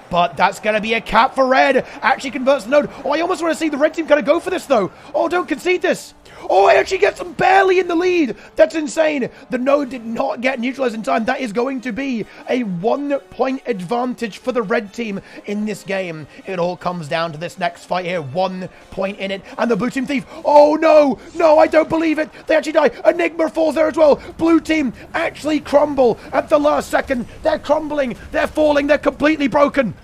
But that's going to be a cap for red. Actually converts the node. Oh, I almost want to see the red team kind of go for this, though. Oh, don't concede this. Oh, it actually gets them barely in the lead. That's insane. The node did not get neutralized in time. That is going to be a 1-point advantage for the red team in this game. It all comes down to this next fight here. 1 point in it. And the blue team thief. Oh, no. No, I don't believe it. They actually die. Enigma falls there as well. Blue team actually crumble at the last second. They're crumbling. They're falling. They're completely broken.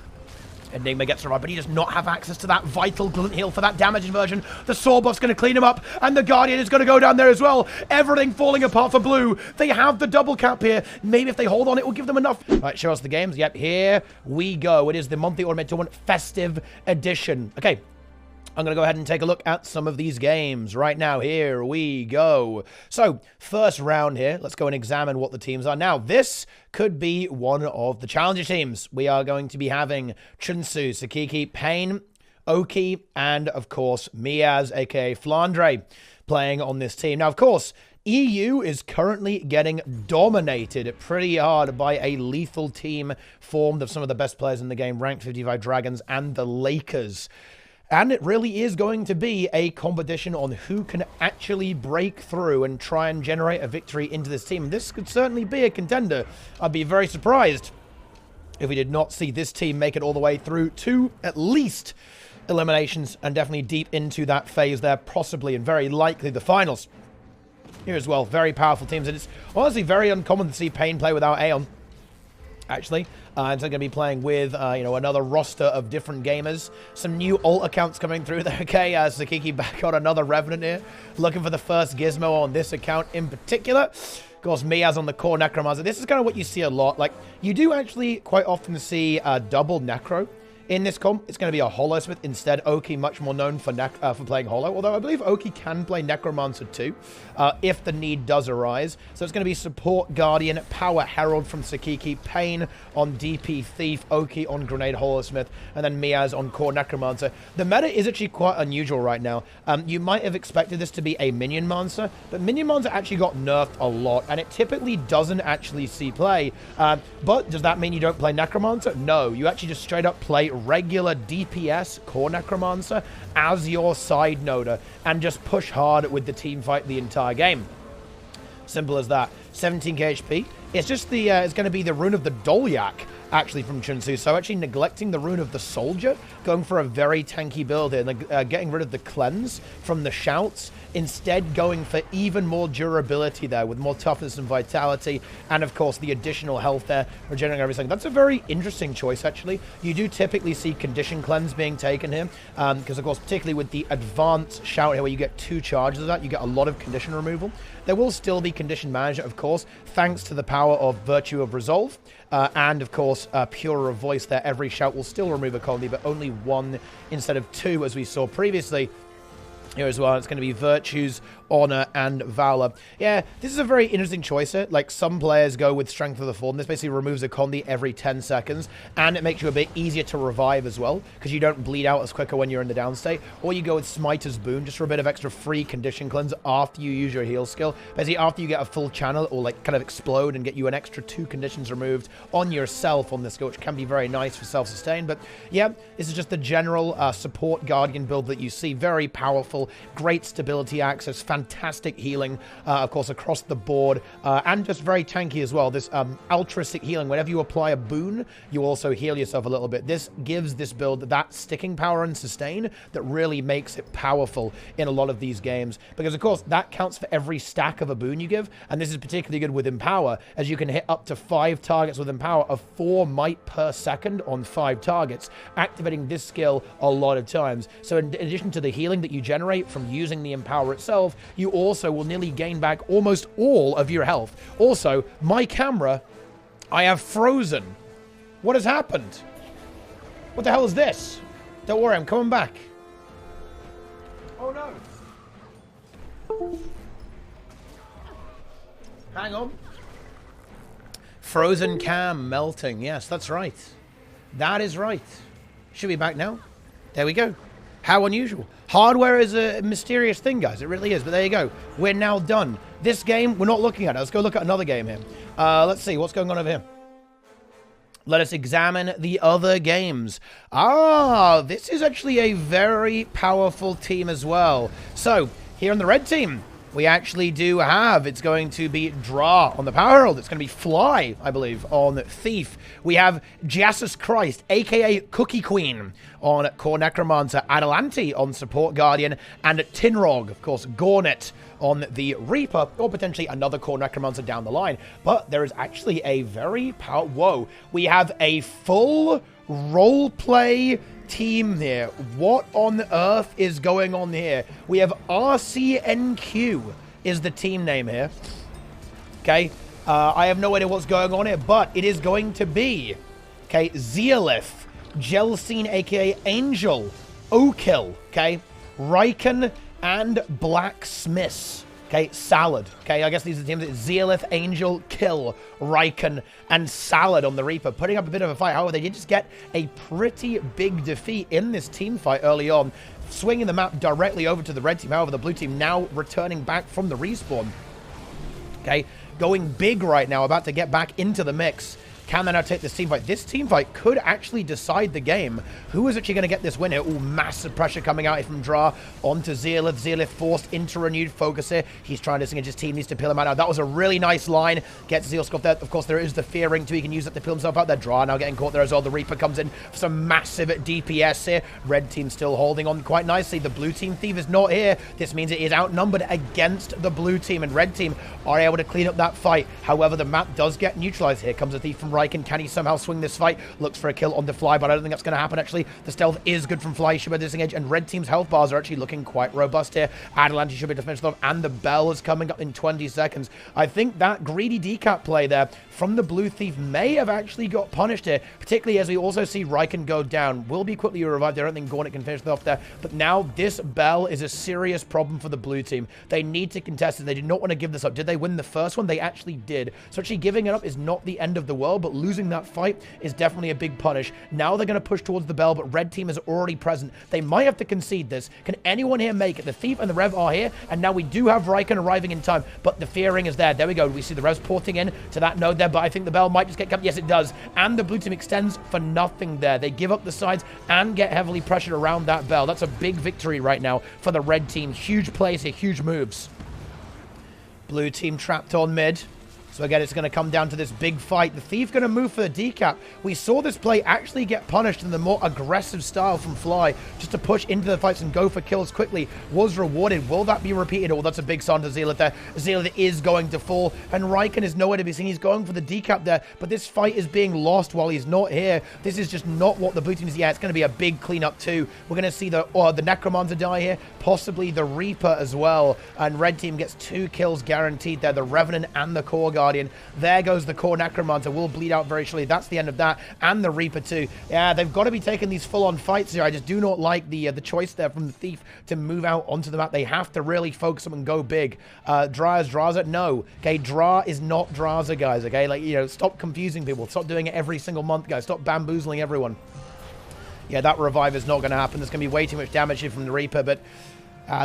Enigma gets around, but he does not have access to that vital glint heal for that damage inversion. The Soul Buff's going to clean him up, and the Guardian is going to go down there as well. Everything falling apart for blue. They have the double cap here. Maybe if they hold on, it will give them enough. All right, show us the games. Yep, here we go. It is the monthly Ultimate Tournament Festive Edition. Okay. I'm going to go ahead and take a look at some of these games right now. Here we go. So, first round here. Let's go and examine what the teams are. Now, this could be one of the challenger teams. We are going to be having Chunsu, Sakiki, Pain, Oki, and, of course, Miaz, a.k.a. Flandre, playing on this team. Now, of course, EU is currently getting dominated pretty hard by a lethal team formed of some of the best players in the game, ranked 55 Dragons and the Lakers. And it really is going to be a competition on who can actually break through and try and generate a victory into this team. This could certainly be a contender. I'd be very surprised if we did not see this team make it all the way through to at least eliminations and definitely deep into that phase there, possibly and very likely the finals. Here as well, very powerful teams. And it's honestly very uncommon to see Pain play without Aeon. Actually, and so going to be playing with, another roster of different gamers. Some new alt accounts coming through there. Okay, Sakiki back on another Revenant here. Looking for the first gizmo on this account in particular. Of course, Miaz on the core Necromancer. This is kind of what you see a lot. Like, you do actually quite often see double Necro. In this comp, it's going to be a Holosmith instead. Oki, much more known for playing Holo, although I believe Oki can play Necromancer too, if the need does arise. So it's going to be Support Guardian, Power Herald from Sakiki, Pain on DP Thief, Oki on Grenade Holosmith, and then Miaz on Core Necromancer. The meta is actually quite unusual right now. You might have expected this to be a Minion Monster, but Minion Monster actually got nerfed a lot, and it typically doesn't actually see play. But does that mean you don't play Necromancer? No, you actually just straight up play regular DPS Core Necromancer as your side noder and just push hard with the team fight the entire game. Simple as that. 17k HP. It's just the it's going to be the rune of the Dolyak actually from Chunsu. So actually neglecting the rune of the Soldier, going for a very tanky build here, getting rid of the cleanse from the shouts, instead going for even more durability there with more toughness and vitality, and of course the additional health there, regenerating everything. That's a very interesting choice actually. You do typically see condition cleanse being taken here, because of course particularly with the advanced shout here where you get 2 charges of that, you get a lot of condition removal. There will still be condition management, of course, thanks to the power of Virtue of Resolve, and of course Purer of Voice there. Every shout will still remove a colony, but only 1 instead of 2 as we saw previously. Here as well, it's going to be Virtues, Honor, and Valor. Yeah, this is a very interesting choice here. Like, some players go with Strength of the Fallen. This basically removes a Condi every 10 seconds, and it makes you a bit easier to revive as well, because you don't bleed out as quicker when you're in the down state. Or you go with Smiter's Boon, just for a bit of extra free condition cleanse after you use your heal skill. Basically, after you get a full channel, it will, like, kind of explode and get you an extra 2 conditions removed on yourself on this skill, which can be very nice for self-sustain. But, yeah, this is just the general support Guardian build that you see. Very powerful. Great stability access, fantastic healing, of course, across the board, and just very tanky as well. This altruistic healing, whenever you apply a boon, you also heal yourself a little bit. This gives this build that sticking power and sustain that really makes it powerful in a lot of these games, because, of course, that counts for every stack of a boon you give, and this is particularly good with Empower, as you can hit up to 5 targets with Empower of 4 might per second on 5 targets, activating this skill a lot of times. So in addition to the healing that you generate from using the Empower itself, you also will nearly gain back almost all of your health. Also, my camera, I have frozen. What has happened? What the hell is this? Don't worry, I'm coming back. Oh no. Hang on. Frozen cam melting. Yes, that's right. That is right. Should be back now. There we go. How unusual. Hardware is a mysterious thing, guys. It really is. But there you go. We're now done. This game, we're not looking at it. Let's go look at another game here. Let's see. What's going on over here? Let us examine the other games. Ah, this is actually a very powerful team as well. So, here on the red team, we actually do have, it's going to be Dra on the Power Herald. It's going to be Fly, I believe, on Thief. We have Jesus Christ, a.k.a. Cookie Queen, on Core Necromancer. Adelanti on Support Guardian. And Tinrog, of course, Gornet on the Reaper, or potentially another Core Necromancer down the line. But there is actually a very powerful... Whoa. We have a full roleplay team here. What on earth is going on here? We have RCNQ is the team name here. Okay. I have no idea what's going on here, but it is going to be, okay, Zeolith, Gelsine, aka Angel, Okill, okay, Riken, and Blacksmiths. Okay, Salad. Okay, I guess these are the teams. Zeolith, Angel, Kill, Riken, and Salad on the Reaper, putting up a bit of a fight. However, they did just get a pretty big defeat in this team fight early on, swinging the map directly over to the red team. However, the blue team now returning back from the respawn. Okay, going big right now, about to get back into the mix. Can they now take this team fight? This team fight could actually decide the game. Who is actually going to get this win here? Ooh, massive pressure coming out from Dra onto Zeolith. Zeolith forced into renewed focus here. He's trying to disengage his team, needs to peel him out now. That was a really nice line. Gets Zeolith there. Of course, there is the Fear Ring too. He can use that to peel himself out there. Dra now getting caught there as well. The Reaper comes in for some massive DPS here. Red team still holding on quite nicely. The blue team Thief is not here. This means it is outnumbered against the blue team, and red team are able to clean up that fight. However, the map does get neutralized. Here comes a Thief from Riken. Can he somehow swing this fight? Looks for a kill on the Fly, but I don't think that's going to happen, actually. The stealth is good from Fly. He should be disengaged, and red team's health bars are actually looking quite robust here. Adelanti should be defensive off, and the bell is coming up in 20 seconds. I think that greedy decap play there from the blue Thief may have actually got punished here, particularly as we also see Riken go down. Will be quickly revived. I don't think Gornet can finish off there, but now this bell is a serious problem for the blue team. They need to contest it. They did not want to give this up. Did they win the first one? They actually did. So actually giving it up is not the end of the world, but losing that fight is definitely a big punish. Now they're going to push towards the bell, but red team is already present. They might have to concede this. Can anyone here make it? The Thief and the Rev are here, and now we do have Riken arriving in time, but the Fear Ring is there. There we go. We see the Revs porting in to that node there, but I think the bell might just get kept. Yes, it does. And the blue team extends for nothing there. They give up the sides and get heavily pressured around that bell. That's a big victory right now for the red team. Huge plays here, huge moves. Blue team trapped on mid. So again, it's going to come down to this big fight. The Thief going to move for the decap. We saw this play actually get punished in the more aggressive style from Fly, just to push into the fights and go for kills quickly. Was rewarded. Will that be repeated? Oh, that's a big son to Zeolith there. Zeolith is going to fall, and Riken is nowhere to be seen. He's going for the decap there, but this fight is being lost while he's not here. This is just not what the blue team is. Yeah, it's going to be a big cleanup too. We're going to see the Necromancer die here, possibly the Reaper as well, and red team gets 2 kills guaranteed there. The Revenant and the Core Guardian. There goes the Core Necromancer. Will bleed out very shortly. That's the end of that. And the Reaper too. Yeah, they've got to be taking these full-on fights here. I just do not like the choice there from the Thief to move out onto the map. They have to really focus them and go big. Dra is Draza? No. Okay, Dra is not Draza, guys. Okay, like, you know, stop confusing people. Stop doing it every single month, guys. Stop bamboozling everyone. Yeah, that revive is not going to happen. There's going to be way too much damage here from the Reaper, but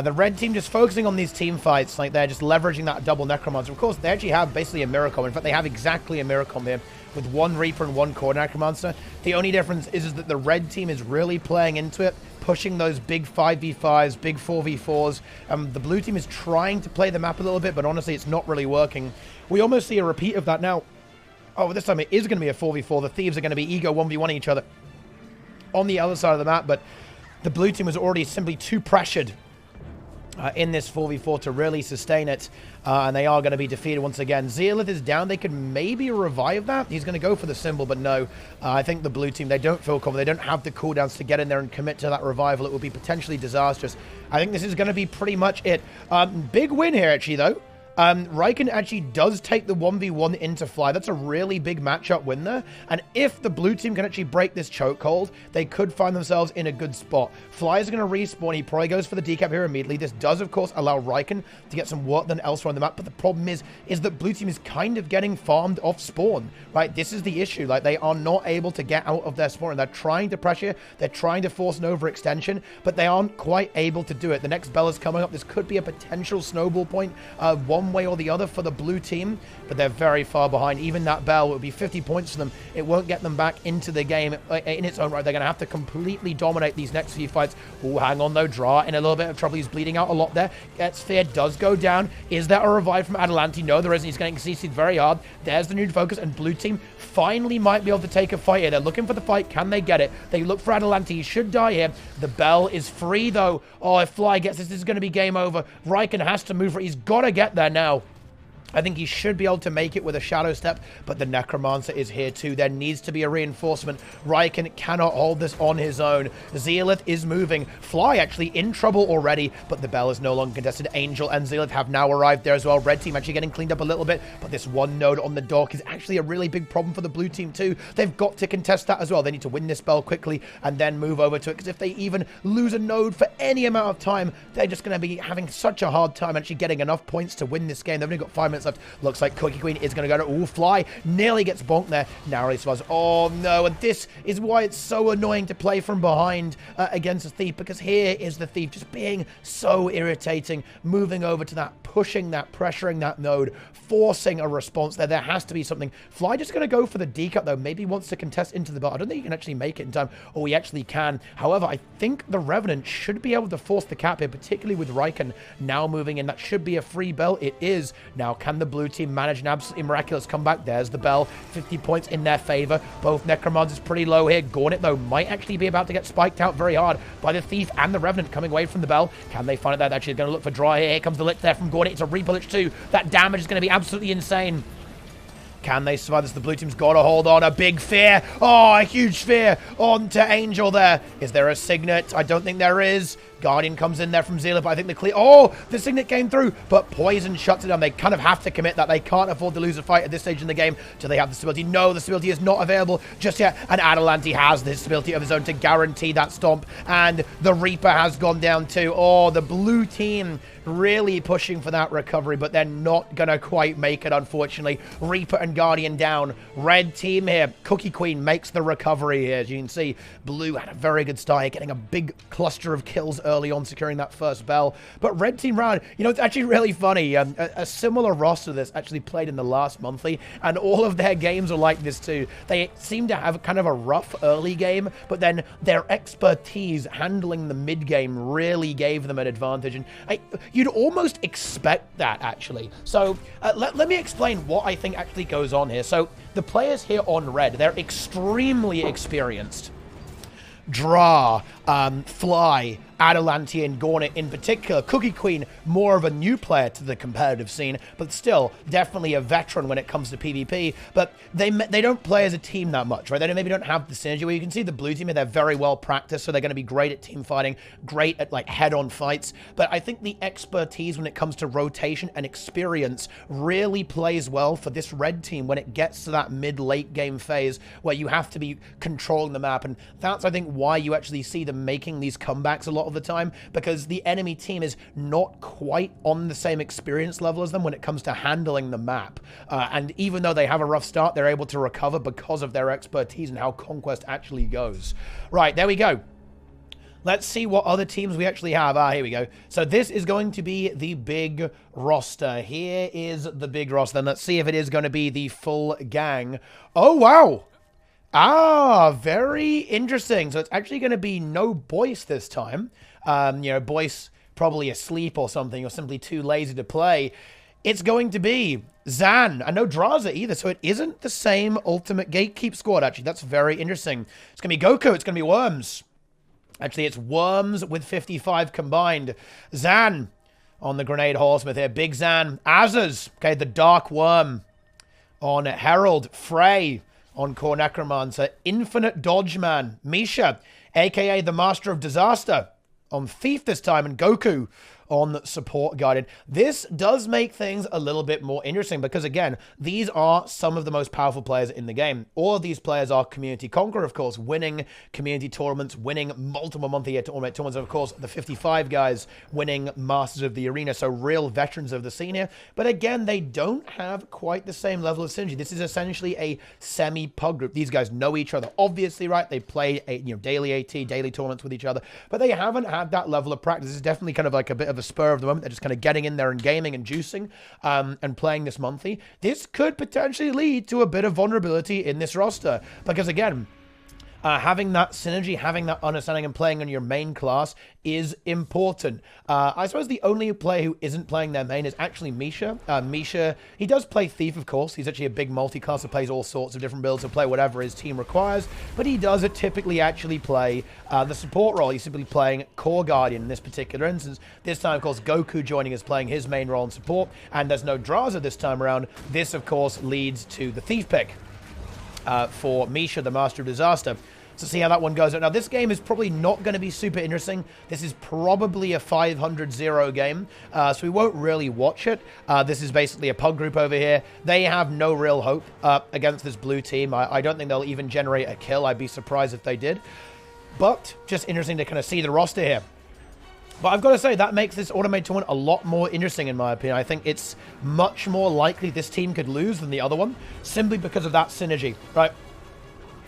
the red team just focusing on these team fights, like they're just leveraging that double Necromancer. Of course, they actually have basically a mirror combo. In fact, they have exactly a mirror combo here with 1 Reaper and 1 Core Necromancer. The only difference is that the red team is really playing into it, pushing those big 5v5s, big 4v4s. The blue team is trying to play the map a little bit, but honestly, it's not really working. We almost see a repeat of that now. Oh, this time it is going to be a 4v4. The Thieves are going to be ego 1v1ing each other on the other side of the map, but the blue team was already simply too pressured in this 4v4 to really sustain it, and they are going to be defeated once again. Zeolith is down. They could maybe revive that. He's going to go for the symbol, but no. I think the blue team, they don't feel confident. They don't have the cooldowns to get in there and commit to that revival. It will be potentially disastrous. I think this is going to be pretty much it. Big win here, actually, though. Riken actually does take the 1v1 into Fly. That's a really big matchup win there. And if the blue team can actually break this chokehold, they could find themselves in a good spot. Fly is going to respawn. He probably goes for the decap here immediately. This does, of course, allow Riken to get some work done elsewhere on the map. But the problem is that blue team is kind of getting farmed off spawn, right? This is the issue. Like, they are not able to get out of their spawn. And they're trying to pressure. They're trying to force an overextension, but they aren't quite able to do it. The next bell is coming up. This could be a potential snowball point. 1 one way or the other for the blue team, but they're very far behind. Even that bell would be 50 points for them. It won't get them back into the game in its own right. They're going to have to completely dominate these next few fights. Oh, hang on though. Dra in a little bit of trouble. He's bleeding out a lot there. Sphere does go down. Is there a revive from Adelanti? No, there isn't. He's getting CC'd very hard. There's the new focus, and blue team finally might be able to take a fight here. They're looking for the fight. Can they get it? They look for Adelanti. He should die here. The bell is free though. Oh, if Fly gets this is going to be game over. Riken has to move. He's got to get there now. I think he should be able to make it with a Shadow Step, but the Necromancer is here too. There needs to be a reinforcement. Riken cannot hold this on his own. Zealot is moving. Fly actually in trouble already, but the bell is no longer contested. Angel and Zealot have now arrived there as well. Red team actually getting cleaned up a little bit, but this one node on the dock is actually a really big problem for the blue team too. They've got to contest that as well. They need to win this bell quickly and then move over to it, because if they even lose a node for any amount of time, they're just going to be having such a hard time actually getting enough points to win this game. They've only got 5 minutes left. Looks like Cookie Queen is going to go to... Ooh, Fly nearly gets bonked there. Narrowly survives. Oh, no. And this is why it's so annoying to play from behind against a Thief, because here is the Thief just being so irritating, moving over to that, pushing that, pressuring that node, forcing a response there. There has to be something. Fly just going to go for the decut, though. Maybe wants to contest into the belt. I don't think he can actually make it in time. Oh, he actually can. However, I think the Revenant should be able to force the cap here, particularly with Riken now moving in. That should be a free bell. It is. Now, can the blue team manage an absolutely miraculous comeback? There's the bell. 50 points in their favor. Both Necromancers pretty low here. Gauntlet, though, might actually be about to get spiked out very hard by the Thief and the Revenant coming away from the bell. Can they find it there? They're actually going to look for Dry here. Here comes the Lich there from Gauntlet. It's a Reaper Lich too. That damage is going to be absolutely insane. Can they survive this? The blue team's got to hold on. A big fear. Oh, a huge fear onto Angel there. Is there a Signet? I don't think there is. Guardian comes in there from Zealot, but I think the clear... Oh, the Signet came through, but Poison shuts it down. They kind of have to commit that. They can't afford to lose a fight at this stage in the game. Do they have the stability? No, the stability is not available just yet. And Adelanti has the stability of his own to guarantee that stomp. And the Reaper has gone down too. Oh, the blue team really pushing for that recovery, but they're not going to quite make it, unfortunately. Reaper and Guardian down. Red team here. Cookie Queen makes the recovery here. As you can see, blue had a very good start here, getting a big cluster of kills early on, securing that first bell. But red team round, you know, it's actually really funny. A similar roster to this actually played in the last monthly, and all of their games are like this too. They seem to have kind of a rough early game, but then their expertise handling the mid game really gave them an advantage. And you'd almost expect that, actually. So let me explain what I think actually goes on here. So the players here on red, they're extremely experienced. Dra, Fly, Adelanti, and Gauntlet in particular. Cookie Queen, more of a new player to the competitive scene, but still definitely a veteran when it comes to PvP. But they don't play as a team that much, right? They maybe don't have the synergy. Where you can see the blue team, they're very well practiced, so they're going to be great at team fighting, great at like head-on fights. But I think the expertise when it comes to rotation and experience really plays well for this red team when it gets to that mid-late game phase where you have to be controlling the map. And that's, I think, why you actually see them making these comebacks a lot of the time, because the enemy team is not quite on the same experience level as them when it comes to handling the map. And even though they have a rough start, they're able to recover because of their expertise and how Conquest actually goes. Right, there we go. Let's see what other teams we actually have. Here we go. So this is going to be the big roster. Here is the big roster. Then let's see if it is going to be the full gang. Oh, wow. Very interesting. So it's actually going to be no Boyce this time. You know, Boyce probably asleep or something, or simply too lazy to play. It's going to be Zan, and no Draza either, so it isn't the same Ultimate Gatekeep squad, actually. That's very interesting. It's going to be Goku, it's going to be Worms. Actually, it's Worms with 55 combined. Zan on the Grenade Horsemith here. Big Zan. Azaz, okay, the Dark Worm on Herald. Frey on Core Necromancer. Infinite Dodge Man. Misha, a.k.a. the Master of Disaster, on Thief this time. And Goku on Support Guardian. This does make things a little bit more interesting because, again, these are some of the most powerful players in the game. All of these players are Community Conqueror, of course, winning community tournaments, winning multiple monthly tournaments, and of course, the 55 guys winning Masters of the Arena, so real veterans of the scene here. But again, they don't have quite the same level of synergy. This is essentially a semi-pug group. These guys know each other, obviously, right? They play daily AT, daily tournaments with each other, but they haven't had that level of practice. This is definitely kind of like a bit of a spur of the moment. They're just kind of getting in there and gaming and juicing and playing this monthly. This could potentially lead to a bit of vulnerability in this roster because, again, having that synergy, having that understanding and playing on your main class is important. I suppose the only player who isn't playing their main is actually Misha. Misha, he does play Thief, of course. He's actually a big multi-class that plays all sorts of different builds to play whatever his team requires, but he does typically actually play the support role. He's simply playing Core Guardian in this particular instance. This time, of course, Goku joining us playing his main role in support, and there's no Draza this time around. This, of course, leads to the Thief pick for Misha, the Master of Disaster. To see how that one goes. Now, this game is probably not going to be super interesting. This is probably a 500-0 game, so we won't really watch it. This is basically a pug group over here. They have no real hope against this blue team. I don't think they'll even generate a kill. I'd be surprised if they did. But just interesting to kind of see the roster here. But I've got to say, that makes this automated tournament a lot more interesting, in my opinion. I think it's much more likely this team could lose than the other one, simply because of that synergy, right?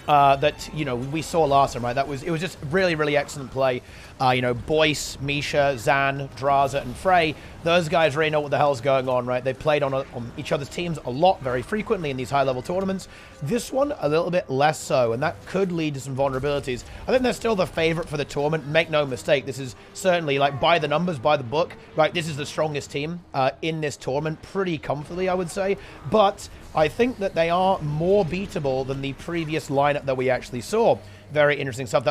That, you know, we saw last time, right? It was just really, really excellent play. You know, Boyce, Misha, Zan, Draza, and Frey, those guys really know what the hell's going on, right? They played on each other's teams a lot, very frequently in these high-level tournaments. This one, a little bit less so, and that could lead to some vulnerabilities. I think they're still the favorite for the tournament. Make no mistake, this is certainly, like, by the numbers, by the book, right? This is the strongest team in this tournament, pretty comfortably, I would say. But I think that they are more beatable than the previous lineup that we actually saw. Very interesting stuff.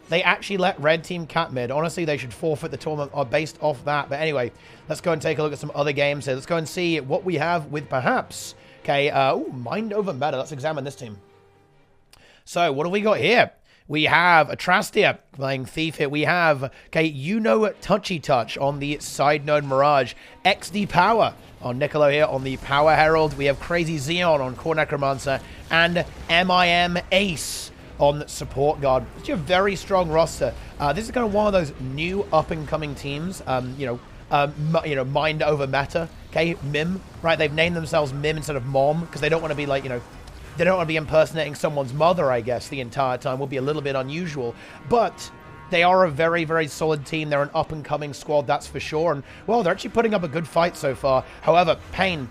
They actually let red team cap mid. Honestly, they should forfeit the tournament based off that. But anyway, let's go and take a look at some other games here. Let's go and see what we have with perhaps, okay, mind over meta. Let's examine this team. So what have we got here? We have Atrastia playing Thief here. We have, okay, you know, Touchy Touch on the side node Mirage. XD Power on Niccolo here on the Power Herald. We have Crazy Xeon on Core Necromancer. And MIM Ace on Support Guard. It's a very strong roster. This is kind of one of those new up-and-coming teams. You know, mind over meta. Okay, MIM, right? They've named themselves MIM instead of Mom because they don't want to be like, you know, they don't want to be impersonating someone's mother, I guess, the entire time. Will be a little bit unusual. But they are a very, very solid team. They're an up-and-coming squad, that's for sure. And, well, they're actually putting up a good fight so far. However, Pain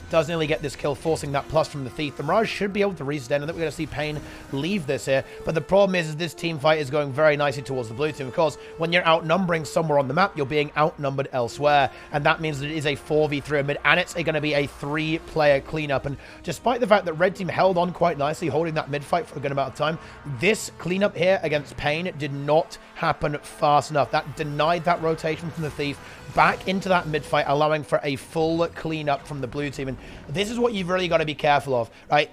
does nearly get this kill, forcing that plus from the Thief. The Mirage should be able to restand, and that we're going to see Pain leave this here. But the problem is this team fight is going very nicely towards the blue team. Of course, when you're outnumbering somewhere on the map, you're being outnumbered elsewhere. And that means that it is a 4v3 mid, and it's going to be a 3-player cleanup. And despite the fact that red team held on quite nicely, holding that mid fight for a good amount of time, this cleanup here against Pain did not happen fast enough. That denied that rotation from the Thief back into that mid fight, allowing for a full cleanup from the blue team. And this is what you've really got to be careful of, right?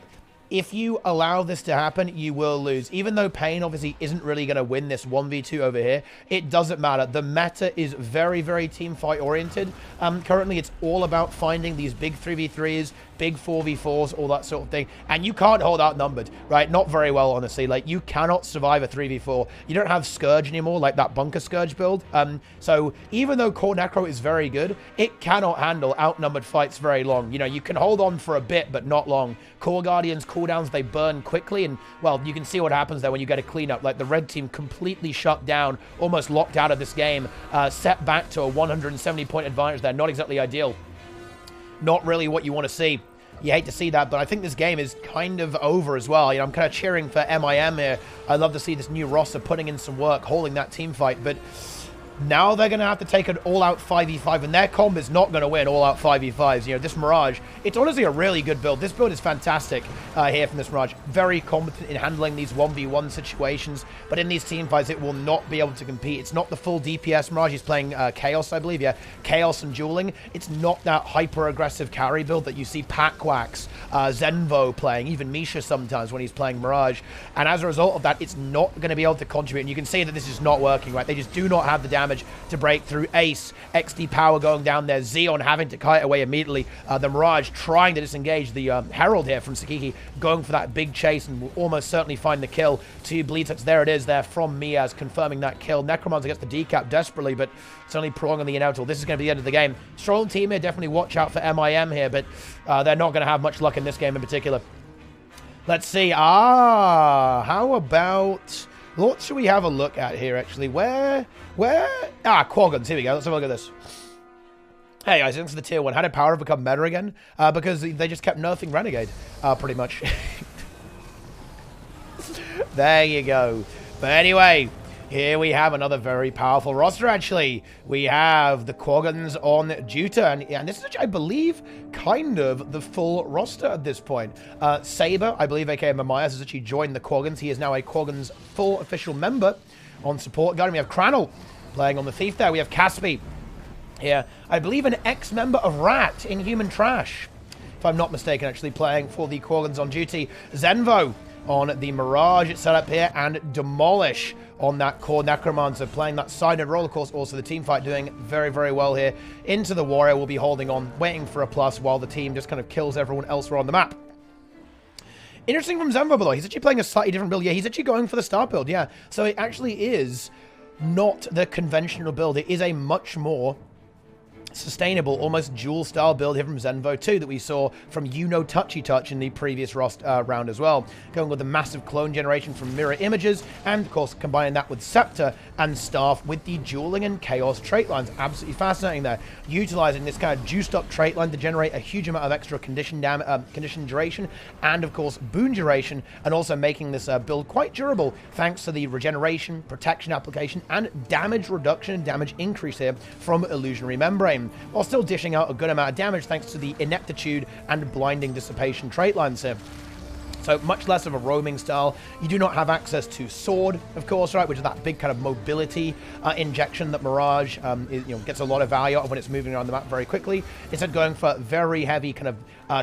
If you allow this to happen, you will lose. Even though Pain obviously isn't really going to win this 1v2 over here, it doesn't matter. The meta is very, very team fight oriented. Currently, it's all about finding these big 3v3s, big 4v4s, all that sort of thing. And you can't hold outnumbered, right? Not very well, honestly. Like, you cannot survive a 3v4. You don't have Scourge anymore, like that Bunker Scourge build. So even though Core Necro is very good, it cannot handle outnumbered fights very long. You know, you can hold on for a bit, but not long. Core Guardians cooldowns, they burn quickly, and, well, you can see what happens there when you get a cleanup. Like, the red team completely shut down, almost locked out of this game, set back to a 170-point advantage there. Not exactly ideal. Not really what you want to see. You hate to see that, but I think this game is kind of over as well. You know, I'm kind of cheering for MIM here. I'd love to see this new roster putting in some work, holding that team fight, but now they're going to have to take an all-out 5v5, and their comp is not going to win all-out 5v5s. You know, this Mirage, it's honestly a really good build. This build is fantastic here from this Mirage. Very competent in handling these 1v1 situations, but in these team fights, it will not be able to compete. It's not the full DPS Mirage. He's playing Chaos, I believe. Yeah, Chaos and dueling. It's not that hyper-aggressive carry build that you see Packwax, Zenvo playing, even Misha sometimes when he's playing Mirage. And as a result of that, it's not going to be able to contribute. And you can see that this is not working, right? They just do not have the damage to break through. Ace, XD Power going down there, Xeon having to kite away immediately, the Mirage trying to disengage, the Herald here from Sakiki going for that big chase and will almost certainly find the kill. 2 bleed touch, there it is there from Miaz confirming that kill. Necromancer gets the decap desperately, but it's only prolonging the inevitable. This is going to be the end of the game. Strong team here, definitely watch out for MIM here, but they're not going to have much luck in this game in particular. Let's see. How about What should we have a look at here, actually? Where? Ah, Quaggons. Here we go. Let's have a look at this. Hey guys, thanks for the tier 1. How did Power become meta again? Because they just kept nerfing Renegade, pretty much. There you go. But anyway, here we have another very powerful roster, actually. We have the Quaggons on Juta, and this is, I believe, kind of the full roster at this point. Saber, I believe, aka Mamias, has actually joined the Quaggons. He is now a Quaggons full official member on support guard. And we have Cranel playing on the Thief there. We have Caspi here. I believe an ex-member of Rat in Human Trash, if I'm not mistaken, actually playing for the Quaggons on duty. Zenvo on the Mirage setup here, and Demolish on that core Necromancer playing that side note role. Of course, also the team fight doing very, very well here. Into the Warrior will be holding on, waiting for a plus while the team just kind of kills everyone else on the map. Interesting from Zenvo below. He's actually playing a slightly different build. Yeah, he's actually going for the star build. Yeah, so it actually is not the conventional build. It is a much more sustainable, almost dual style build here from Zenvo 2 that we saw from Touchy Touch in the previous round as well. Going with the massive clone generation from mirror images, and of course combining that with Scepter and Staff with the dueling and chaos trait lines. Absolutely fascinating there. Utilizing this kind of juiced up trait line to generate a huge amount of extra condition duration, and of course boon duration, and also making this build quite durable thanks to the regeneration, protection application, and damage reduction and damage increase here from Illusionary Membrane, while still dishing out a good amount of damage thanks to the Ineptitude and Blinding Dissipation trait lines here. So much less of a roaming style. You do not have access to Sword, of course, right, which is that big kind of mobility injection that Mirage gets a lot of value out of when it's moving around the map very quickly. Instead going for very heavy kind of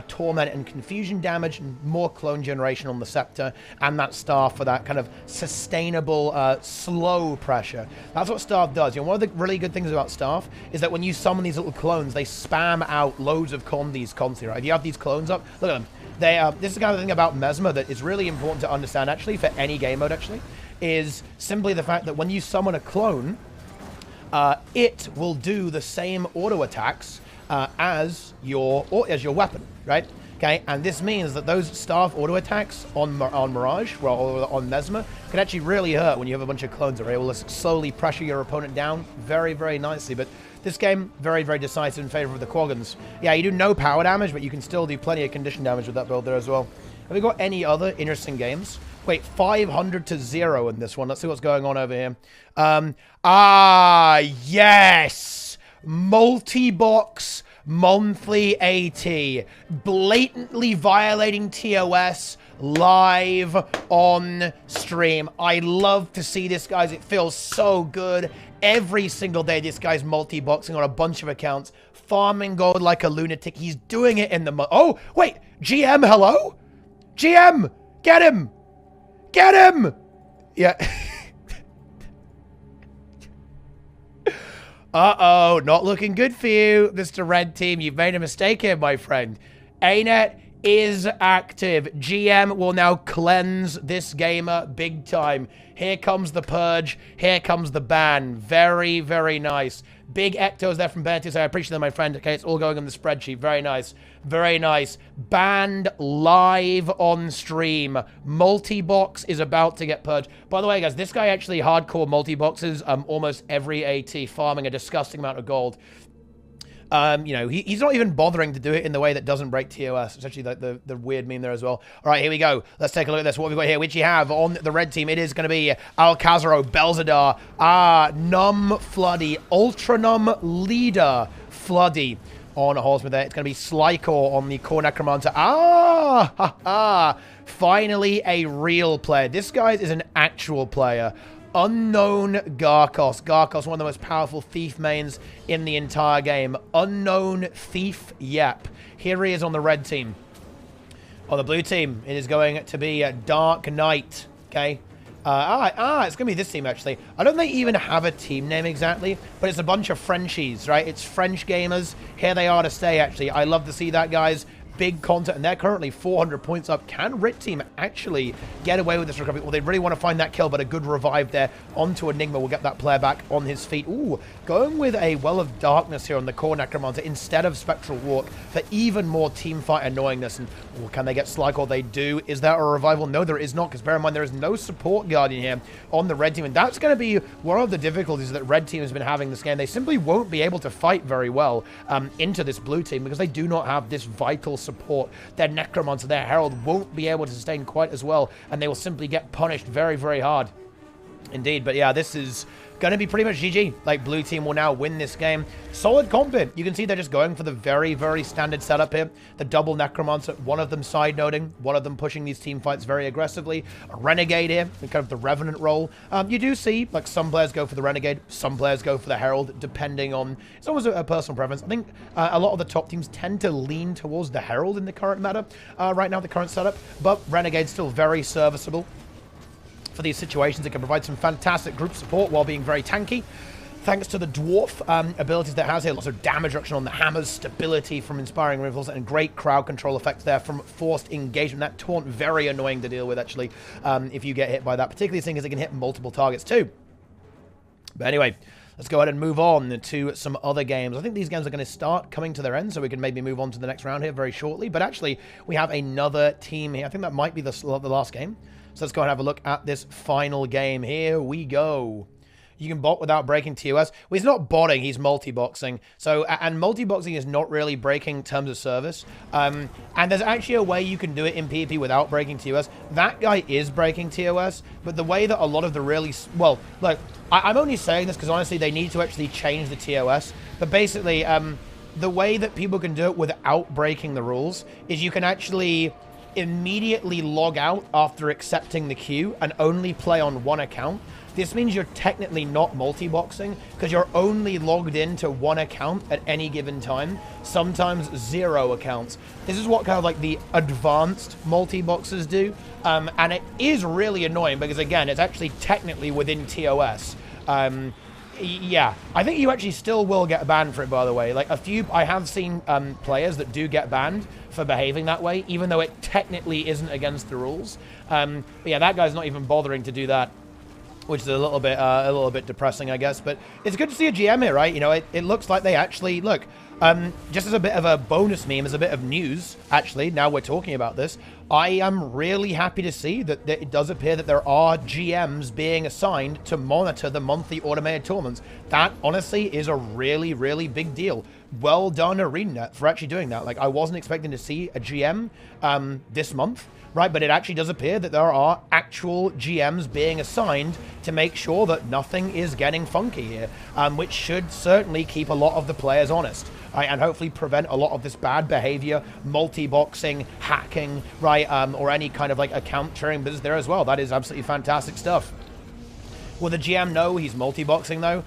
Torment and Confusion damage, and more clone generation on the Scepter, and that Staff for that kind of sustainable, slow pressure. That's what Staff does. One of the really good things about Staff is that when you summon these little clones, they spam out loads of condies constantly, right? If you have these clones up, look at them. This is the kind of thing about Mesmer that is really important to understand, actually, for any game mode, actually, is simply the fact that when you summon a clone, it will do the same auto attacks as your weapon, right? Okay, and this means that those Staff auto attacks on Mirage, or on Mesmer, can actually really hurt when you have a bunch of clones that are able to slowly pressure your opponent down very, very nicely. But this game, very, very decisive in favor of the Quaggons. Yeah, you do no power damage, but you can still do plenty of condition damage with that build there as well. Have we got any other interesting games? Wait, 500 to 0 in this one. Let's see what's going on over here. Yes! Multi-box monthly AT. Blatantly violating TOS live on stream. I love to see this, guys. It feels so good. Every single day, this guy's multi-boxing on a bunch of accounts, farming gold like a lunatic. He's doing it in the... Oh, wait. GM, hello? GM, get him. Get him. Yeah. Uh-oh, not looking good for you, Mr. Red Team. You've made a mistake here, my friend. ArenaNet is active. GM will now cleanse this gamer big time. Here comes the purge. Here comes the ban. Very, very nice. Big ectos there from Bentis. I appreciate that, my friend. Okay, it's all going on the spreadsheet. Very nice. Very nice. Banned live on stream. Multi-box is about to get purged. By the way, guys, this guy actually hardcore multi-boxes almost every AT, farming a disgusting amount of gold. He's not even bothering to do it in the way that doesn't break TOS. It's actually the weird meme there as well. All right, here we go. Let's take a look at this. What we've got here, which you have on the red team. It is going to be Alcazaro, Belzadar, Num Floody, Ultra Num Leader Floody on a Horseman there. It's going to be Slycore on the Core Necromancer. Finally a real player. This guy is an actual player. Unknown Garkos. Garkos, one of the most powerful Thief mains in the entire game. Unknown Thief, yep. Here he is on the red team. On the blue team, it is going to be Dark Knight, okay? It's going to be this team, actually. I don't think they even have a team name exactly, but it's a bunch of Frenchies, right? It's French gamers. Here they are to stay, actually. I love to see that, guys. big content, and they're currently 400 points up. Can Red Team actually get away with this recovery? Well, they really want to find that kill, but a good revive there onto Enigma will get that player back on his feet. Ooh, going with a Well of Darkness here on the core Necromancer instead of Spectral Walk for even more teamfight annoyingness. And ooh, can they get Slycore? They do. Is there a revival? No, there is not, because bear in mind, there is no support Guardian here on the Red Team, and that's going to be one of the difficulties that Red Team has been having this game. They simply won't be able to fight very well into this blue team because they do not have this vital support. Their Necromancer, their Herald won't be able to sustain quite as well, and they will simply get punished very, very hard indeed. But yeah, this is going to be pretty much GG. Like, blue team will now win this game. Solid comp here. You can see they're just going for the very, very standard setup here. The double Necromancer, one of them side noting, one of them pushing these team fights very aggressively. A Renegade here, kind of the Revenant role. You do see, like, some players go for the Renegade, some players go for the Herald, depending on, it's always a personal preference. I think a lot of the top teams tend to lean towards the Herald in the current meta, right now, the current setup, but Renegade's still very serviceable for these situations. It can provide some fantastic group support while being very tanky, thanks to the dwarf abilities that it has here. Lots of damage reduction on the hammers, stability from inspiring rifles, and great crowd control effects there from forced engagement. That taunt, very annoying to deal with, actually, if you get hit by that. Particularly thing is it can hit multiple targets too. But anyway, let's go ahead and move on to some other games. I think these games are going to start coming to their end, so we can maybe move on to the next round here very shortly. But actually, we have another team here. I think that might be the last game. So let's go and have a look at this final game. Here we go. You can bot without breaking TOS. Well, he's not botting, he's multi-boxing. So, and multi-boxing is not really breaking terms of service. And there's actually a way you can do it in PvP without breaking TOS. That guy is breaking TOS, but the way that a lot of the really... Well, look, I'm only saying this because honestly, they need to actually change the TOS. But basically, the way that people can do it without breaking the rules is you can actually immediately log out after accepting the queue and only play on one account. This means you're technically not multi-boxing because you're only logged into one account at any given time, sometimes 0 accounts. This is what kind of like the advanced multi-boxers do, and it is really annoying because, again, it's actually technically within TOS. Yeah, I think you actually still will get banned for it, by the way. Like, I have seen players that do get banned for behaving that way, even though it technically isn't against the rules. But yeah, that guy's not even bothering to do that, which is a little bit depressing, I guess. But it's good to see a GM here, right? You know, it looks like they actually, look, just as a bit of a bonus meme, as a bit of news, actually, now we're talking about this, I am really happy to see that it does appear that there are GMs being assigned to monitor the monthly automated tournaments. That, honestly, is a really, really big deal. Well done, ArenaNet, for actually doing that. Like, I wasn't expecting to see a GM this month, right? But it actually does appear that there are actual GMs being assigned to make sure that nothing is getting funky here, which should certainly keep a lot of the players honest, right? And hopefully prevent a lot of this bad behavior, multi-boxing, hacking, right? Or any kind of like account sharing business there as well. That is absolutely fantastic stuff. Will the GM know he's multi-boxing, though?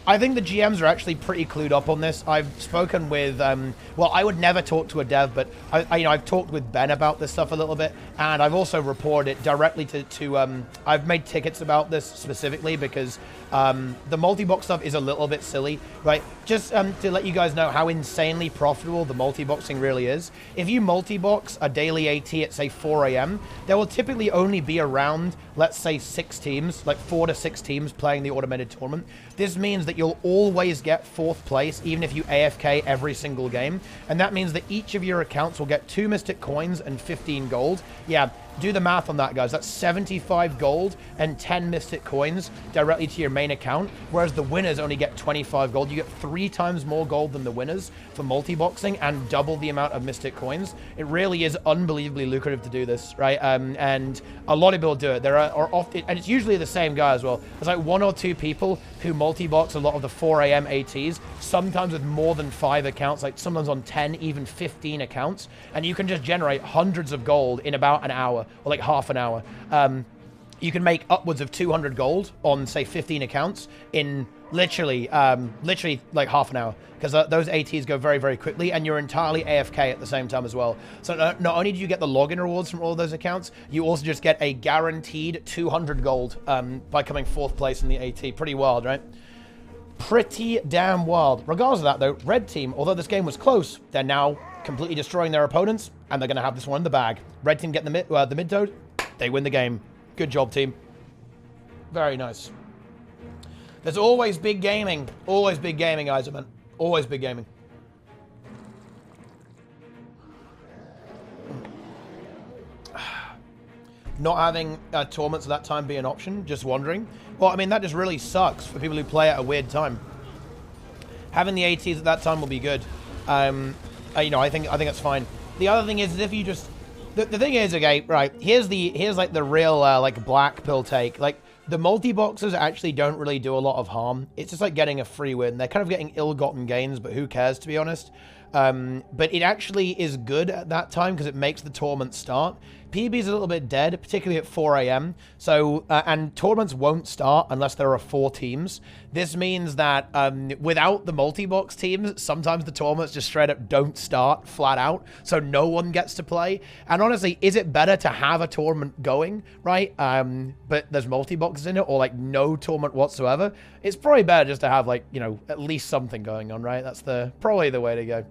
I think the GMs are actually pretty clued up on this. I've spoken with, well, I would never talk to a dev, but I've talked with Ben about this stuff a little bit, and I've also reported it directly to I've made tickets about this specifically because the multi-box stuff is a little bit silly, right? Just to let you guys know how insanely profitable the multi-boxing really is. If you multi-box a daily AT at, say, 4 a.m., there will typically only be around, let's say, 6 teams, like 4 to 6 teams playing the automated tournament. This means that you'll always get 4th place, even if you AFK every single game. And that means that each of your accounts will get 2 Mystic Coins and 15 gold. Yeah, do the math on that, guys. That's 75 gold and 10 Mystic Coins directly to your main account, whereas the winners only get 25 gold. You get 3 times more gold than the winners for multi-boxing and double the amount of Mystic Coins. It really is unbelievably lucrative to do this, right? And a lot of people do it. There are often, and it's usually the same guy as well. There's like 1 or 2 people who multi-box a lot of the 4 a.m. ATs, sometimes with more than 5 accounts, like sometimes on 10, even 15 accounts, and you can just generate hundreds of gold in about an hour, or like half an hour. You can make upwards of 200 gold on, say, 15 accounts in literally like half an hour, because those ATs go very, very quickly, and you're entirely AFK at the same time as well. So not only do you get the login rewards from all those accounts, you also just get a guaranteed 200 gold by coming 4th place in the AT. Pretty wild, right? Pretty damn wild. Regardless of that, though, Red Team, although this game was close, they're now completely destroying their opponents, and they're going to have this one in the bag. Red team get the mid toad. They win the game. Good job, team. Very nice. There's always big gaming. Always big gaming, guys, man. Always big gaming. Not having tournaments at that time be an option, just wondering. Well, I mean, that just really sucks for people who play at a weird time. Having the ATs at that time will be good. You know, I think that's fine. The other thing is if you just... The thing is, okay, right, here's like the real, like, black pill take. Like, the multi-boxers actually don't really do a lot of harm. It's just like getting a free win. They're kind of getting ill-gotten gains, but who cares, to be honest? But it actually is good at that time because it makes the tournament start. PB is a little bit dead, particularly at 4 a.m. So, and tournaments won't start unless there are 4 teams. This means that without the multi-box teams, sometimes the tournaments just straight up don't start flat out. So no one gets to play. And honestly, is it better to have a tournament going, right? But there's multi-boxes in it or like no tournament whatsoever? It's probably better just to have like, you know, at least something going on, right? That's probably the way to go.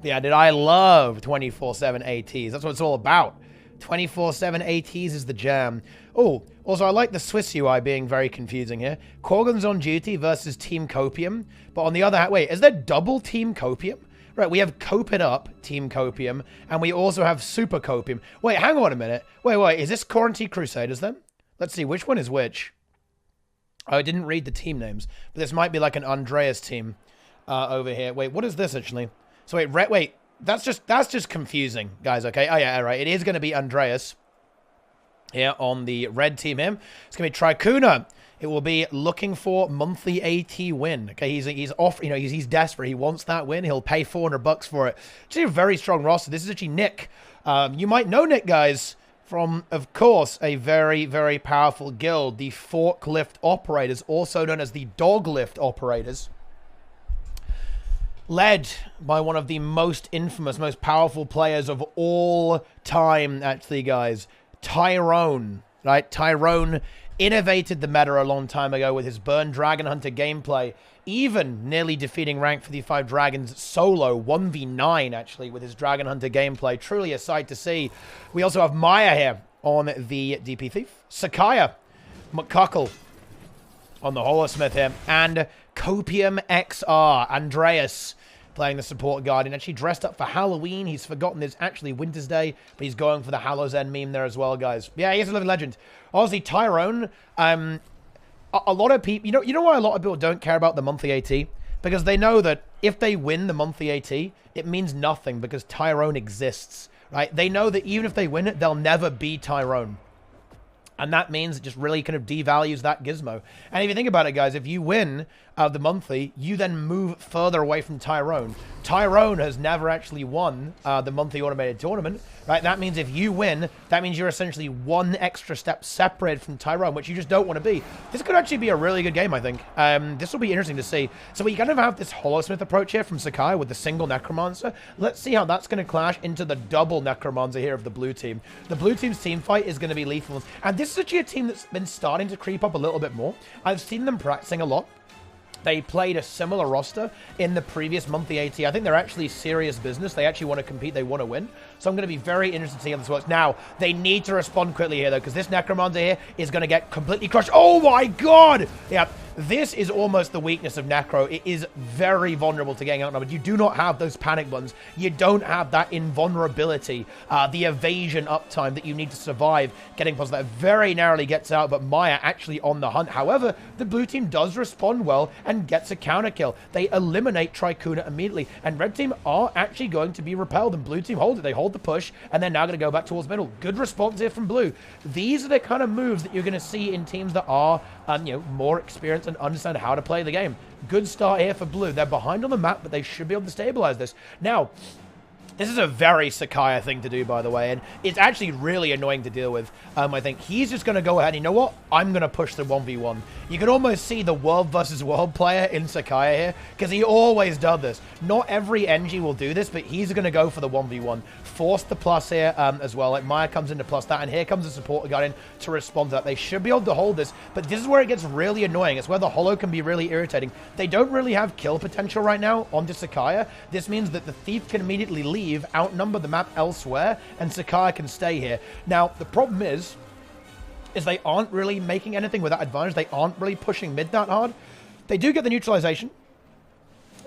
Yeah, dude, I love 24/7 ATs. That's what it's all about. 24/7 ATs is the jam. Oh, also, I like the Swiss UI being very confusing here. Corgan's on duty versus Team Copium. But on the other hand, wait, is there double Team Copium? Right, we have Cope It Up, Team Copium, and we also have Super Copium. Wait, hang on a minute. Wait, is this Quarantine Crusaders then? Let's see, which one is which? Oh, I didn't read the team names, but this might be like an Andreas team over here. Wait, what is this actually? So wait, that's just confusing, guys, okay? Oh, yeah, all right. It is going to be Andreas here on the red team here. It's going to be Tricuna. It will be looking for monthly AT win. Okay, he's off, you know, he's desperate. He wants that win. He'll pay $400 for it. Actually, a very strong roster. This is actually Nick. You might know Nick, guys, from, of course, a very, very powerful guild, the Forklift Operators, also known as the Doglift Operators. Led by one of the most infamous, most powerful players of all time, actually, guys. Tyrone, right? Tyrone innovated the meta a long time ago with his Burn Dragon Hunter gameplay, even nearly defeating rank 55 Dragons solo, 1v9, actually, with his Dragon Hunter gameplay. Truly a sight to see. We also have Maya here on the DP Thief. Sakaya, McCuckle on the Holosmith here, and Copium XR, Andreas, playing the support guardian, actually dressed up for Halloween. He's forgotten there's actually Winter's Day, but he's going for the Hallows End meme there as well, guys. Yeah, he's a living legend. Honestly, Tyrone, a lot of people, you know why a lot of people don't care about the monthly AT? Because they know that if they win the monthly AT, it means nothing because Tyrone exists, right? They know that even if they win it, they'll never be Tyrone. And that means it just really kind of devalues that gizmo. And if you think about it, guys, if you win the monthly, you then move further away from Tyrone. Tyrone has never actually won the monthly automated tournament, right? That means if you win, that means you're essentially one extra step separated from Tyrone, which you just don't want to be. This could actually be a really good game, I think. This will be interesting to see. So we kind of have this Holosmith approach here from Sakai with the single Necromancer. Let's see how that's going to clash into the double Necromancer here of the blue team. The blue team's team fight is going to be lethal. And this is actually a team that's been starting to creep up a little bit more. I've seen them practicing a lot. They played a similar roster in the previous monthly AT. I think they're actually serious business. They actually want to compete. They want to win. So I'm going to be very interested to see how this works. Now, they need to respond quickly here, though, because this Necromancer here is going to get completely crushed. Oh, my God! Yeah, this is almost the weakness of Necro. It is very vulnerable to getting outnumbered. You do not have those panic buttons. You don't have that invulnerability, the evasion uptime that you need to survive getting past that. Very narrowly gets out, but Maya actually on the hunt. However, the blue team does respond well and gets a counter kill. They eliminate Tricuna immediately, and red team are actually going to be repelled, and blue team hold it. They hold the push, and they're now going to go back towards middle. Good response here from blue. These are the kind of moves that you're going to see in teams that are, you know, more experienced and understand how to play the game. Good start here for blue. They're behind on the map, but they should be able to stabilize this. Now, This is a very Sakaya thing to do, by the way, and it's actually really annoying to deal with. I think he's just going to go ahead, you know what? I'm going to push the 1v1. You can almost see the world versus world player in Sakaya here, because he always does this. Not every NG will do this, but he's going to go for the 1v1. Force the plus here as well. Like Maya comes into plus that, and here comes the support guard in to respond to that. They should be able to hold this, but this is where it gets really annoying. It's where the holo can be really irritating. They don't really have kill potential right now onto Sakaya. This means that the Thief can immediately leave, outnumber the map elsewhere, and Sakaya can stay here. Now, the problem is they aren't really making anything with that advantage. They aren't really pushing mid that hard. They do get the neutralization.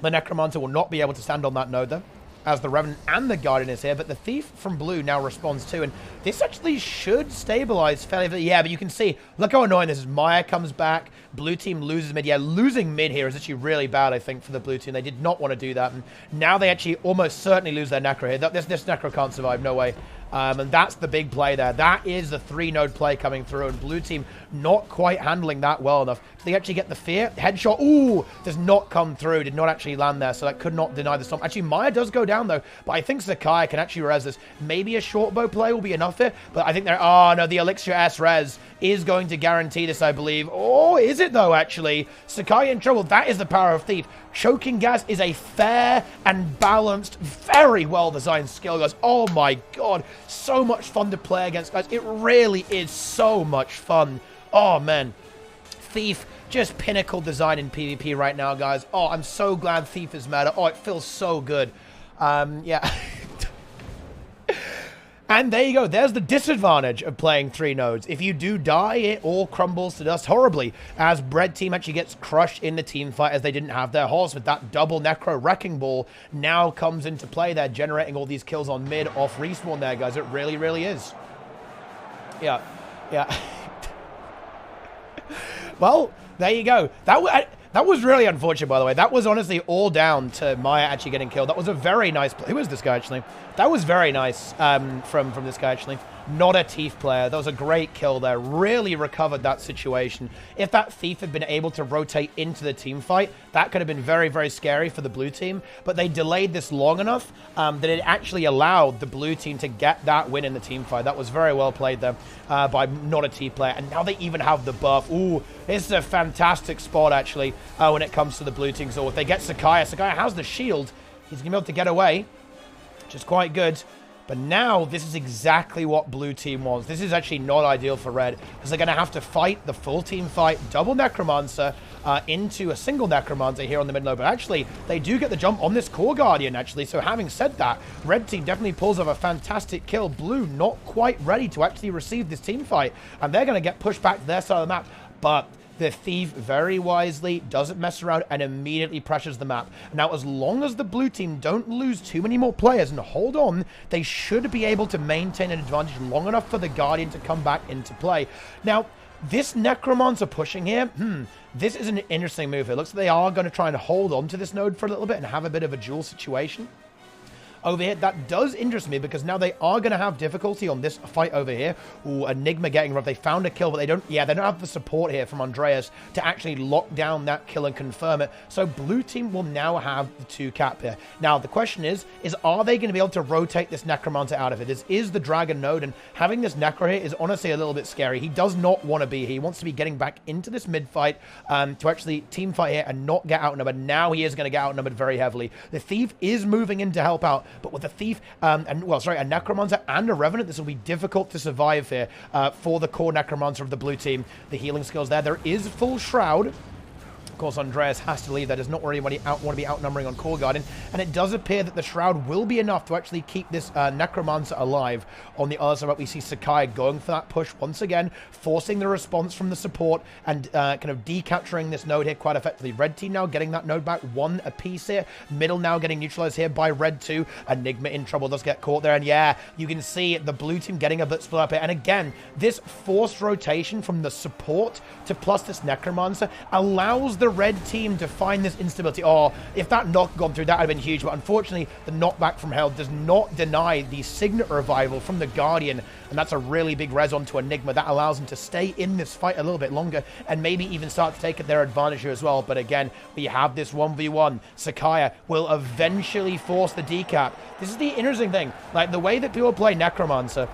The Necromancer will not be able to stand on that node, though, as the Revenant and the Guardian is here, but the Thief from blue now responds too, and this actually should stabilize fairly. Yeah, but you can see, look how annoying this is. Maya comes back, blue team loses mid. Yeah, losing mid here is actually really bad, I think, for the blue team. They did not want to do that, and now they actually almost certainly lose their Necro here. This Necro can't survive, no way. And that's the big play there. That is the 3-node play coming through, and blue team not quite handling that well enough. Do they actually get the fear? Headshot, ooh, does not come through. Did not actually land there, so that could not deny the storm. Actually, Maya does go down, though, but I think Sakaya can actually res this. Maybe a short bow play will be enough here, but I think they're... Oh, no, the Elixir S res is going to guarantee this, I believe. Oh, is it, though, actually? Sakaya in trouble. That is the power of Thief. Choking gas is a fair and balanced, very well-designed skill, guys. Oh, my God. So much fun to play against, guys. It really is so much fun. Oh, man. Thief, just pinnacle design in PvP right now, guys. Oh, I'm so glad Thief is meta. Oh, it feels so good. Yeah. And there you go. There's the disadvantage of playing 3 nodes. If you do die, it all crumbles to dust horribly, as Bread Team actually gets crushed in the team fight as they didn't have their horse. With that double Necro Wrecking Ball now comes into play. They're generating all these kills on mid off respawn there, guys. It really, really is. Yeah. Yeah. Well, there you go. That was really unfortunate, by the way. That was honestly all down to Maya actually getting killed. That was a very nice play. Who is this guy, actually? That was very nice from this guy, actually. Not a Thief player. That was a great kill there. Really recovered that situation. If that Thief had been able to rotate into the team fight, that could have been very, very scary for the blue team. But they delayed this long enough that it actually allowed the blue team to get that win in the team fight. That was very well played there by not a Thief player. And now they even have the buff. Ooh, this is a fantastic spot, actually, when it comes to the blue team. So if they get Sakaya, Sakaya has the shield. He's going to be able to get away, which is quite good. But now, this is exactly what blue team wants. This is actually not ideal for red, because they're going to have to fight the full team fight, double Necromancer, into a single Necromancer here on the mid-low. But actually, they do get the jump on this Core Guardian, actually. So having said that, red team definitely pulls off a fantastic kill. Blue not quite ready to actually receive this team fight, and they're going to get pushed back to their side of the map. But the Thief very wisely doesn't mess around and immediately pressures the map. Now, as long as the blue team don't lose too many more players and hold on, they should be able to maintain an advantage long enough for the Guardian to come back into play. Now, this Necromancer pushing here, this is an interesting move. It looks like they are going to try and hold on to this node for a little bit and have a bit of a duel situation over here. That does interest me, because now they are going to have difficulty on this fight over here. Ooh, Enigma getting robbed. They found a kill, but they don't have the support here from Andreas to actually lock down that kill and confirm it. So blue team will now have the 2 cap here. Now, the question is are they going to be able to rotate this Necromancer out of it? This is the Dragon node, and having this Necro here is honestly a little bit scary. He does not want to be here. He wants to be getting back into this mid fight to actually team fight here and not get outnumbered. Now he is going to get outnumbered very heavily. The Thief is moving in to help out, but with a Thief, a Necromancer and a Revenant, this will be difficult to survive here for the core Necromancer of the blue team. The healing skills there. There is full Shroud. Of course, Andreas has to leave. That does not really want to be outnumbering on Core Guardian. And it does appear that the Shroud will be enough to actually keep this Necromancer alive. On the other side, we see Sakai going for that push once again, forcing the response from the support and kind of decapturing this node here quite effectively. Red team now getting that node back 1 apiece here. Middle now getting neutralized here by red 2. Enigma in trouble, does get caught there. And yeah, you can see the blue team getting a bit split up here. And again, this forced rotation from the support to plus this Necromancer allows the red team to find this instability. Oh, if that knock had gone through, that would have been huge. But unfortunately, the knockback from hell does not deny the Signet revival from the Guardian. And that's a really big res onto Enigma. That allows them to stay in this fight a little bit longer and maybe even start to take their advantage here as well. But again, we have this 1v1. Sakaya will eventually force the decap. This is the interesting thing. Like, the way that people play Necromancer,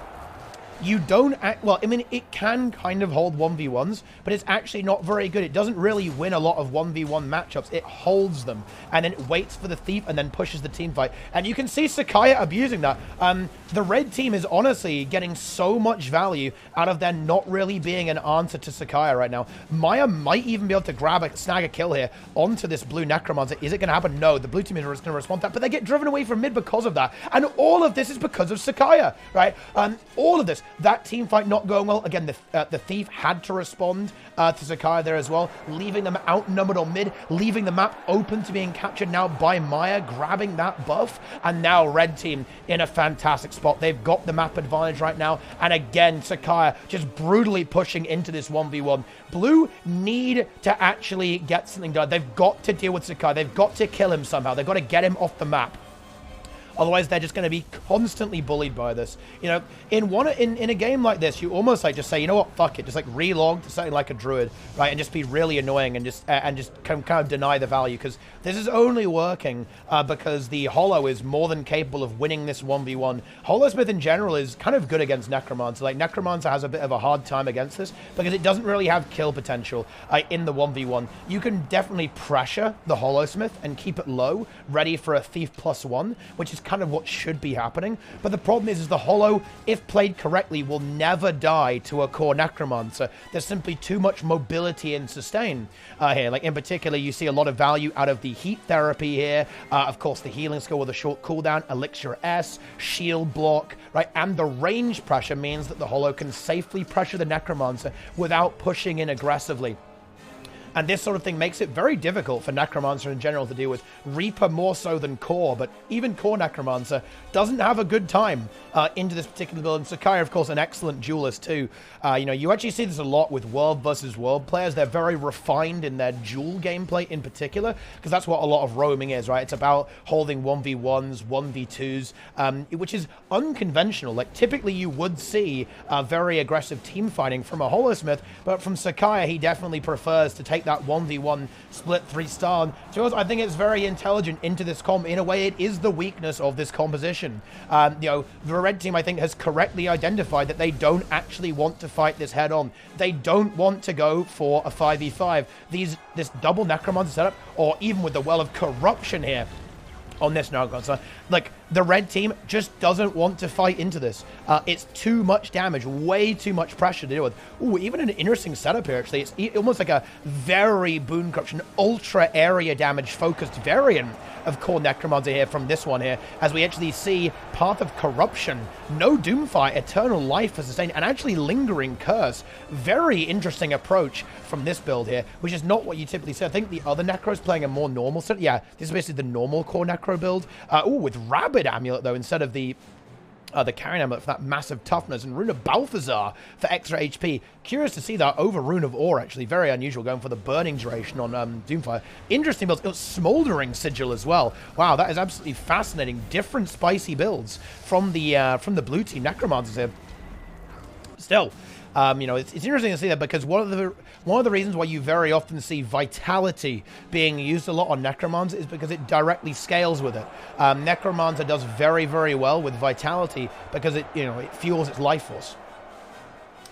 you don't act, well, I mean, it can kind of hold 1v1s, but it's actually not very good. It doesn't really win a lot of 1v1 matchups. It holds them and then it waits for the thief and then pushes the team fight. And you can see Sakaya abusing that. The red team is honestly getting so much value out of there not really being an answer to Sakaya right now. Maya might even be able to snag a kill here onto this blue Necromancer. Is it going to happen? No, the blue team is going to respond to that, but they get driven away from mid because of that. And all of this is because of Sakaya, right? All of this. That team fight not going well. Again, the thief had to respond to Sakaya there as well, leaving them outnumbered on mid, leaving the map open to being captured now by Maya, grabbing that buff, and now red team in a fantastic spot. They've got the map advantage right now, and again, Sakaya just brutally pushing into this 1v1. Blue need to actually get something done. They've got to deal with Sakaya. They've got to kill him somehow. They've got to get him off the map. Otherwise, they're just going to be constantly bullied by this. You know, in a game like this, you almost like just say, you know what, fuck it, just like relog to something like a druid, right, and just be really annoying and just kind of deny the value, because this is only working because the Hollow is more than capable of winning this 1v1. Holosmith in general is kind of good against Necromancer. Like, Necromancer has a bit of a hard time against this because it doesn't really have kill potential in the 1v1. You can definitely pressure the Holosmith and keep it low, ready for a Thief +1, which is kind of what should be happening. But the problem is the Hollow, if played correctly, will never die to a core Necromancer. There's simply too much mobility and sustain here. Like, in particular, you see a lot of value out of the heat therapy here. Of course, the healing skill with a short cooldown, Elixir S, shield block, right? And the range pressure means that the Hollow can safely pressure the Necromancer without pushing in aggressively. And this sort of thing makes it very difficult for Necromancer in general to deal with. Reaper more so than Core, but even Core Necromancer doesn't have a good time into this particular build. And Sakaya, of course, an excellent duelist too. You know, you actually see this a lot with world versus world players. They're very refined in their duel gameplay in particular, because that's what a lot of roaming is, right? It's about holding 1v1s, 1v2s, which is unconventional. Like, typically you would see very aggressive team fighting from a Holosmith, but from Sakaya, he definitely prefers to take that 1v1 split 3-star. And to us, I think it's very intelligent into this comp. In a way, it is the weakness of this composition. You know, the red team, I think, has correctly identified that they don't actually want to fight this head on. They don't want to go for a 5v5. This double Necromancer setup, or even with the Well of Corruption here on this Necromancer, like, the red team just doesn't want to fight into this. It's too much damage, way too much pressure to deal with. Ooh, even an interesting setup here, actually. It's almost like a very Boon Corruption, ultra area damage focused variant of Core Necromancer here from this one here, as we actually see Path of Corruption, no Doomfire, Eternal Life for Sustain, and actually Lingering Curse. Very interesting approach from this build here, which is not what you typically see. I think the other Necro's playing a more normal set. Yeah, this is basically the normal Core Necro build. Ooh, with Rabid Amulet, though, instead of the Carrying Amulet for that massive toughness, and Rune of Balthazar for extra HP. Curious to see that over Rune of Ore, actually. Very unusual, going for the burning duration on Doomfire. Interesting builds. It was Smoldering Sigil as well. Wow, that is absolutely fascinating. Different spicy builds from the blue team Necromancers here. Still, you know, it's interesting to see that, because one of the reasons why you very often see Vitality being used a lot on Necromancer is because it directly scales with it. Necromancer does very, very well with Vitality because it fuels its life force.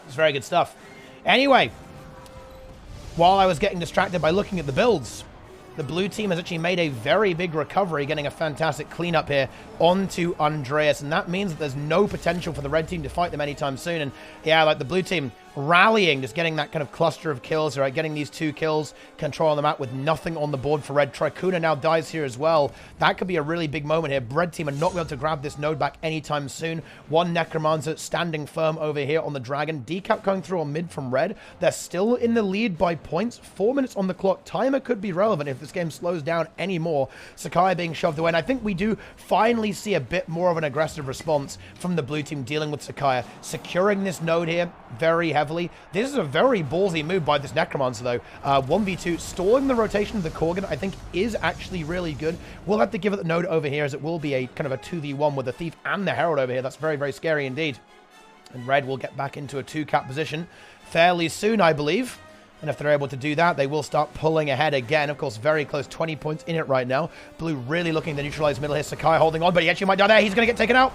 It's very good stuff. Anyway, while I was getting distracted by looking at the builds, the blue team has actually made a very big recovery, getting a fantastic cleanup here onto Andreas, and that means that there's no potential for the red team to fight them anytime soon. And yeah, like, the blue team rallying, just getting that kind of cluster of kills, right? Getting these 2 kills, controlling them out with nothing on the board for red. Tricuna now dies here as well. That could be a really big moment here. Red team are not able to grab this node back anytime soon. One Necromancer standing firm over here on the dragon. Decap going through on mid from red. They're still in the lead by points. 4 minutes on the clock. Timer could be relevant if this game slows down anymore. Sakaya being shoved away, and I think we do finally see a bit more of an aggressive response from the blue team dealing with Sakaya. Securing this node here very heavily. heavily. This is a very ballsy move by this Necromancer, though. 1v2, stalling the rotation of the Korgan, I think, is actually really good. We'll have to give it the node over here, as it will be a kind of a 2v1 with the Thief and the Herald over here. That's very, very scary indeed. And Red will get back into a 2-cap position fairly soon, I believe. And if they're able to do that, they will start pulling ahead again. Of course, very close, 20 points in it right now. Blue really looking to neutralize middle here. Sakai holding on, but he actually might die there. He's going to get taken out.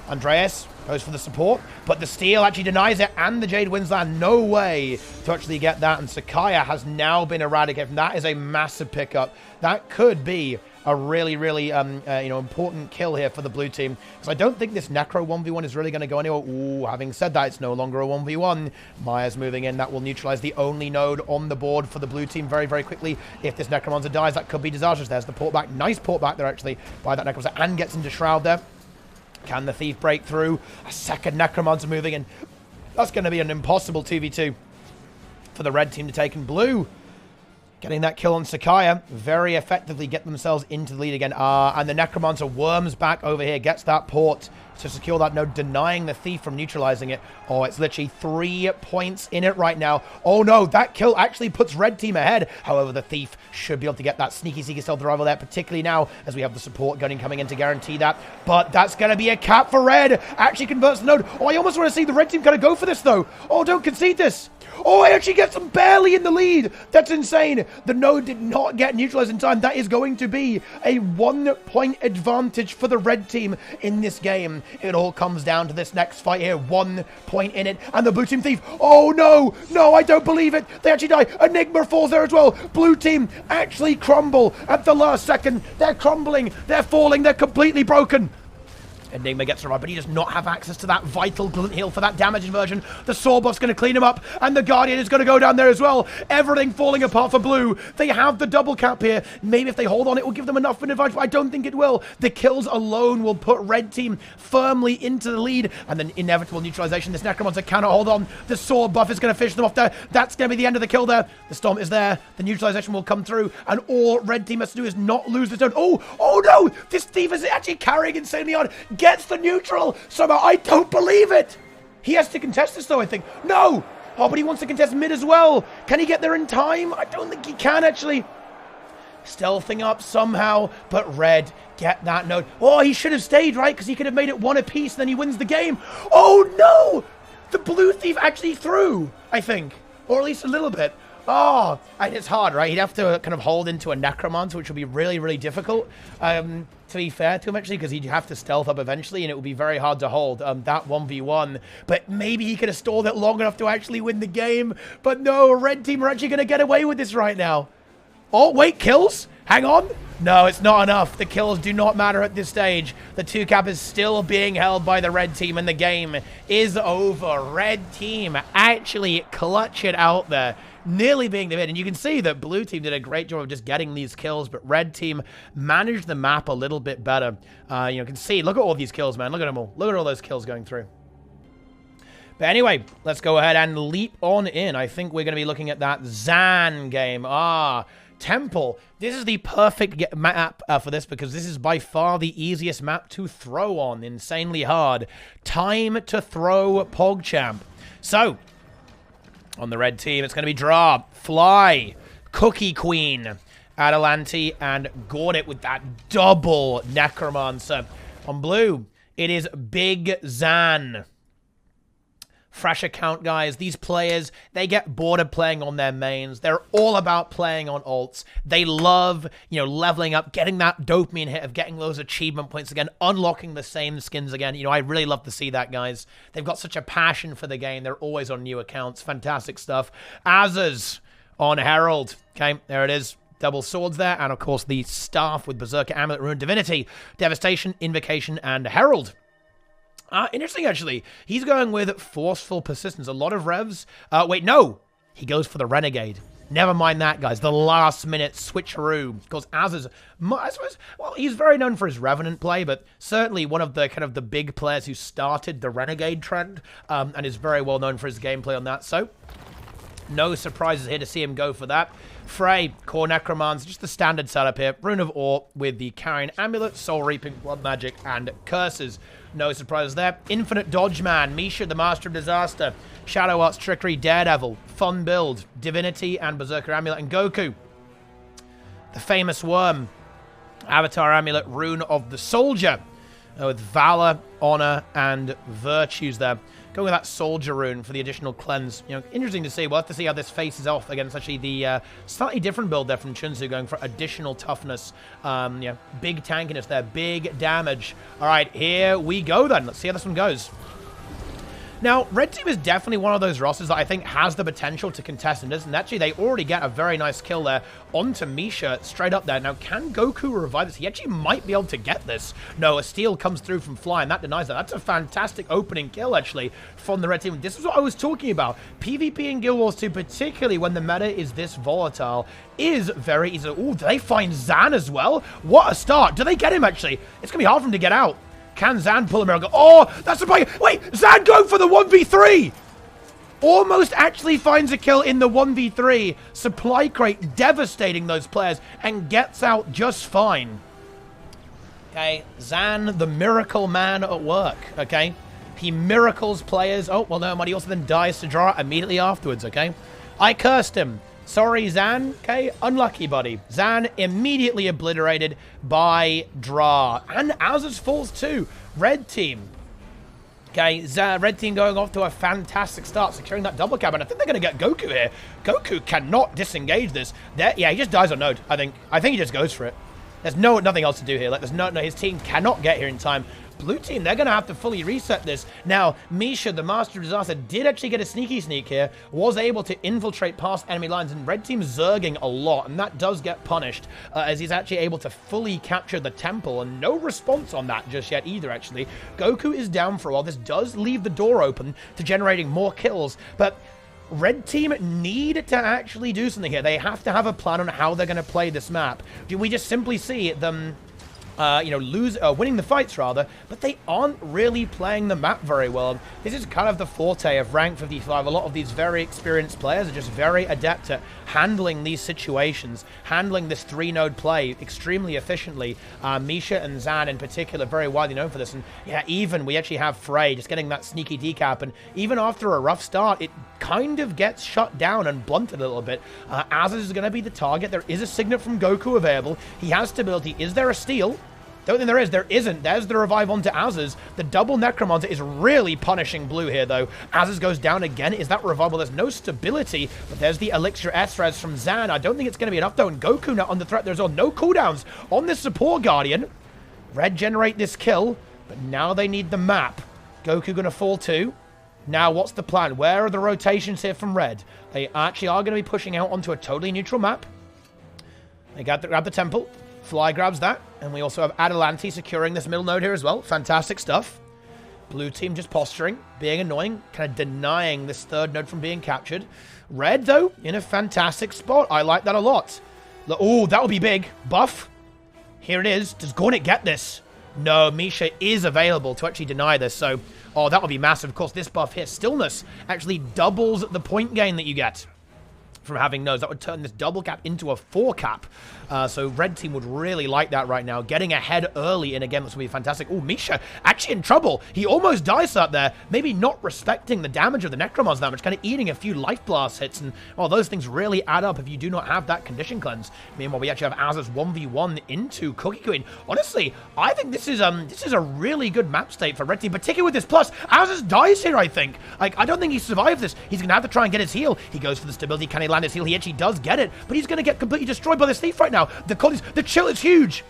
Andreas goes for the support, but the steal actually denies it, and the Jade wins that. No way to actually get that, and Sakaya has now been eradicated. That is a massive pickup. That could be a really, really important kill here for the blue team, because I don't think this Necro 1v1 is really going to go anywhere. Ooh, having said that, it's no longer a 1v1. Maya's moving in. That will neutralize the only node on the board for the blue team very, very quickly. If this Necromancer dies, that could be disastrous. There's the port back. Nice port back there, actually, by that Necromancer, and gets into Shroud there. Can the Thief break through? A second Necromancer moving in. That's going to be an impossible 2v2 for the red team to take. And blue getting that kill on Sakaya very effectively, get themselves into the lead again. And the Necromancer worms back over here, gets that port to secure that node, denying the Thief from neutralizing it. Oh, it's literally 3 points in it right now. Oh no, that kill actually puts red team ahead. However, the Thief should be able to get that sneaky stealth arrival there, particularly now as we have the support gunning coming in to guarantee that. But that's going to be a cap for red. Actually converts the node. Oh, I almost want to see the red team kind of go for this though. Oh, don't concede this. Oh, it actually gets them barely in the lead. That's insane. The node did not get neutralized in time. That is going to be a 1-point advantage for the red team in this game. It all comes down to this next fight here. 1 point in it. And the blue team Thief. Oh, no. No, I don't believe it. They actually die. Enigma falls there as well. Blue team actually crumble at the last second. They're crumbling. They're falling. They're completely broken. Enigma gets revived, but he does not have access to that vital glint heal for that damage inversion. The Sword buff's going to clean him up, and the Guardian is going to go down there as well. Everything falling apart for blue. They have the double cap here. Maybe if they hold on, it will give them enough of an advantage, but I don't think it will. The kills alone will put red team firmly into the lead, and then inevitable neutralization. This Necromancer cannot hold on. The Sword buff is going to fish them off there. That's going to be the end of the kill there. The Storm is there. The neutralization will come through, and all red team has to do is not lose the zone. Oh no! This Thief is actually carrying insanely hard. Gets the neutral somehow. I don't believe it. He has to contest this though, I think. No. Oh, but he wants to contest mid as well. Can he get there in time? I don't think he can actually. Stealthing up somehow, but red get that node. Oh, he should have stayed, right? Because he could have made it 1 apiece, then he wins the game. Oh no! The blue Thief actually threw, I think. Or at least a little bit. Oh, and it's hard, right? He'd have to kind of hold into a Necromancer, which would be really, really difficult, to be fair to him, actually, because he'd have to stealth up eventually, and it would be very hard to hold that 1v1. But maybe he could have stalled it long enough to actually win the game. But no, red team are actually going to get away with this right now. Oh, wait, kills? Hang on. No, it's not enough. The kills do not matter at this stage. The 2-cap is still being held by the red team, and the game is over. Red team actually clutch it out there, nearly being the mid. And you can see that blue team did a great job of just getting these kills, but red team managed the map a little bit better. You can see, look at all these kills, man. Look at them all. Look at all those kills going through. But anyway, let's go ahead and leap on in. I think we're going to be looking at that Zan game. Temple. This is the perfect map for this, because this is by far the easiest map to throw on. Insanely hard. Time to throw PogChamp. So, on the red team, it's going to be Dra, Fly, Cookie Queen, Adelanti, and Gordit with that double Necromancer. On blue, it is Big Zan. Fresh account, guys. These players, they get bored of playing on their mains. They're all about playing on ults. They love, leveling up, getting that dopamine hit of getting those achievement points again, unlocking the same skins again. I really love to see that, guys. They've got such a passion for the game. They're always on new accounts. Fantastic stuff. Azaz on Herald. Okay, there it is. Double swords there. And, of course, the staff with Berserker, Amulet, Ruin, Divinity, Devastation, Invocation, and Herald. Interesting, actually. He's going with Forceful Persistence. A lot of revs. Wait, no. He goes for the Renegade. Never mind that, guys. The last-minute switcheroo. Because Azaz, I suppose, well, he's very known for his Revenant play, but certainly one of the kind of the big players who started the Renegade trend, and is very well known for his gameplay on that. So, No surprises here to see him go for that. Frey, Core Necromans, just the standard setup here. Rune of Awe with the Carrying Amulet, Soul Reaping, Blood Magic, and Curses. No surprises there. Infinite Dodge Man, Misha, the Master of Disaster, Shadow Arts, Trickery, Daredevil, Fun Build, Divinity, and Berserker Amulet, and Goku, the famous Worm, Avatar Amulet, Rune of the Soldier, with Valor, Honor, and Virtues there. Going with that Soldier Rune for the additional cleanse. You know, interesting to see. We'll have to see how this faces off against actually the slightly different build there from Chunsu, going for additional toughness. You know, big tankiness there, big damage. All right, here we go then. Let's see how this one goes. Now, Red Team is definitely one of those rosters that I think has the potential to contest in this, and actually they already get a very nice kill there onto Misha straight up there. Now, can Goku revive this? He actually might be able to get this. No, a steal comes through from Fly, and that denies that. That's a fantastic opening kill, actually, from the Red Team. This is what I was talking about. PvP in Guild Wars 2, particularly when the meta is this volatile, is very easy. Ooh, do they find Zan as well? What a start. Do they get him, actually? It's going to be hard for him to get out. Can Zan pull a miracle? Oh, that's a play. Wait, Zan going for the 1v3. Almost actually finds a kill in the 1v3. Supply crate devastating those players and gets out just fine. Okay, Zan, the miracle man at work, okay? He miracles players. Oh, well, no, but he also then dies to draw immediately afterwards, okay? I cursed him. Sorry, Zan. Okay, unlucky, buddy. Zan immediately obliterated by Dra. And Azuz falls too. Red Team. Okay, Red Team going off to a fantastic start, securing that double cap. And I think they're going to get Goku here. Goku cannot disengage this. Yeah, he just dies on node, I think. I think he just goes for it. There's nothing else to do here. Like, there's no, his team cannot get here in time. Blue team, they're going to have to fully reset this. Now, Misha, the Master of Disaster, did actually get a sneaky sneak here, was able to infiltrate past enemy lines, and Red team's zerging a lot, and that does get punished, as he's actually able to fully capture the temple, and no response on that just yet either, actually. Goku is down for a while. This does leave the door open to generating more kills, but Red team need to actually do something here. They have to have a plan on how they're going to play this map. Do we just simply see them you know, winning the fights rather, but they aren't really playing the map very well. This is kind of the forte of rank 55. A lot of these very experienced players are just very adept at handling these situations, handling this 3-node play extremely efficiently. Misha and Zan in particular, very widely known for this. And yeah, even we actually have Frey just getting that sneaky decap, and even after a rough start, it kind of gets shut down and blunted a little bit. Azuz is going to be the target. There is a signet from Goku available. He has stability. Is there a steal? Don't think there is. There isn't. There's the revive onto Azuz. The double Necromancer is really punishing blue here, though. Azuz goes down again. Is that revival? There's no stability, but there's the Elixir S-Res from Zan. I don't think it's going to be enough, though, and Goku now under threat. There's no cooldowns on this support Guardian. Red generate this kill, but now they need the map. Goku going to fall too. Now, what's the plan? Where are the rotations here from Red? They actually are going to be pushing out onto a totally neutral map. They grab the temple. Fly grabs that, and we also have Adelanti securing this middle node here as well. Fantastic stuff. Blue team just posturing, being annoying, kind of denying this third node from being captured. Red, though, in a fantastic spot. I like that a lot. Oh, that would be big. Buff. Here it is. Does Gornit get this? No, Misha is available to actually deny this, so... Oh, that would be massive. Of course, this buff here, Stillness, actually doubles the point gain that you get from having nodes. That would turn this double cap into a 4 cap. So Red team would really like that right now. Getting ahead early in a game, that's going to be fantastic. Oh, Misha actually in trouble. He almost dies up there. Maybe not respecting the damage of the Necromancer that much, kind of eating a few Life Blast hits. And, well, those things really add up if you do not have that condition cleanse. Meanwhile, we actually have Azuz 1v1 into Cookie Queen. Honestly, I think this is a really good map state for Red team, particularly with this plus. Azuz dies here, I think. Like, I don't think he survived this. He's going to have to try and get his heal. He goes for the stability. Can he land his heal? He actually does get it, but he's going to get completely destroyed by this thief right now. The chill is huge.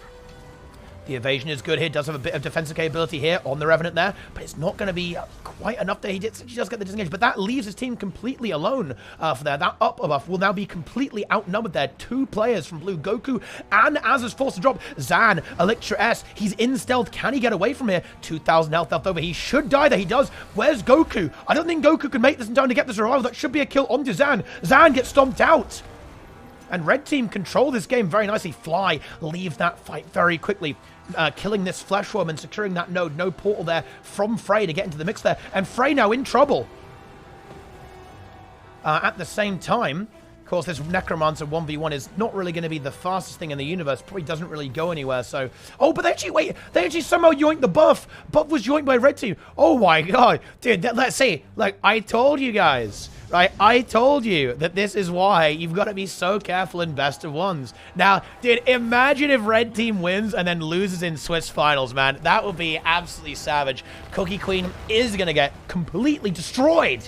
The evasion is good here. Does have a bit of defensive capability here on the Revenant there, but it's not going to be quite enough there. He does get the disengage, but that leaves his team completely alone for there. That up buff will now be completely outnumbered there. 2 players from blue, Goku and Azuz forced to drop. Zan, Elixir S, he's in stealth. Can he get away from here? 2,000 health left over. He should die there. He does. Where's Goku? I don't think Goku can make this in time to get this revival. That should be a kill onto Zan. Zan gets stomped out. And Red team control this game very nicely. Fly, leave that fight very quickly. Killing this Fleshworm and securing that node. No portal there from Frey to get into the mix there. And Frey now in trouble. At the same time, of course, this Necromancer 1v1 is not really going to be the fastest thing in the universe. Probably doesn't really go anywhere, so... Oh, but they actually somehow yoinked the buff. Buff was yoinked by red team. Oh my god. Dude, let's see. Like, I told you guys, right? I told you that this is why you've got to be so careful in best of ones. Now, dude, imagine if red team wins and then loses in Swiss finals, man. That would be absolutely savage. Cookie Queen is going to get completely destroyed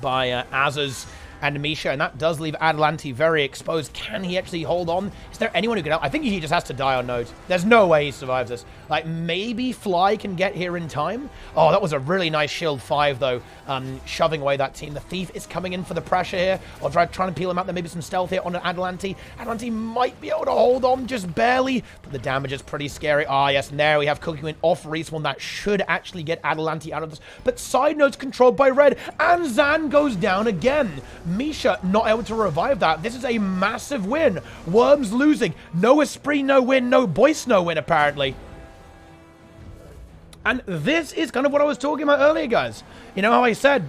by Azaz and Misha, and that does leave Adelanti very exposed. Can he actually hold on? Is there anyone who can help? I think he just has to die on node. There's no way he survives this. Like, maybe Fly can get here in time. Oh, that was a really nice shield 5, though, shoving away that team. The Thief is coming in for the pressure here. I'll try to peel him out. There may be some stealth here on Adelanti. Adelanti might be able to hold on just barely, but the damage is pretty scary. Ah, yes, and there we have Cookie Queen off respawn. That should actually get Adelanti out of this. But side node's controlled by red, and Zan goes down again. Misha not able to revive that. This is a massive win. Worms losing. No Esprit, no win. No Boyce, no win, apparently. And this is kind of what I was talking about earlier, guys. You know how I said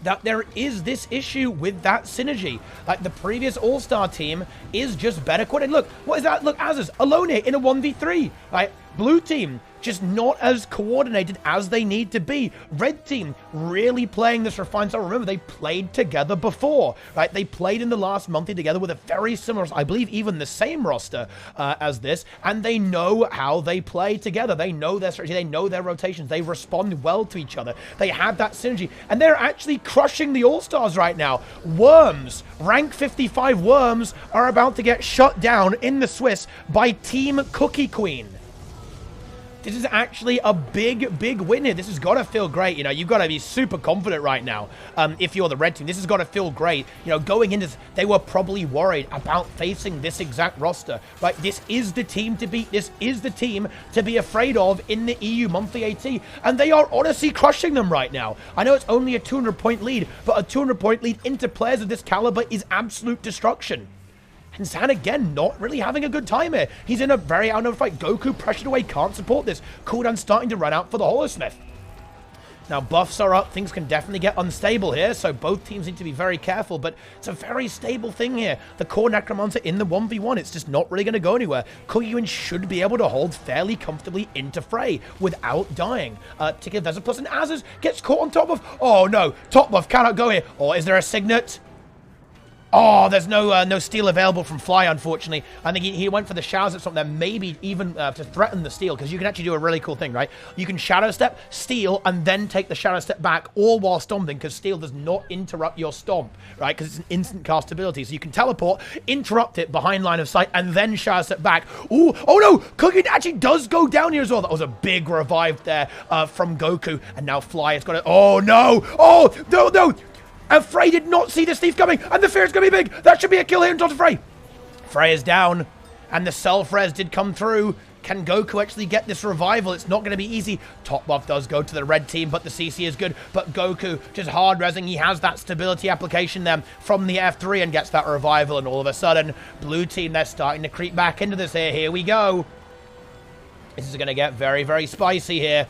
that there is this issue with that synergy. Like, the previous All-Star team is just better coordinated. Look, what is that? Look, Azaz alone here in a 1v3. Right? Blue team just not as coordinated as they need to be. Red team really playing this refined style. Remember, they played together before, right? They played in the last month together with a very similar, I believe even the same roster as this, and they know how they play together. They know their strategy, they know their rotations, they respond well to each other. They have that synergy, and they're actually crushing the All-Stars right now. Worms, rank 55 Worms, are about to get shut down in the Swiss by Team Cookie Queen. This is actually a big, big win here. This has got to feel great. You know, you've got to be super confident right now if you're the red team. This has got to feel great. You know, going into this, they were probably worried about facing this exact roster. Right? This is the team to beat. This is the team to be afraid of in the EU monthly AT. And they are honestly crushing them right now. I know it's only a 200-point lead, but a 200-point lead into players of this caliber is absolute destruction. And Zan, again, not really having a good time here. He's in a very outnumbered fight. Goku pressured away, can't support this. Cooldown starting to run out for the Holosmith. Now, buffs are up. Things can definitely get unstable here, so both teams need to be very careful, but it's a very stable thing here. The core Necromancer in the 1v1, it's just not really going to go anywhere. Koyuin should be able to hold fairly comfortably into Frey without dying. Particularly if there's a plus, and Azaz gets caught on top of... Oh, no. Top buff cannot go here. Or is there a Signet? Oh, there's no steal available from Fly, unfortunately. I think he went for the Shadow Step, something that maybe even to threaten the steal, because you can actually do a really cool thing, right? You can Shadow Step, steal, and then take the Shadow Step back, all while stomping, because steal does not interrupt your stomp, right? Because it's an instant cast ability. So you can teleport, interrupt it behind line of sight, and then Shadow Step back. Ooh, oh no! Cookie actually does go down here as well. That was a big revive there from Goku, and now Fly has got it. Oh no! Oh, no, no! And Frey did not see this thief coming, and the fear is going to be big. That should be a kill here in top of Frey. Frey is down, and the self-res did come through. Can Goku actually get this revival? It's not going to be easy. Top buff does go to the red team, but the CC is good. But Goku just hard-resing. He has that stability application there from the F3 and gets that revival, and all of a sudden, blue team, they're starting to creep back into this here. Here we go. This is going to get very, very spicy here.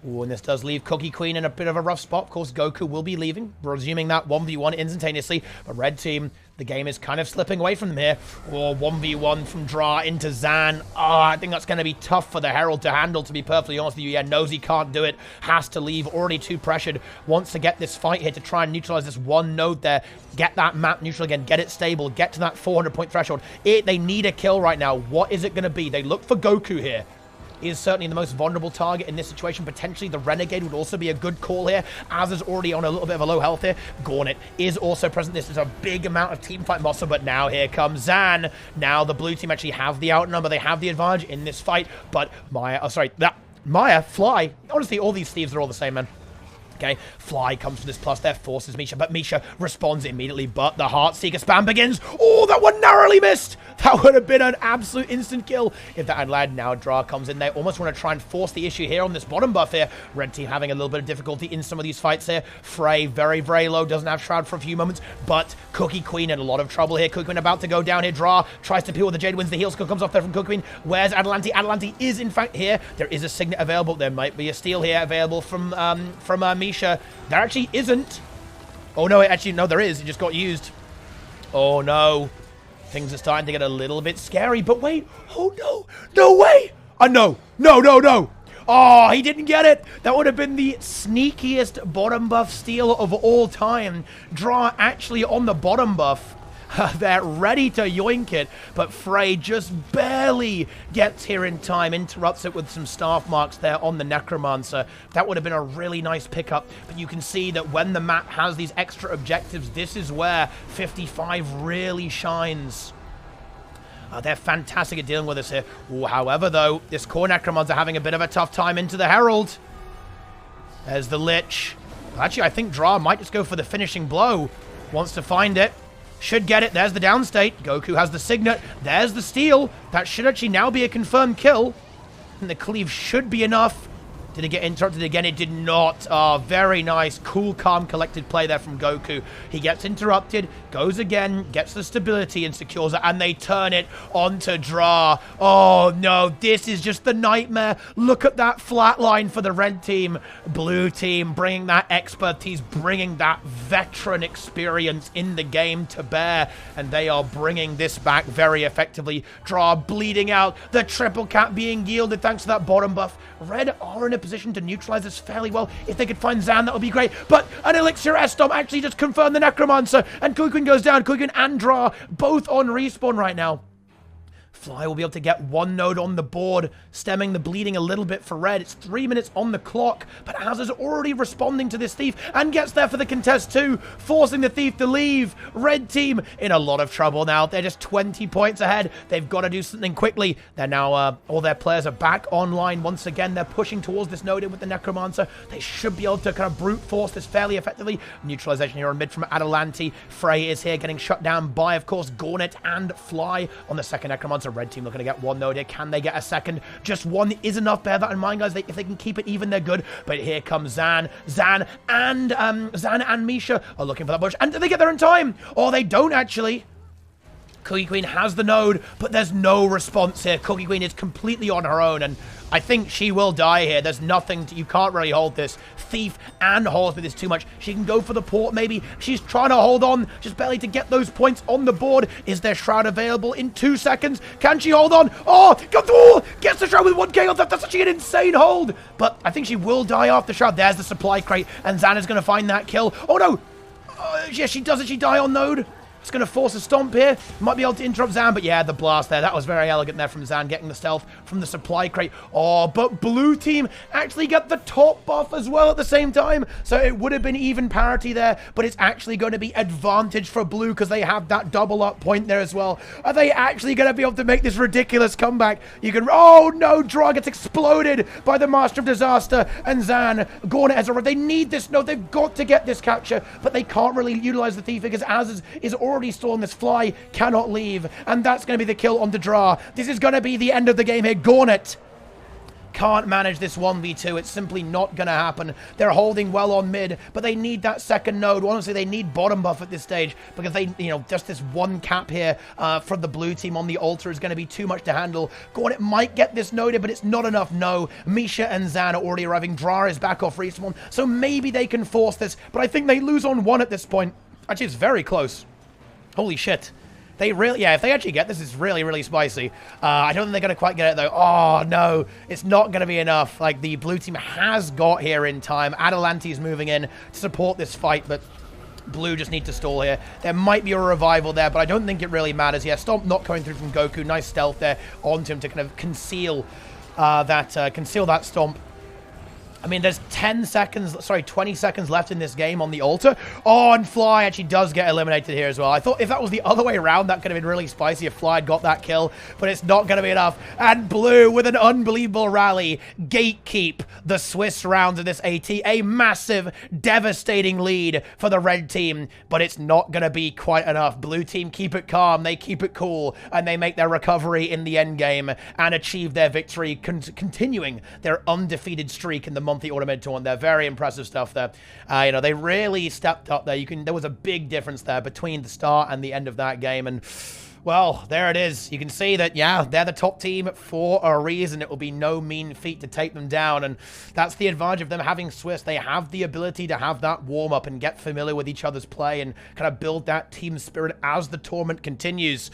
Ooh, and this does leave Cookie Queen in a bit of a rough spot. Of course, Goku will be leaving, resuming that 1v1 instantaneously. But red team, the game is kind of slipping away from them here. Oh, 1v1 from Dra into Zan. Oh, I think that's going to be tough for the Herald to handle, to be perfectly honest with you. Yeah, knows he can't do it. Has to leave. Already too pressured. Wants to get this fight here to try and neutralize this one node there. Get that map neutral again. Get it stable. Get to that 400-point threshold. They need a kill right now. What is it going to be? They look for Goku here. He is certainly the most vulnerable target in this situation. Potentially, the Renegade would also be a good call here. Az is already on a little bit of a low health here. Gornet is also present. This is a big amount of teamfight muscle, but now here comes Zan. Now the blue team actually have the outnumber. They have the advantage in this fight, but Maya, Fly. Honestly, all these thieves are all the same, man. Okay, Fly comes for this plus there, forces Misha, but Misha responds immediately, but the Heartseeker spam begins. Oh, that one narrowly missed. That would have been an absolute instant kill if that had landed. Now Dra comes in. They almost want to try and force the issue here on this bottom buff here. Red team having a little bit of difficulty in some of these fights here. Frey very, very low, doesn't have Shroud for a few moments, but Cookie Queen in a lot of trouble here. Cookie Queen about to go down here. Dra tries to peel with the Jade, wins the heal skill, comes off there from Cookie Queen. Where's Adelanti? Adelanti is in fact here. There is a Signet available. There might be a steal here available from Misha. There actually isn't. Oh, no, actually, no, there is. It just got used. Oh, no. Things are starting to get a little bit scary. But wait. Oh, no. No way. No. No, no, no. Oh, he didn't get it. That would have been the sneakiest bottom buff steal of all time. Draw actually on the bottom buff. They're ready to yoink it, but Frey just barely gets here in time, interrupts it with some staff marks there on the Necromancer. That would have been a really nice pickup, but you can see that when the map has these extra objectives, this is where 55 really shines. They're fantastic at dealing with us here. Ooh, however, though, this core Necromans are having a bit of a tough time into the Herald. There's the Lich. Actually, I think Dra might just go for the finishing blow. Wants to find it. Should get it. There's the downstate. Goku has the Signet. There's the steal. That should actually now be a confirmed kill. And the cleave should be enough. Did it get interrupted again? It did not. Very nice. Cool, calm, collected play there from Goku. He gets interrupted, goes again, gets the stability and secures it, and they turn it onto Dra. Oh, no. This is just the nightmare. Look at that flat line for the red team. Blue team bringing that expertise, bringing that veteran experience in the game to bear, and they are bringing this back very effectively. Dra bleeding out. The triple cap being yielded thanks to that bottom buff. Red are in a position to neutralize this fairly well. If they could find Zan, that would be great. But an Elixir S-Stomp actually just confirmed the Necromancer. And Kuikwin goes down. Kuikwin and Dra both on respawn right now. Fly will be able to get one node on the board, stemming the bleeding a little bit for Red. It's 3 minutes on the clock, but Az is already responding to this Thief and gets there for the contest too, forcing the Thief to leave. Red team in a lot of trouble now. They're just 20 points ahead. They've got to do something quickly. They're now, all their players are back online once again. They're pushing towards this node in with the Necromancer. They should be able to kind of brute force this fairly effectively. Neutralization here on mid from Adelanti. Frey is here getting shut down by, of course, Gornet and Fly on the second Necromancer. Red team looking to get one node here. Can they get a second? Just one is enough. Bear that in mind, guys. If they can keep it even, they're good. But here comes Zan. Zan and Misha are looking for that bush. And do they get there in time? Or they don't, actually. Cookie Queen has the node, but there's no response here. Cookie Queen is completely on her own, and I think she will die here. There's nothing you can't really hold this. Thief and Horsmith is too much. She can go for the port, maybe. She's trying to hold on, just barely to get those points on the board. Is their Shroud available in 2 seconds? Can she hold on? Oh, gets the Shroud with 1k on that. That's actually an insane hold. But I think she will die off the Shroud. There's the supply crate, and Xana's going to find that kill. Oh, no. Yeah, she doesn't. She die on node. It's going to force a stomp here. Might be able to interrupt Zan, but yeah, the blast there. That was very elegant there from Zan, getting the stealth from the supply crate. Oh, but blue team actually got the top buff as well at the same time. So it would have been even parity there, but it's actually going to be advantage for blue because they have that double up point there as well. Are they actually going to be able to make this ridiculous comeback? You can... Oh, no. Dra gets exploded by the Master of Disaster, and Zan, Gornet has a... They need this. No, they've got to get this capture, but they can't really utilize the Thief because Az is already stolen. This Fly cannot leave, and that's going to be the kill on the Dra. This is going to be the end of the game here. Gornet can't manage this 1v2. It's simply not going to happen. They're holding well on mid, but they need that second node. Honestly, they need bottom buff at this stage because they, just this one cap here from the blue team on the altar is going to be too much to handle. Gornet might get this node, but it's not enough. No, Misha and Zan are already arriving. Dra is back off respawn, so maybe they can force this, but I think they lose on 1 at this point. Actually, it's very close. Holy shit. They really, yeah, if they actually get this, it's really, really spicy. I don't think they're going to quite get it, though. Oh, no. It's not going to be enough. Like, the blue team has got here in time. Adelante's moving in to support this fight, but blue just need to stall here. There might be a revival there, but I don't think it really matters. Yeah, Stomp not coming through from Goku. Nice stealth there onto him to kind of conceal that Stomp. I mean, there's 20 seconds left in this game on the altar. Oh, and Fly actually does get eliminated here as well. I thought if that was the other way around, that could have been really spicy if Fly had got that kill, but it's not going to be enough. And blue, with an unbelievable rally, gatekeep the Swiss rounds of this AT. A massive, devastating lead for the red team, but it's not going to be quite enough. Blue team keep it calm, they keep it cool, and they make their recovery in the end game and achieve their victory, continuing their undefeated streak in the monthly Automated Tournament. They're very impressive stuff there. They really stepped up there. There was a big difference there between the start and the end of that game, and Well, there it is. You can see that, yeah, they're the top team for a reason. It will be no mean feat to take them down, and that's the advantage of them having Swiss. They have the ability to have that warm-up and get familiar with each other's play and kind of build that team spirit as the tournament continues.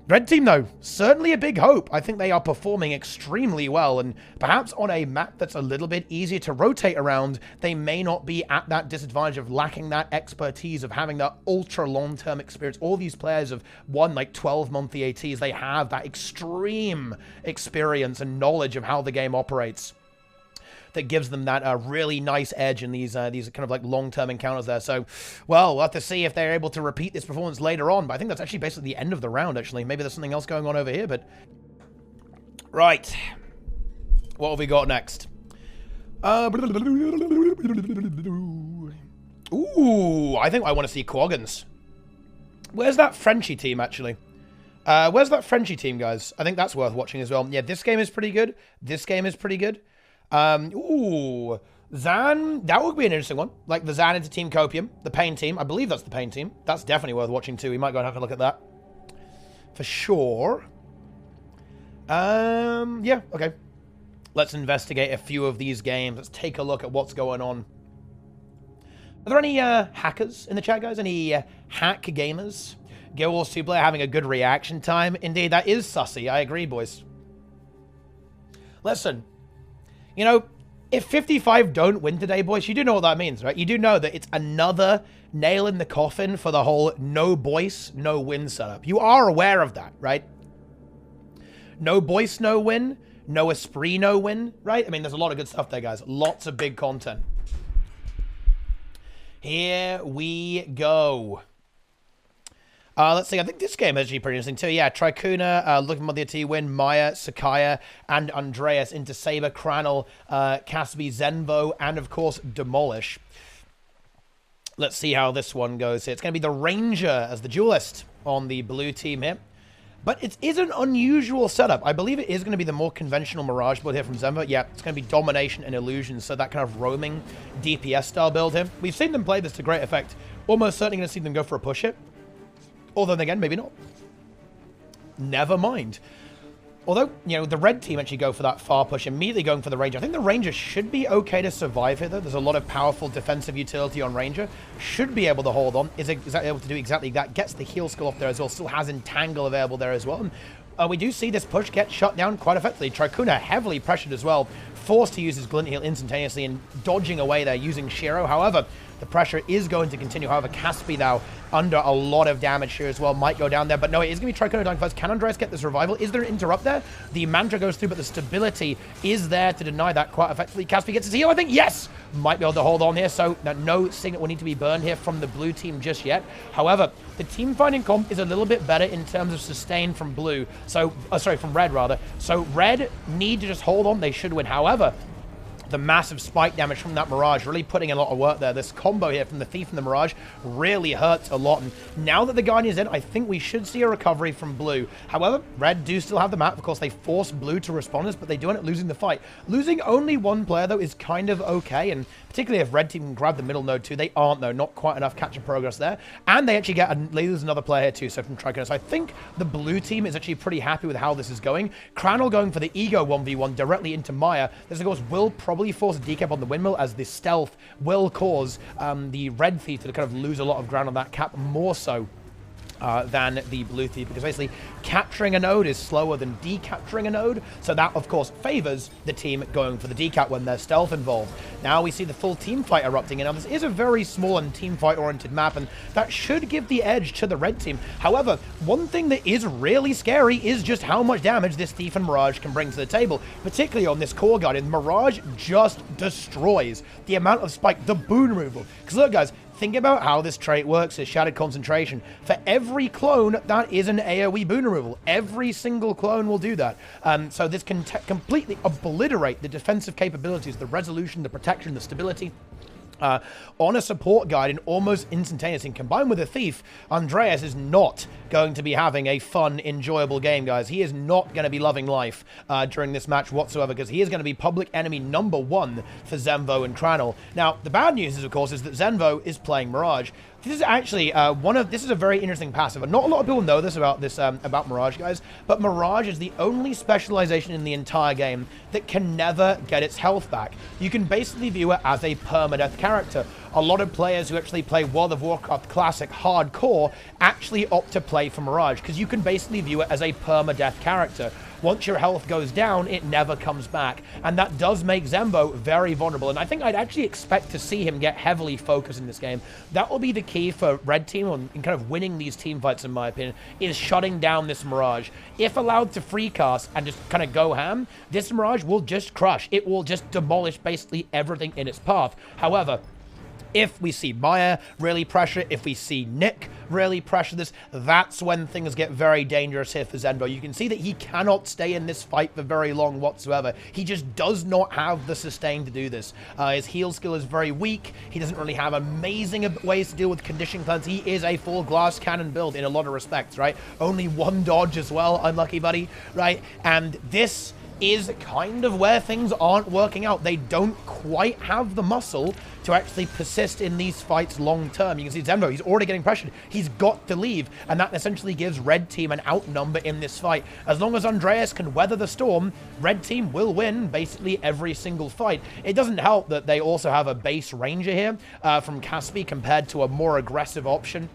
Red team, though, certainly a big hope. I think they are performing extremely well, and perhaps on a map that's a little bit easier to rotate around, they may not be at that disadvantage of lacking that expertise, of having that ultra long-term experience. All these players have won like 12-month EATs. They have that extreme experience and knowledge of how the game operates that gives them that really nice edge in these kind of like long-term encounters there. So, well, we'll have to see if they're able to repeat this performance later on, but I think that's actually basically the end of the round, actually. Maybe there's something else going on over here, but... Right. What have we got next? Ooh, I think I want to see Quaggins. Where's that Frenchy team, actually? Where's that Frenchy team, guys? I think that's worth watching as well. Yeah, this game is pretty good. This game is pretty good. Ooh, Zan, that would be an interesting one. Like the Zan into Team Copium, the Pain team. I believe that's the Pain team. That's definitely worth watching too. We might go and have a look at that. For sure. Yeah, okay. Let's investigate a few of these games. Let's take a look at what's going on. Are there any hackers in the chat, guys? Any hack gamers? Guild Wars 2 player having a good reaction time? Indeed, that is sussy. I agree, boys. Listen. You know, if 55 don't win today, boys, you do know what that means, right? You do know that it's another nail in the coffin for the whole no Boyce, no win setup. You are aware of that, right? No Boyce, no win. No Esprit, no win, right? I mean, there's a lot of good stuff there, guys. Lots of big content. Here we go. Let's see, I think this game is actually pretty interesting too. Yeah, Tricuna, looking for the T win, Maya, Sakaya, and Andreas into Saber, Kranel, Casby, Zenvo, and of course, Demolish. Let's see how this one goes here. It's going to be the Ranger as the duelist on the blue team here. But it is an unusual setup. I believe it is going to be the more conventional Mirage build here from Zenvo. Yeah, it's going to be Domination and Illusion, so that kind of roaming DPS style build here. We've seen them play this to great effect. Almost certainly going to see them go for a push hit. Although, again, maybe not. Never mind. Although, you know, the red team actually go for that far push, immediately going for the Ranger. I think the Ranger should be okay to survive here, though. There's a lot of powerful defensive utility on Ranger. Should be able to hold on. Is able to do exactly that. Gets the heal skill off there as well. Still has Entangle available there as well. And we do see this push get shut down quite effectively. Tricuna heavily pressured as well. Forced to use his Glint Heal instantaneously and dodging away there using Shiro. However, the pressure is going to continue. However, Caspi now under a lot of damage here as well. Might go down there, but no, it is going to be Tricuna dying first. Can Andreas get this revival? Is there an interrupt there? The Mantra goes through, but the stability is there to deny that quite effectively. Caspi gets his heal, I think. Yes! Might be able to hold on here, so no signal will need to be burned here from the blue team just yet. However, the team fighting comp is a little bit better in terms of sustain from blue. So, sorry, from red rather. So red need to just hold on. They should win. However, the massive spike damage from that Mirage really putting a lot of work there. This combo here from the Thief and the Mirage really hurts a lot. And now that the Guardian's in, I think we should see a recovery from blue. However, red do still have the map. Of course, they force blue to respond us, but they do end up losing the fight. Losing only one player, though, is kind of okay. And particularly if red team can grab the middle node, too. They aren't, though. Not quite enough capture progress there. And they actually they lose another player here, too, so from Tricuna. So I think the blue team is actually pretty happy with how this is going. Kranel going for the Ego 1v1 directly into Maya. This, of course, will probably force a decap on the windmill, as the stealth will cause the red thief to kind of lose a lot of ground on that cap, more so than the blue thief, because basically capturing a node is slower than decapturing a node, so that of course favors the team going for the decap when there's stealth involved. Now we see the full team fight erupting, and now this is a very small and team fight oriented map, and that should give the edge to the red team. However, one thing that is really scary is just how much damage this Thief and Mirage can bring to the table, particularly on this core guardian. Mirage just destroys the amount of spike, the boon removal. Because look guys, think about how this trait works as Shattered Concentration. For every clone, that is an AoE boon removal. Every single clone will do that. So this can completely obliterate the defensive capabilities, the resolution, the protection, the stability. On a support guide in almost instantaneous, and combined with a Thief, Andreas is not going to be having a fun, enjoyable game, guys. He is not going to be loving life during this match whatsoever, because he is going to be public enemy #1 for Zenvo and Kranel. Now, the bad news is, of course, is that Zenvo is playing Mirage. This is actually this is a very interesting passive. Not a lot of people know this about Mirage, guys, but Mirage is the only specialization in the entire game that can never get its health back. You can basically view it as a permadeath character. A lot of players who actually play World of Warcraft Classic Hardcore actually opt to play for Mirage, because you can basically view it as a permadeath character. Once your health goes down, it never comes back. And that does make Zembo very vulnerable. And I think I'd actually expect to see him get heavily focused in this game. That will be the key for Red Team in kind of winning these team fights, in my opinion, is shutting down this Mirage. If allowed to free cast and just kind of go ham, this Mirage will just crush. It will just demolish basically everything in its path. However, if we see Maya really pressure, if we see Nick really pressure this, that's when things get very dangerous here for Zenbo. You can see that he cannot stay in this fight for very long whatsoever. He just does not have the sustain to do this. His heal skill is very weak. He doesn't really have amazing ways to deal with condition cleanse. He is a full glass cannon build in a lot of respects, right? Only one dodge as well, unlucky buddy, right? And this is kind of where things aren't working out. They don't quite have the muscle to actually persist in these fights long term. You can see Zembo, he's already getting pressured. He's got to leave, and that essentially gives Red Team an outnumber in this fight. As long as Andreas can weather the storm, Red Team will win basically every single fight. It doesn't help that they also have a base ranger here from Caspi compared to a more aggressive option.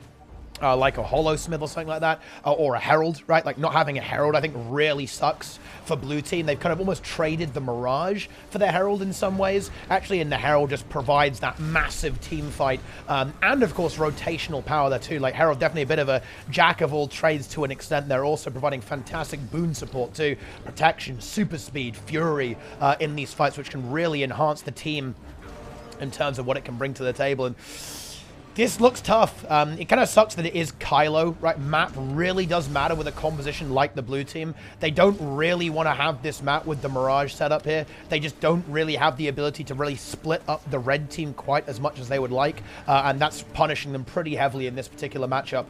Like a Holosmith or something like that, or a Herald, right? Like, not having a Herald, I think, really sucks for Blue Team. They've kind of almost traded the Mirage for their Herald in some ways. Actually, and the Herald just provides that massive team fight, and, of course, rotational power there, too. Like, Herald, definitely a bit of a jack of all trades to an extent. They're also providing fantastic boon support, too. Protection, super speed, fury in these fights, which can really enhance the team in terms of what it can bring to the table. And this looks tough. It kind of sucks that it is Kylo, right? Map really does matter with a composition like the Blue Team. They don't really want to have this map with the Mirage set up here. They just don't really have the ability to really split up the Red Team quite as much as they would like, and that's punishing them pretty heavily in this particular matchup.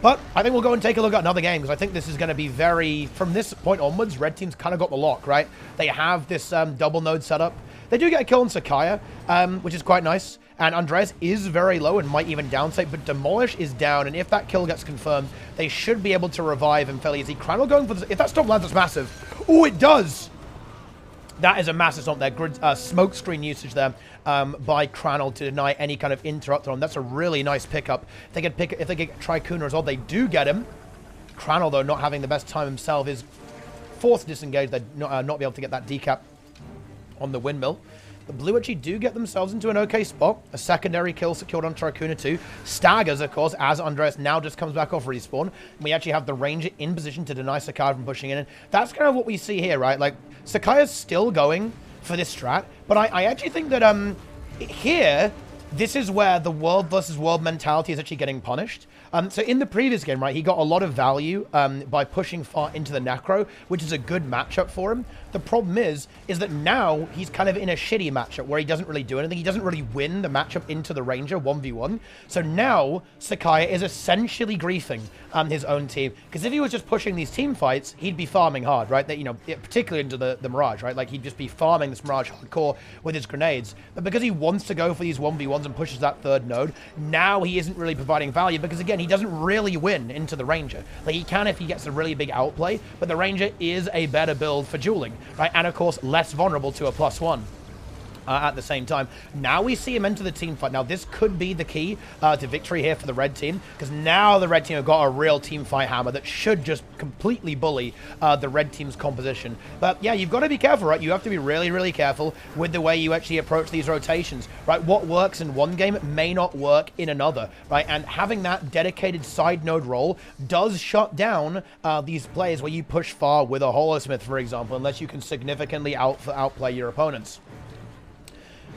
But I think we'll go and take a look at another game, because I think this is going to be very... From this point onwards, Red Team's kind of got the lock, right? They have this double node setup. They do get a kill on Sakaya, which is quite nice. And Andreas is very low and might even downstate, but Demolish is down. And if that kill gets confirmed, they should be able to revive him fairly easy. Crandall going for this. If that stomp lands, that's massive. Oh, it does! That is a massive stomp there. Good smoke screen usage there by Crandall to deny any kind of interrupt on. That's a really nice pickup. If they get Tricuna as well, they do get him. Crandall, though, not having the best time himself, is forced to disengage. They'd not be able to get that decap on the windmill. The Blue actually do get themselves into an okay spot. A secondary kill secured on Tricuna too. Staggers, of course, as Andreas now just comes back off respawn. We actually have the Ranger in position to deny Sakai from pushing in. That's kind of what we see here, right? Like, Sakai's still going for this strat, but I actually think that here, this is where the world versus world mentality is actually getting punished. So in the previous game, right, he got a lot of value by pushing far into the Necro, which is a good matchup for him. The problem is that now he's kind of in a shitty matchup where he doesn't really do anything. He doesn't really win the matchup into the Ranger 1v1. So now Sakai is essentially griefing his own team. Because if he was just pushing these team fights, he'd be farming hard, right? That, you know, particularly into the Mirage, right? Like, he'd just be farming this Mirage hardcore with his grenades. But because he wants to go for these 1v1s and pushes that third node, now he isn't really providing value because, again, he doesn't really win into the Ranger. Like, he can if he gets a really big outplay, but the Ranger is a better build for dueling, right? And, of course, less vulnerable to a +1. At the same time. Now we see him enter the team fight. Now, this could be the key to victory here for the Red Team, because now the Red Team have got a real team fight hammer that should just completely bully the Red Team's composition. But, yeah, you've got to be careful, right? You have to be really, really careful with the way you actually approach these rotations, right? What works in one game may not work in another, right? And having that dedicated side node role does shut down these plays where you push far with a Holosmith, for example, unless you can significantly outplay your opponents.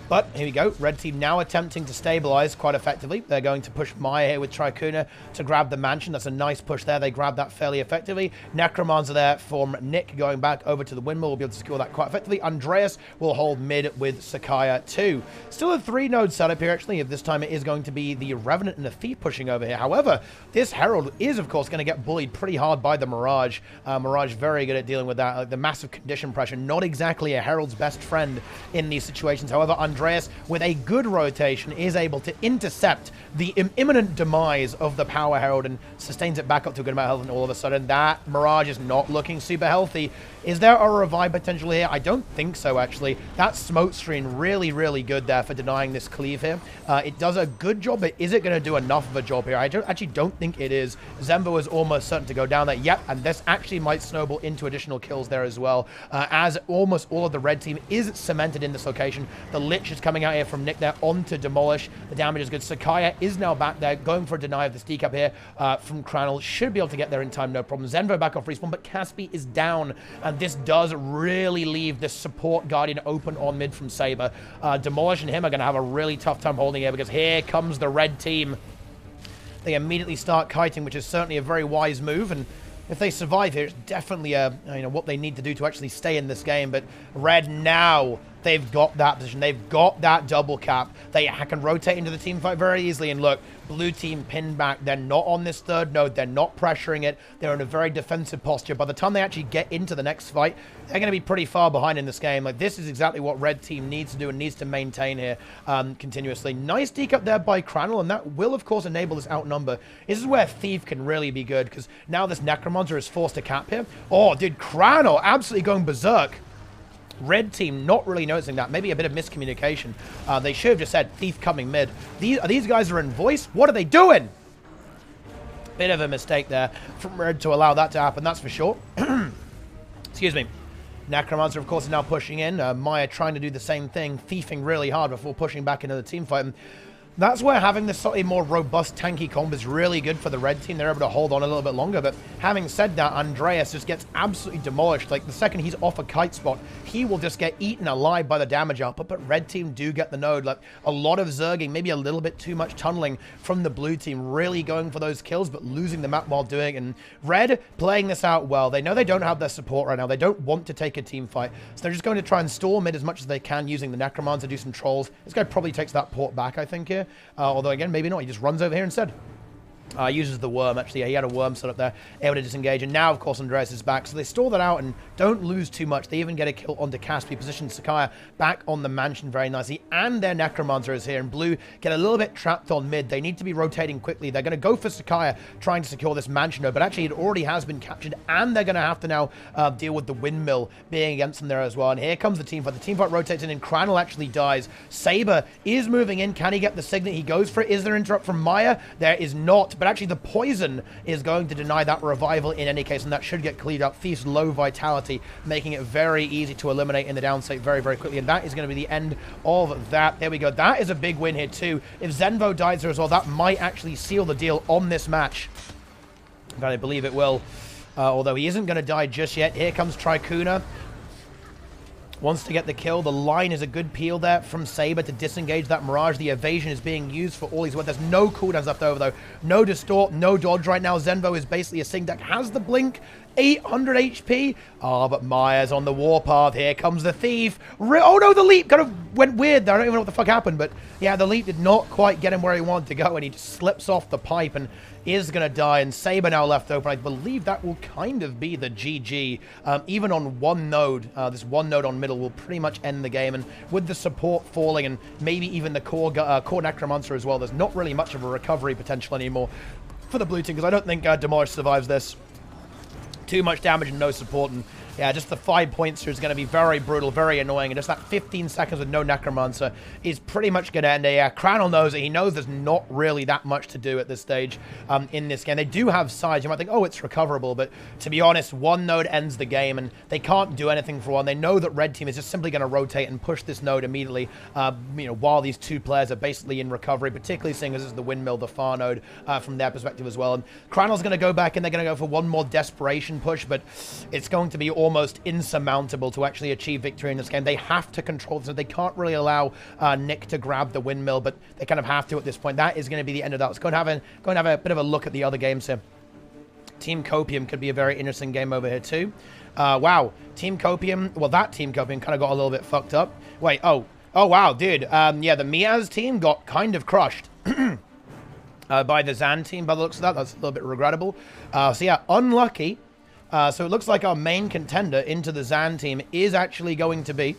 But here we go. Red Team now attempting to stabilize quite effectively. They're going to push Maya here with Tricuna to grab the mansion. That's a nice push there. They grab that fairly effectively. Necromancer there from Nick going back over to the windmill. Will be able to secure that quite effectively. Andreas will hold mid with Sakaya too. Still a 3-node setup here, actually. This time it is going to be the Revenant and the Thief pushing over here. However, this Herald is, of course, going to get bullied pretty hard by the Mirage. Mirage very good at dealing with that. The massive condition pressure. Not exactly a Herald's best friend in these situations. However, Andreas, with a good rotation, is able to intercept the imminent demise of the Power Herald and sustains it back up to a good amount of health, and all of a sudden that Mirage is not looking super healthy. Is there a revive potential here? I don't think so, actually. That smoke screen really, really good there for denying this cleave here. It does a good job, but is it going to do enough of a job here? I actually don't think it is. Zenvo is almost certain to go down there. Yep, and this actually might snowball into additional kills there as well, as almost all of the red team is cemented in this location. The Lich is coming out here from Nick there onto Demolish. The damage is good. Sakaya is now back there, going for a deny of this decap here from Cranel. Should be able to get there in time, no problem. Zenvo back off respawn, but Caspi is down, and this does really leave this support Guardian open on mid from Saber. Demolish and him are going to have a really tough time holding here, because here comes the red team. They immediately start kiting, which is certainly a very wise move, and if they survive here, it's definitely what they need to do to actually stay in this game. But red now, they've got that position. They've got that double cap. They can rotate into the team fight very easily. And look, blue team pinned back. They're not on this third node. They're not pressuring it. They're in a very defensive posture. By the time they actually get into the next fight, they're going to be pretty far behind in this game. Like, this is exactly what red team needs to do and needs to maintain here continuously. Nice decap there by Cranel, and that will, of course, enable this outnumber. This is where Thief can really be good, because now this Necromancer is forced to cap here. Oh, dude, Cranel absolutely going berserk. Red team not really noticing that. Maybe a bit of miscommunication. They should have just said Thief coming mid. These guys are in voice. What are they doing? Bit of a mistake there from Red to allow that to happen, that's for sure. Excuse me. Necromancer, of course, is now pushing in. Maya trying to do the same thing, thiefing really hard before pushing back into the team fight. And that's where having this slightly more robust tanky comp is really good for the red team. They're able to hold on a little bit longer. But having said that, Andreas just gets absolutely demolished. Like, the second he's off a kite spot, he will just get eaten alive by the damage output. But red team do get the node. Like, a lot of zerging, maybe a little bit too much tunneling from the blue team, really going for those kills, but losing the map while doing it. And red playing this out well. They know they don't have their support right now. They don't want to take a team fight. So they're just going to try and stall mid as much as they can using the Necromancer to do some trolls. This guy probably takes that port back, I think, here. Although, again, maybe not. He just runs over here instead. Uses the worm, actually. Yeah, he had a worm set up there, able to disengage. And now, of course, Andreas is back. So they stall that out and don't lose too much. They even get a kill onto Caspi, position Sakaya back on the mansion very nicely. And their Necromancer is here. And blue get a little bit trapped on mid. They need to be rotating quickly. They're going to go for Sakaya, trying to secure this mansion node. But actually, it already has been captured. And they're going to have to now deal with the windmill being against them there as well. And here comes the team fight. The team fight rotates in, and Cranel actually dies. Saber is moving in. Can he get the signet? He goes for it. Is there an interrupt from Maya? There is not. But actually, the poison is going to deny that revival in any case, and that should get cleared up. Thief's low vitality, making it very easy to eliminate in the down state very, very quickly, and that is going to be the end of that. There we go. That is a big win here too. If Zenvo dies there as well, that might actually seal the deal on this match. And I believe it will, although he isn't going to die just yet. Here comes Tricuna. Wants to get the kill. The line is a good peel there from Saber to disengage that Mirage. The evasion is being used for all he's worth. There's no cooldowns left over, though. No distort, no dodge right now. Zenvo is basically a sing deck. Has the blink. 800 HP. Oh, but Maya's on the warpath. Here comes the Thief. Oh, no, the leap kind of went weird there. I don't even know what the fuck happened, but yeah, the leap did not quite get him where he wanted to go, and he just slips off the pipe and is going to die. And Saber now left open. I believe that will kind of be the GG. Even on one node, this one node on middle will pretty much end the game. And with the support falling and maybe even the core Necromancer as well, there's not really much of a recovery potential anymore for the blue team, because I don't think Demolish survives this. Too much damage and no support, and yeah, just the 5 points here is going to be very brutal, very annoying, and just that 15 seconds with no Necromancer is pretty much going to end it. Yeah, Cranel knows it. He knows there's not really that much to do at this stage in this game. They do have sides. You might think, oh, it's recoverable, but to be honest, one node ends the game, and they can't do anything for one. They know that red team is just simply going to rotate and push this node immediately, while these two players are basically in recovery, particularly seeing as this is the windmill, the far node, from their perspective as well. And Cranel's going to go back, and they're going to go for one more desperation push, but it's going to be almost insurmountable to actually achieve victory in this game. They have to control this. They can't really allow Nick to grab the windmill, but they kind of have to at this point. That is going to be the end of that. Let's go and have a bit of a look at the other games here. Team Copium could be a very interesting game over here too. Wow, Team Copium. Well, that Team Copium kind of got a little bit fucked up. Wait, oh wow, dude. Yeah, the Miaz team got kind of crushed. By the Zan team, by the looks of that. That's a little bit regrettable. So yeah, unlucky. So it looks like our main contender into the Zan team is actually going to be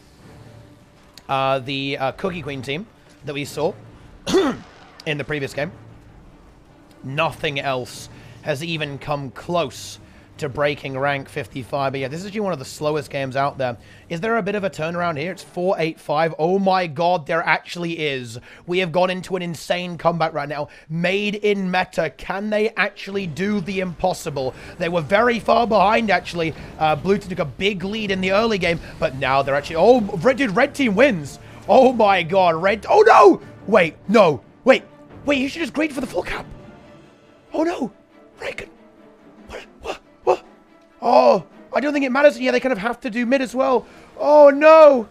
the Cookie Queen team that we saw in the previous game. Nothing else has even come close to breaking rank 55. But yeah, this is actually one of the slowest games out there. Is there a bit of a turnaround here? It's 4-8-5. Oh my god, there actually is. We have gone into an insane comeback right now. Made in meta. Can they actually do the impossible? They were very far behind, actually. Blue team took a big lead in the early game, but now they're actually... Oh, dude, red team wins. Oh my god, red... Oh no! Wait, no. Wait, you should just grade for the full cap. Oh no. Reagan. What? Oh, I don't think it matters. Yeah, they kind of have to do mid as well. Oh, no.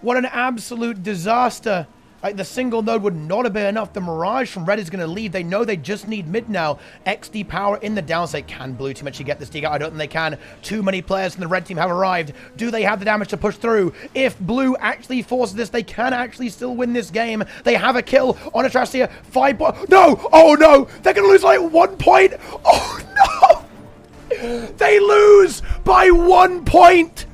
What an absolute disaster. Like, the single node would not have been enough. The Mirage from red is going to leave. They know they just need mid now. XD power in the downside. Can blue team actually get this dig out? I don't think they can. Too many players from the red team have arrived. Do they have the damage to push through? If blue actually forces this, they can actually still win this game. They have a kill on Atrastia. 5 points. No! Oh, no! They're going to lose like 1 point. Oh, no! They lose by 1 point.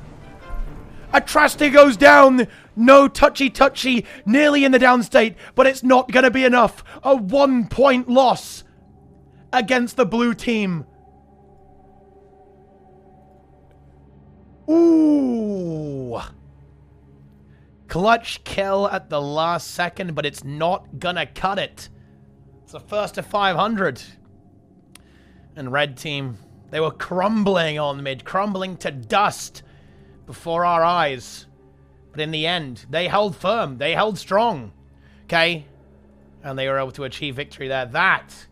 Atrastia goes down. No touchy, nearly in the down state, but it's not going to be enough. A 1 point loss against the blue team. Ooh. Clutch kill at the last second, but it's not going to cut it. It's the first to 500. And red team, they were crumbling on mid, crumbling to dust before our eyes. But in the end, they held firm. They held strong. Okay? And they were able to achieve victory there. That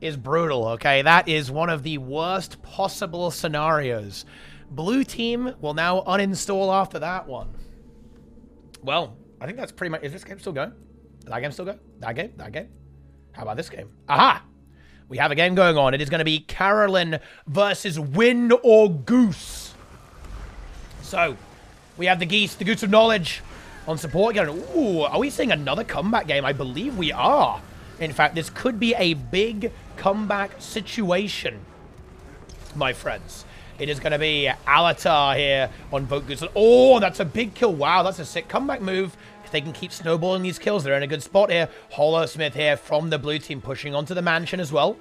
is brutal, okay? That is one of the worst possible scenarios. Blue team will now uninstall after that one. Well, I think that's pretty much... Is this game still going? Did that game still go? That game? That game? How about this game? Aha! We have a game going on. It is going to be Carolyn versus Win or Goose. So... we have the Geese, the Goose of Knowledge on support again. Ooh, are we seeing another comeback game? I believe we are. In fact, this could be a big comeback situation, my friends. It is going to be Alatar here on Vote Goose. Oh, that's a big kill. Wow, that's a sick comeback move. If they can keep snowballing these kills, they're in a good spot here. Hollow-Smith here from the blue team pushing onto the mansion as well.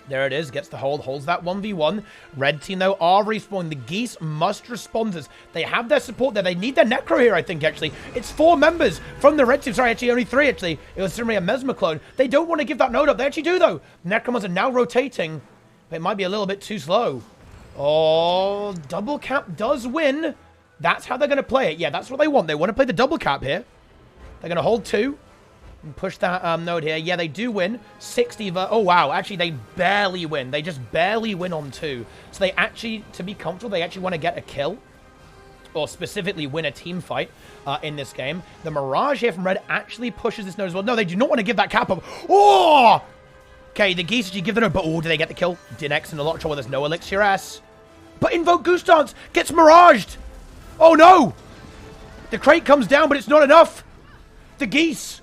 There it is, gets the hold, holds that 1v1. Red team, though, are respawning. The Geese must respond to this. They have their support there. They need their Necro here, I think, actually. It's 4 members from the red team. Sorry, actually, only 3, actually. It was certainly a Mesmer clone. They don't want to give that node up. They actually do, though. Necromons are now rotating, but it might be a little bit too slow. Oh, double cap does win. That's how they're going to play it. Yeah, that's what they want. They want to play the double cap here. They're going to hold 2. And push that node here. Yeah, they do win. 60 oh, wow. Actually, they barely win. They just barely win on 2. So they actually, to be comfortable, they actually want to get a kill. Or specifically win a team fight in this game. The Mirage here from red actually pushes this node as well. No, they do not want to give that cap up. Oh! Okay, the Geese actually give the node. But, oh, do they get the kill? Dinex in a lot of trouble. There's no Elixir S. But Invoke Goose Dance gets Miraged. Oh, no! The crate comes down, but it's not enough. The Geese...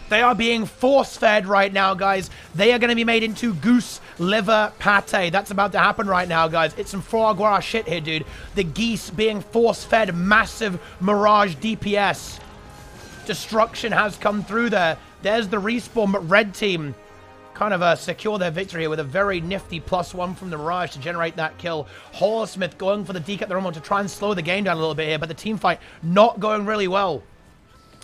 they are being force-fed right now, guys. They are going to be made into goose liver pate. That's about to happen right now, guys. It's some foie gras shit here, dude. The Geese being force-fed massive Mirage DPS. Destruction has come through there. There's the respawn, but red team kind of secure their victory here with a very nifty +1 from the Mirage to generate that kill. Hollow-Smith going for the deke at the moment to try and slow the game down a little bit here, but the team fight not going really well.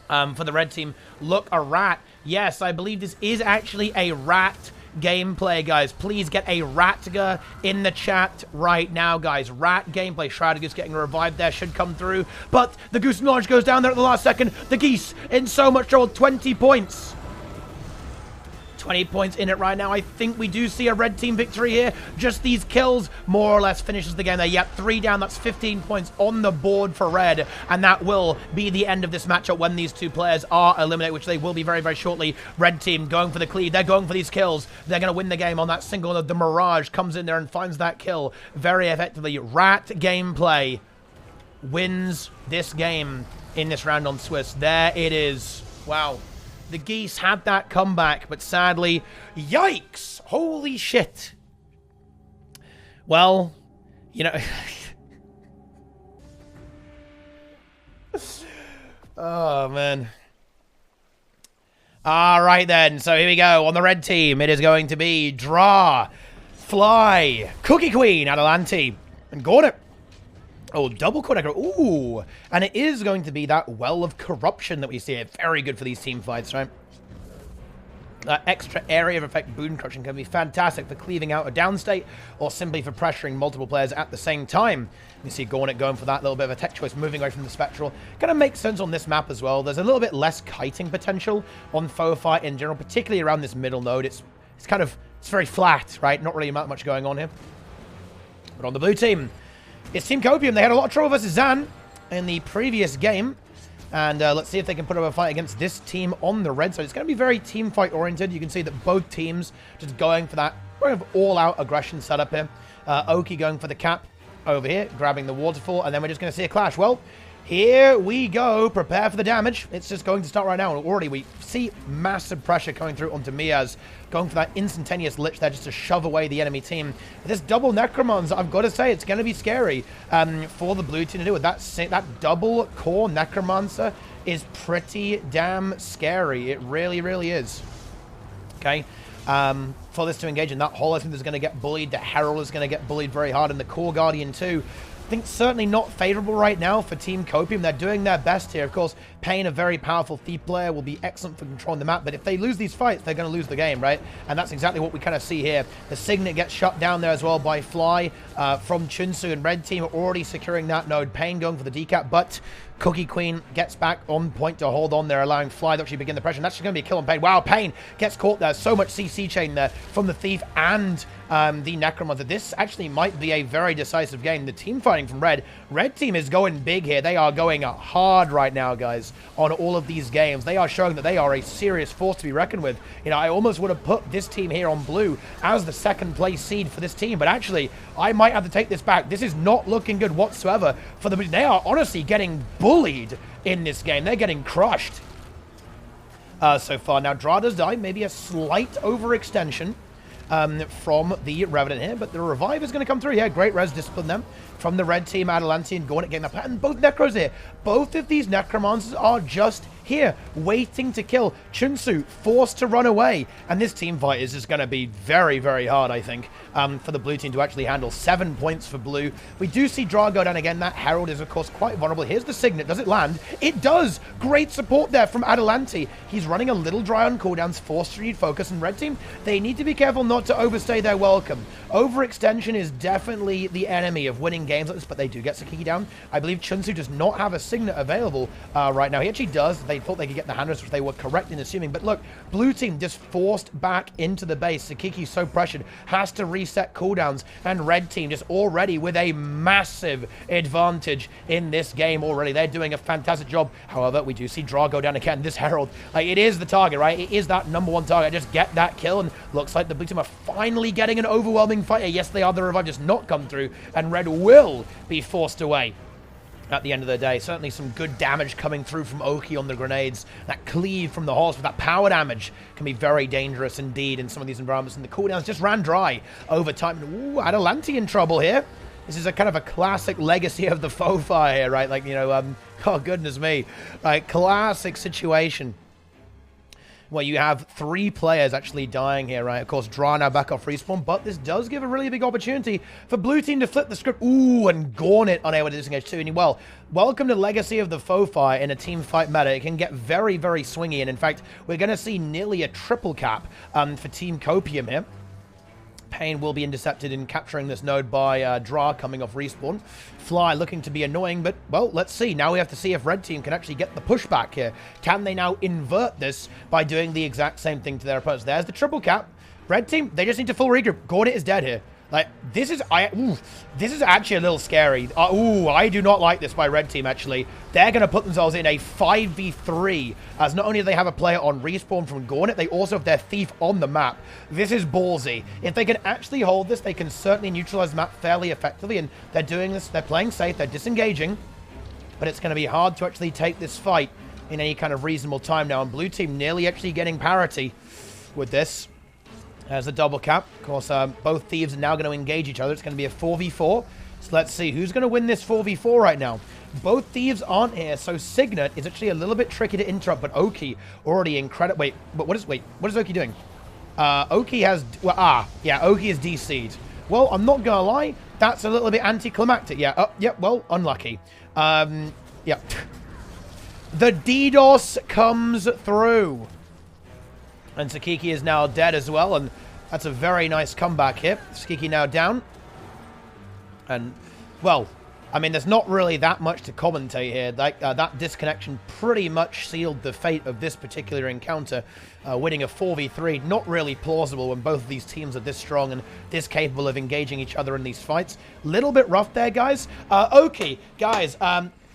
For the red team. Look, a rat. Yes, I believe this is actually a rat gameplay, guys. Please get a Ratga in the chat right now, guys. Rat gameplay. Shrouded Goose getting revived there should come through. But the Goose Knowledge goes down there at the last second. The Geese in so much trouble. 20 points. 20 points in it right now. I think we do see a red team victory here. Just these kills more or less finishes the game there. Yep, 3 down. That's 15 points on the board for red. And that will be the end of this matchup when these 2 players are eliminated, which they will be very, very shortly. Red team going for the cleave. They're going for these kills. They're going to win the game on that single. The Mirage comes in there and finds that kill very effectively. Rat gameplay wins this game in this round on Swiss. There it is. Wow. The Geese had that comeback, but sadly, yikes! Holy shit! Well, you know... Oh, man. All right, then. So here we go. On the red team, it is going to be Draw, Fly, Cookie Queen, Adelanti, and Gauntlet. Oh, double Connector. Ooh. And it is going to be that Well of Corruption that we see here. Very good for these team fights, right? Extra area of effect boon crushing can be fantastic for cleaving out a downstate or simply for pressuring multiple players at the same time. You see Gauntlet going for that little bit of a tech choice, moving away from the Spectral. Kind of makes sense on this map as well. There's a little bit less kiting potential on foe fight in general, particularly around this middle node. It's very flat, right? Not really much going on here. But on the blue team, it's Team Copium. They had a lot of trouble versus Zan in the previous game. And let's see if they can put up a fight against this team on the red side. It's going to be very team fight oriented. You can see that both teams just going for that kind of all-out aggression setup here. Oki going for the cap over here, grabbing the waterfall, and then we're just going to see a clash. Well, here we go. Prepare for the damage. It's just going to start right now. And already we see massive pressure coming through onto Miaz, going for that instantaneous lich there just to shove away the enemy team. This double Necromons, I've got to say, it's going to be scary for the blue team to do it. That double core Necromancer is pretty damn scary. It really, really is. Okay. For this to engage in that hole, I think is going to get bullied. The Herald is going to get bullied very hard, and the Core Guardian too. I think certainly not favorable right now for Team Copium. They're doing their best here. Of course, Pain, a very powerful Thief player, will be excellent for controlling the map. But if they lose these fights, they're going to lose the game, right? And that's exactly what we kind of see here. The Signet gets shut down there as well by Fly from Chunsu, and Red Team are already securing that node. Pain going for the decap, but Cookie Queen gets back on point to hold on there, allowing Fly to actually begin the pressure. And that's just going to be a kill on Pain. Wow, Pain gets caught there. So much CC chain there from the Thief and the Necromancer. This actually might be a very decisive game. The team fighting from Red. Red Team is going big here. They are going hard right now, guys, on all of these games. They are showing that they are a serious force to be reckoned with. You know, I almost would have put this team here on blue as the second place seed for this team, but actually, I might have to take this back. This is not looking good whatsoever for them. They are honestly getting bullied in this game. They're getting crushed so far. Now, Dra does die. Maybe a slight overextension from the Revenant here, but the revive is going to come through. Yeah, great res discipline them from the red team. Adelanti and Gauntlet getting that pattern. Both Necros here. Both of these Necromancers are just here, waiting to kill. Chunsu forced to run away, and this team fight is just going to be very, very hard, I think, for the blue team to actually handle. 7 points for blue. We do see Dra go down again. That Herald is, of course, quite vulnerable. Here's the Signet. Does it land? It does. Great support there from Adelanti. He's running a little dry on cooldowns, forced to read focus, and red team, they need to be careful not to overstay their welcome. Overextension is definitely the enemy of winning games like this, but they do get Sakiki down. I believe Chunsu does not have a Signet available right now. He actually does. They thought they could get the Handers, which they were correct in assuming. But look, blue team just forced back into the base. Sakiki so pressured, has to reset cooldowns, and red team just already with a massive advantage in this game already. They're doing a fantastic job. However, we do see Dra go down again. This Herald, like, it is the target, right? It is that #1 target. Just get that kill, and looks like the blue team are finally getting an overwhelming fight. Yes, they are. The revive just not come through, and red will be forced away at the end of the day. Certainly some good damage coming through from Oki on the grenades. That cleave from the horse with that power damage can be very dangerous indeed in some of these environments, and the cooldowns just ran dry over time. Ooh, Adelanti in trouble here. This is a kind of a classic legacy of the faux fire here, right? Like, you know, oh goodness me, like, classic situation where you have 3 players actually dying here, right? Of course, Dra now back off respawn, but this does give a really big opportunity for blue team to flip the script. Ooh, and Gauntlet unable to disengage too. And well, welcome to Legacy of the Faux Fire in a team fight meta. It can get very, very swingy, and in fact, we're going to see nearly a triple cap for Team Copium here. Pain will be intercepted in capturing this node by Dra coming off respawn. Fly looking to be annoying, but, well, let's see. Now we have to see if red team can actually get the pushback here. Can they now invert this by doing the exact same thing to their opponents? There's the triple cap. Red team, they just need to full regroup. Gauntlet is dead here. Like, this is actually a little scary. I do not like this by red team, actually. They're going to put themselves in a 5v3, as not only do they have a player on respawn from Gauntlet, they also have their Thief on the map. This is ballsy. If they can actually hold this, they can certainly neutralize the map fairly effectively, and they're doing this. They're playing safe. They're disengaging, but it's going to be hard to actually take this fight in any kind of reasonable time now, and blue team nearly actually getting parity with this. There's a double cap. Of course, both Thieves are now going to engage each other. It's going to be a 4v4. So let's see who's going to win this 4v4 right now. Both thieves aren't here, so Signet is actually a little bit tricky to interrupt, but Oki already incredible. Wait, what is Oki doing? Oki has, well, yeah, Oki is DC'd. Well, I'm not gonna lie, that's a little bit anticlimactic. Yeah, yeah, well, unlucky. Yeah. The DDoS comes through. And Sakiki is now dead as well, and that's a very nice comeback here. Sakiki now down. And, well, I mean, there's not really that much to commentate here. Like, that disconnection pretty much sealed the fate of this particular encounter. Winning a 4v3, not really plausible when both of these teams are this strong and this capable of engaging each other in these fights. Little bit rough there, guys. Okay, guys,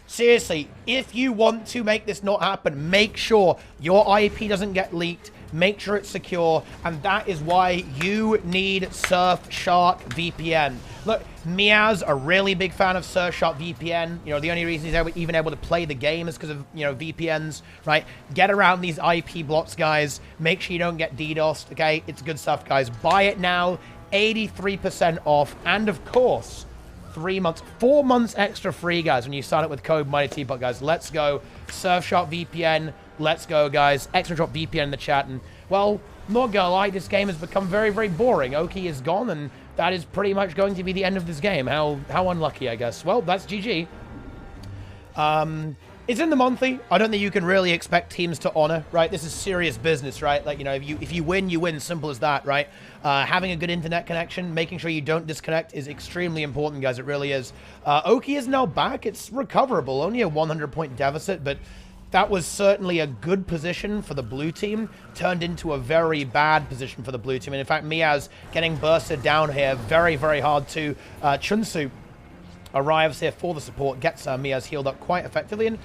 seriously, if you want to make this not happen, make sure your IP doesn't get leaked. Make sure it's secure, and that is why you need Surfshark VPN. Look, Miaz, a really big fan of Surfshark VPN. You know, the only reason he's even able to play the game is because of, you know, VPNs, right? Get around these IP blocks, guys. Make sure you don't get DDoSed, okay? It's good stuff, guys. Buy it now, 83% off, and of course, 4 months extra free, guys, when you sign up with code MightyTeapot, guys. Let's go. Surfshark VPN. Let's go, guys. Extra drop VPN in the chat. And, well, not gonna lie, this game has become very, very boring. Oki is gone, and that is pretty much going to be the end of this game. How unlucky, I guess. Well, that's GG. It's in the monthly. I don't think you can really expect teams to honor, right? This is serious business, right? Like, you know, if you win, you win. Simple as that, right? Having a good internet connection, making sure you don't disconnect is extremely important, guys. It really is. Oki is now back. It's recoverable. Only a 100-point deficit, but that was certainly a good position for the blue team, turned into a very bad position for the blue team. And in fact, Miaz getting bursted down here, very, very hard to. Chunsu arrives here for the support, gets Miaz healed up quite effectively, and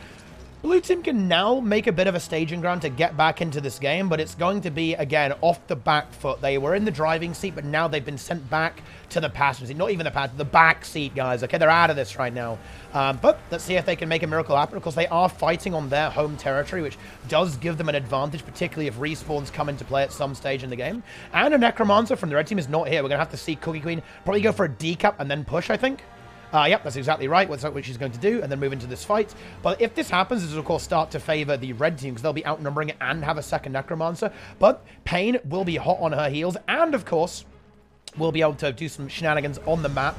blue team can now make a bit of a staging ground to get back into this game, but it's going to be, again, off the back foot. They were in the driving seat, but now they've been sent back to the passenger seat. Not even the back seat, guys. Okay, they're out of this right now. But let's see if they can make a miracle happen. Of course, they are fighting on their home territory, which does give them an advantage, particularly if respawns come into play at some stage in the game. And a Necromancer from the red team is not here. We're going to have to see Cookie Queen probably go for a decap and then push, I think. Yep, that's exactly right. That's what she's going to do, and then move into this fight. But if this happens, this will, of course, start to favor the red team, because they'll be outnumbering it and have a second Necromancer. But Pain will be hot on her heels, and, of course, we'll be able to do some shenanigans on the map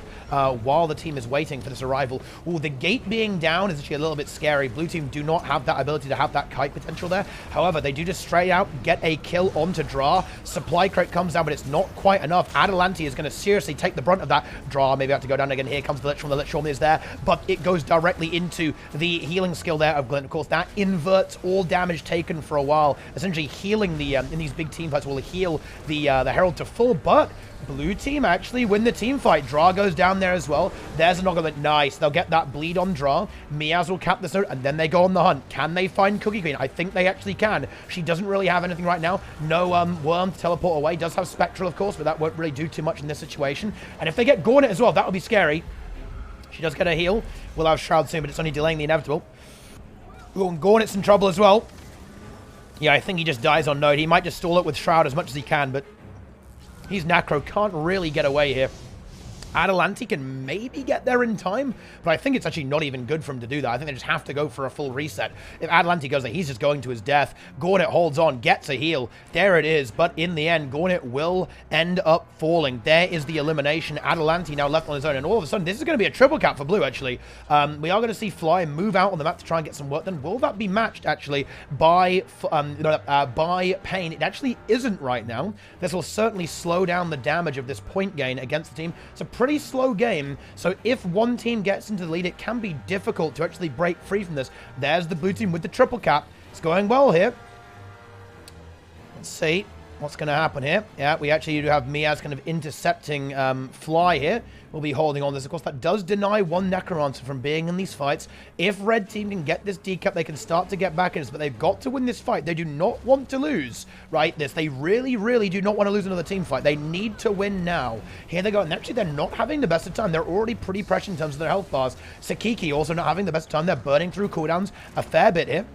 while the team is waiting for this arrival. Ooh, the gate being down is actually a little bit scary. Blue team do not have that ability to have that kite potential there. However, they do just straight out get a kill onto Dra. Supply crate comes down, but it's not quite enough. Adelanti is going to seriously take the brunt of that. Dra maybe have to go down again. Here comes the Lich Storm. The Lich Storm is there, but it goes directly into the healing skill there of Glint. Of course, that inverts all damage taken for a while, essentially healing the, in these big team fights, will heal the Herald to full, but blue team actually win the team fight. Dra goes down there as well. There's an Oglet. Nice. They'll get that bleed on Dra. Miaz will cap this note, and then they go on the hunt. Can they find Cookie Queen? I think they actually can. She doesn't really have anything right now. No worm to teleport away. Does have Spectral, of course, but that won't really do too much in this situation. And if they get Gornet as well, that would be scary. She does get a heal. We'll have Shroud soon, but it's only delaying the inevitable. Ooh, and Gornet's in trouble as well. Yeah, I think he just dies on node. He might just stall it with Shroud as much as he can, but he's Necro, can't really get away here. Adelanti can maybe get there in time, but I think it's actually not even good for him to do that. I think they just have to go for a full reset. If Adelanti goes there, he's just going to his death. Gornet holds on, gets a heal. There it is, but in the end, Gornet will end up falling. There is the elimination. Adelanti now left on his own, and all of a sudden, this is going to be a triple cap for blue, actually. We are going to see Fly move out on the map to try and get some work done. Will that be matched, actually, by Pain? It actually isn't right now. This will certainly slow down the damage of this point gain against the team. It's a pretty slow game, so if one team gets into the lead, it can be difficult to actually break free from this. There's the blue team with the triple cap. It's going well here. Let's see what's going to happen here. Yeah, we actually do have Miaz kind of intercepting Fly here. We'll be holding on this. Of course, that does deny one Necromancer from being in these fights. If red team can get this decap, they can start to get back in this, but they've got to win this fight. They do not want to lose, right? They really, really do not want to lose another team fight. They need to win now. Here they go, and actually they're not having the best of time. They're already pretty pressured in terms of their health bars. Sakiki also not having the best of time. They're burning through cooldowns a fair bit here.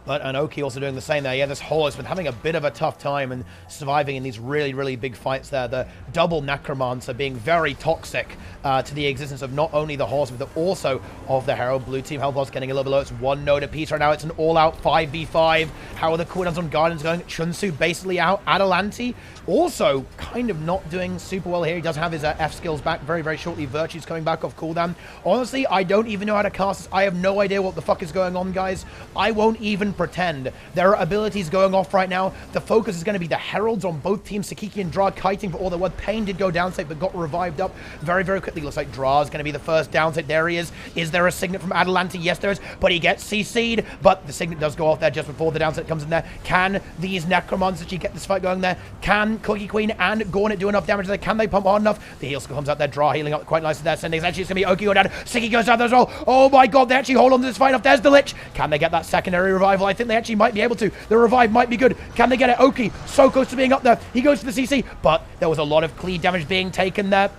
But Anoki also doing the same there. Yeah, this Holo has been having a bit of a tough time and surviving in these really, really big fights there. The double Necromancer being very toxic to the existence of not only the Horse, but also of the Herald. Blue team health loss getting a little below. It's one node apiece right now. It's an all-out 5v5. How are the cooldowns on Guardians going? Chunsu basically out. Adelanti also kind of not doing super well here. He does have his F skills back very, very shortly. Virtue's coming back off cooldown. Honestly, I don't even know how to cast this. I have no idea what the fuck is going on, guys. I won't even pretend. There are abilities going off right now. The focus is going to be the Heralds on both teams. Sakiki and Dra kiting for all their worth. Pain did go down state, but got revived up very, very quickly. Looks like Dra is going to be the first down state. There he is. Is there a signet from Adelanti? Yes, there is, but he gets CC'd. But the signet does go off there just before the down state comes in there. Can these Necromons actually get this fight going there? Can Cookie Queen and Gornet do enough damage there? Can they pump hard enough? The heal skill comes out there. Dra healing up quite nicely there. Sending actually it's going to be Oki go down. Siki goes down there as well. Oh my god, they actually hold on to this fight enough. There's the Lich. Can they get that secondary revival? I think they actually might be able to. The revive might be good. Can they get it? Oki so close to being up there. He goes to the CC, but there was a lot of cleave damage being taken there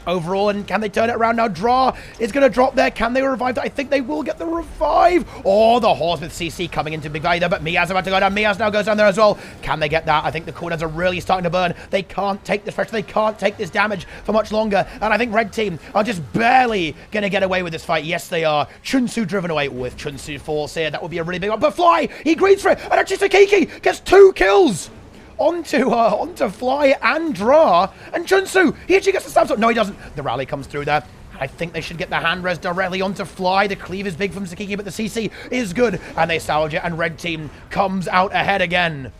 overall, and can they turn it around now? Dra is going to drop there. Can they revive that? I think they will get the revive. Oh, the Horse with CC coming into big value there, but Miaz about to go down. Miaz now goes down there as well. Can they get that? I think the cooldowns are really starting to burn. They can't take this pressure. They can't take this damage for much longer, and I think Red Team are just barely going to get away with this fight. Yes, they are. Chunsu driven away with Chunsu force here. That would be a really big one, but Fly, he greens for it, and actually Sakiki gets 2 kills. Onto Fly and Dra, and Chunsu, he actually gets the stab. No, he doesn't. The rally comes through there. I think they should get the hand res directly onto Fly. The cleave is big from Sakiki, but the CC is good, and they salvage it, and Red Team comes out ahead again.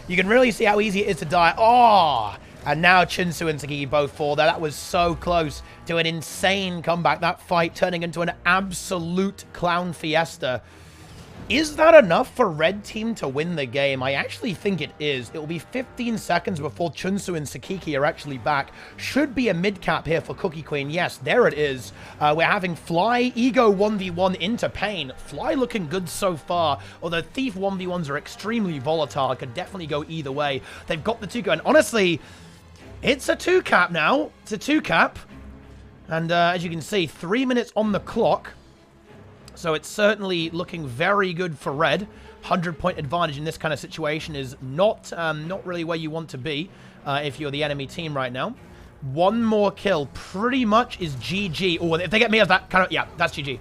You can really see how easy it is to die. Oh, and now Chunsu and Sakiki both fall there. That was so close to an insane comeback. That fight turning into an absolute clown fiesta. Is that enough for Red Team to win the game? I actually think it is. It will be 15 seconds before Chunsu and Sakiki are actually back. Should be a mid-cap here for Cookie Queen. Yes, there it is. We're having Fly Ego 1v1 into Pain. Fly looking good so far, although Thief 1v1s are extremely volatile. Could definitely go either way. They've got the 2 going. Honestly, it's a 2-cap now. It's a 2-cap. And as you can see, 3 minutes on the clock. So it's certainly looking very good for Red. 100-point advantage in this kind of situation is not really where you want to be if you're the enemy team right now. One more kill pretty much is GG. Or if they get Miaz, that kind of, yeah, that's GG.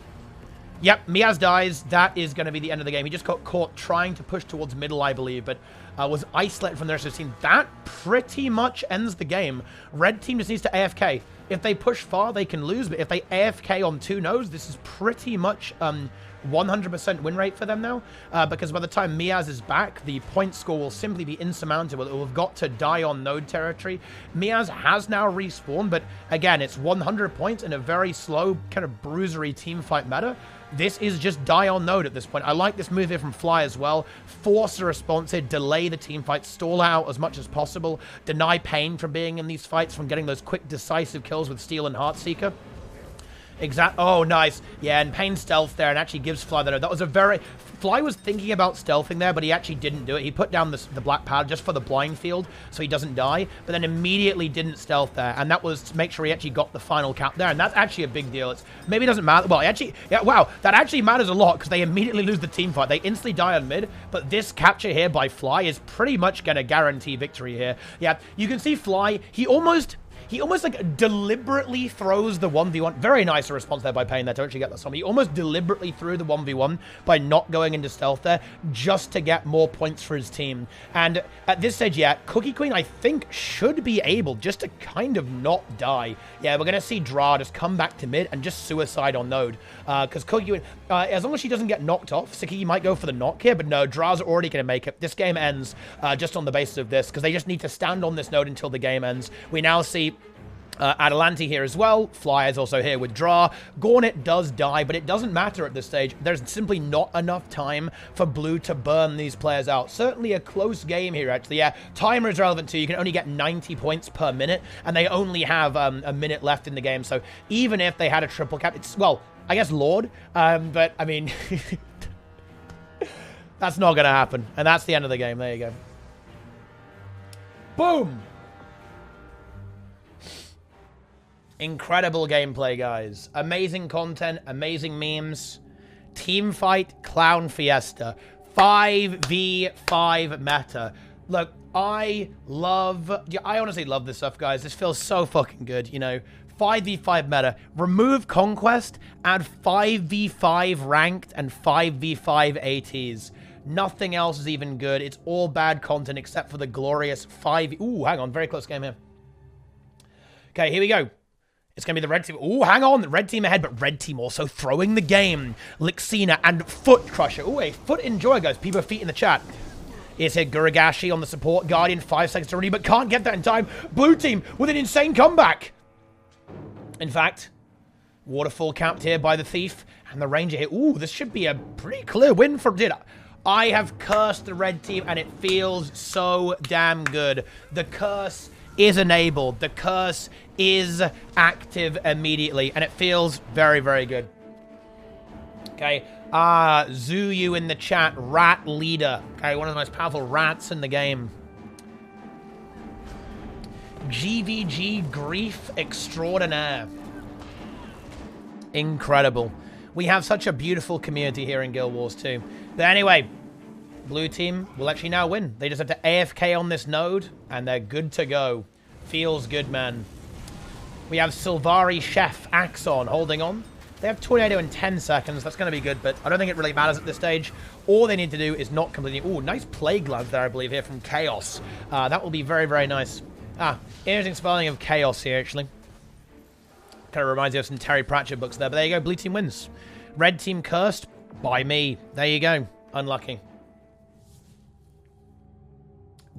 Yep, Miaz dies. That is going to be the end of the game. He just got caught trying to push towards middle, I believe, but was isolated from the rest of the team. That pretty much ends the game. Red Team just needs to AFK. If they push far, they can lose, but if they AFK on 2 nodes, this is pretty much 100% win rate for them now, because by the time Miaz is back, the point score will simply be insurmountable. It will have got to die on node territory. Miaz has now respawned, but again, it's 100 points in a very slow, kind of bruisery teamfight meta. This is just die on node at this point. I like this move here from Fly as well. Force a response here, delay the team fight, stall out as much as possible, deny Pain from being in these fights, from getting those quick, decisive kills with Steel and Heartseeker. Oh, nice. Yeah, and Pain stealth there and actually gives Fly the node. That was a very... Fly was thinking about stealthing there, but he actually didn't do it. He put down the black powder just for the blind field so he doesn't die, but then immediately didn't stealth there, and that was to make sure he actually got the final cap there, and that's actually a big deal. It's maybe it doesn't matter. Well, actually, yeah, wow, that actually matters a lot because they immediately lose the team fight. They instantly die on mid, but this capture here by Fly is pretty much going to guarantee victory here. Yeah, you can see Fly, he almost like deliberately throws the 1v1. Very nice response there by Pain there to actually get that summon. He almost deliberately threw the 1v1 by not going into stealth there just to get more points for his team. And at this stage, yeah, Cookie Queen, I think, should be able just to kind of not die. Yeah, we're going to see Dra just come back to mid and just suicide on node. Because Cookie Queen, as long as she doesn't get knocked off, Sakiki might go for the knock here, but no, Dra's already going to make it. This game ends just on the basis of this, because they just need to stand on this node until the game ends. We now see Adelanti here as well. Fly is also here with Dra. Gornet does die, but it doesn't matter at this stage. There's simply not enough time for Blue to burn these players out. Certainly a close game here, actually. Yeah, timer is relevant too. You can only get 90 points per minute, and they only have a minute left in the game. So even if they had a triple cap, it's, well, I guess Lord, but I mean, that's not going to happen. And that's the end of the game. There you go. Boom! Incredible gameplay, guys. Amazing content, amazing memes. Team fight, Clown Fiesta. 5v5 meta. Look, I honestly love this stuff, guys. This feels so fucking good, you know. 5v5 meta. Remove Conquest, add 5v5 ranked and 5v5 ATs. Nothing else is even good. It's all bad content except for the glorious 5... Ooh, hang on. Very close game here. Okay, here we go. It's going to be the red team. Ooh, hang on. The red team ahead, but red team also throwing the game. Lixina and Foot Crusher. Ooh, a Foot Enjoy, guys. People feet in the chat. Is here Guragashi on the support. Guardian, 5 seconds to ready, but can't get that in time. Blue team with an insane comeback. In fact, Waterfall capped here by the Thief and the Ranger here. Ooh, this should be a pretty clear win for... I have cursed the red team, and it feels so damn good. The curse is enabled. The curse is active immediately, and it feels very, very good. Okay, Zuyu in the chat, Rat Leader. Okay, one of the most powerful rats in the game. GVG Grief Extraordinaire. Incredible. We have such a beautiful community here in Guild Wars 2. But anyway, blue team will actually now win. They just have to AFK on this node, and they're good to go. Feels good, man. We have Sylvari Chef Axon holding on. They have Tornado in 10 seconds. That's going to be good, but I don't think it really matters at this stage. All they need to do is not completely... Ooh, nice Plague Glance there, I believe, here from Chaos. That will be very, very nice. Interesting spelling of Chaos here, actually. Kind of reminds you of some Terry Pratchett books there, but there you go. Blue team wins. Red team cursed by me. There you go. Unlucky.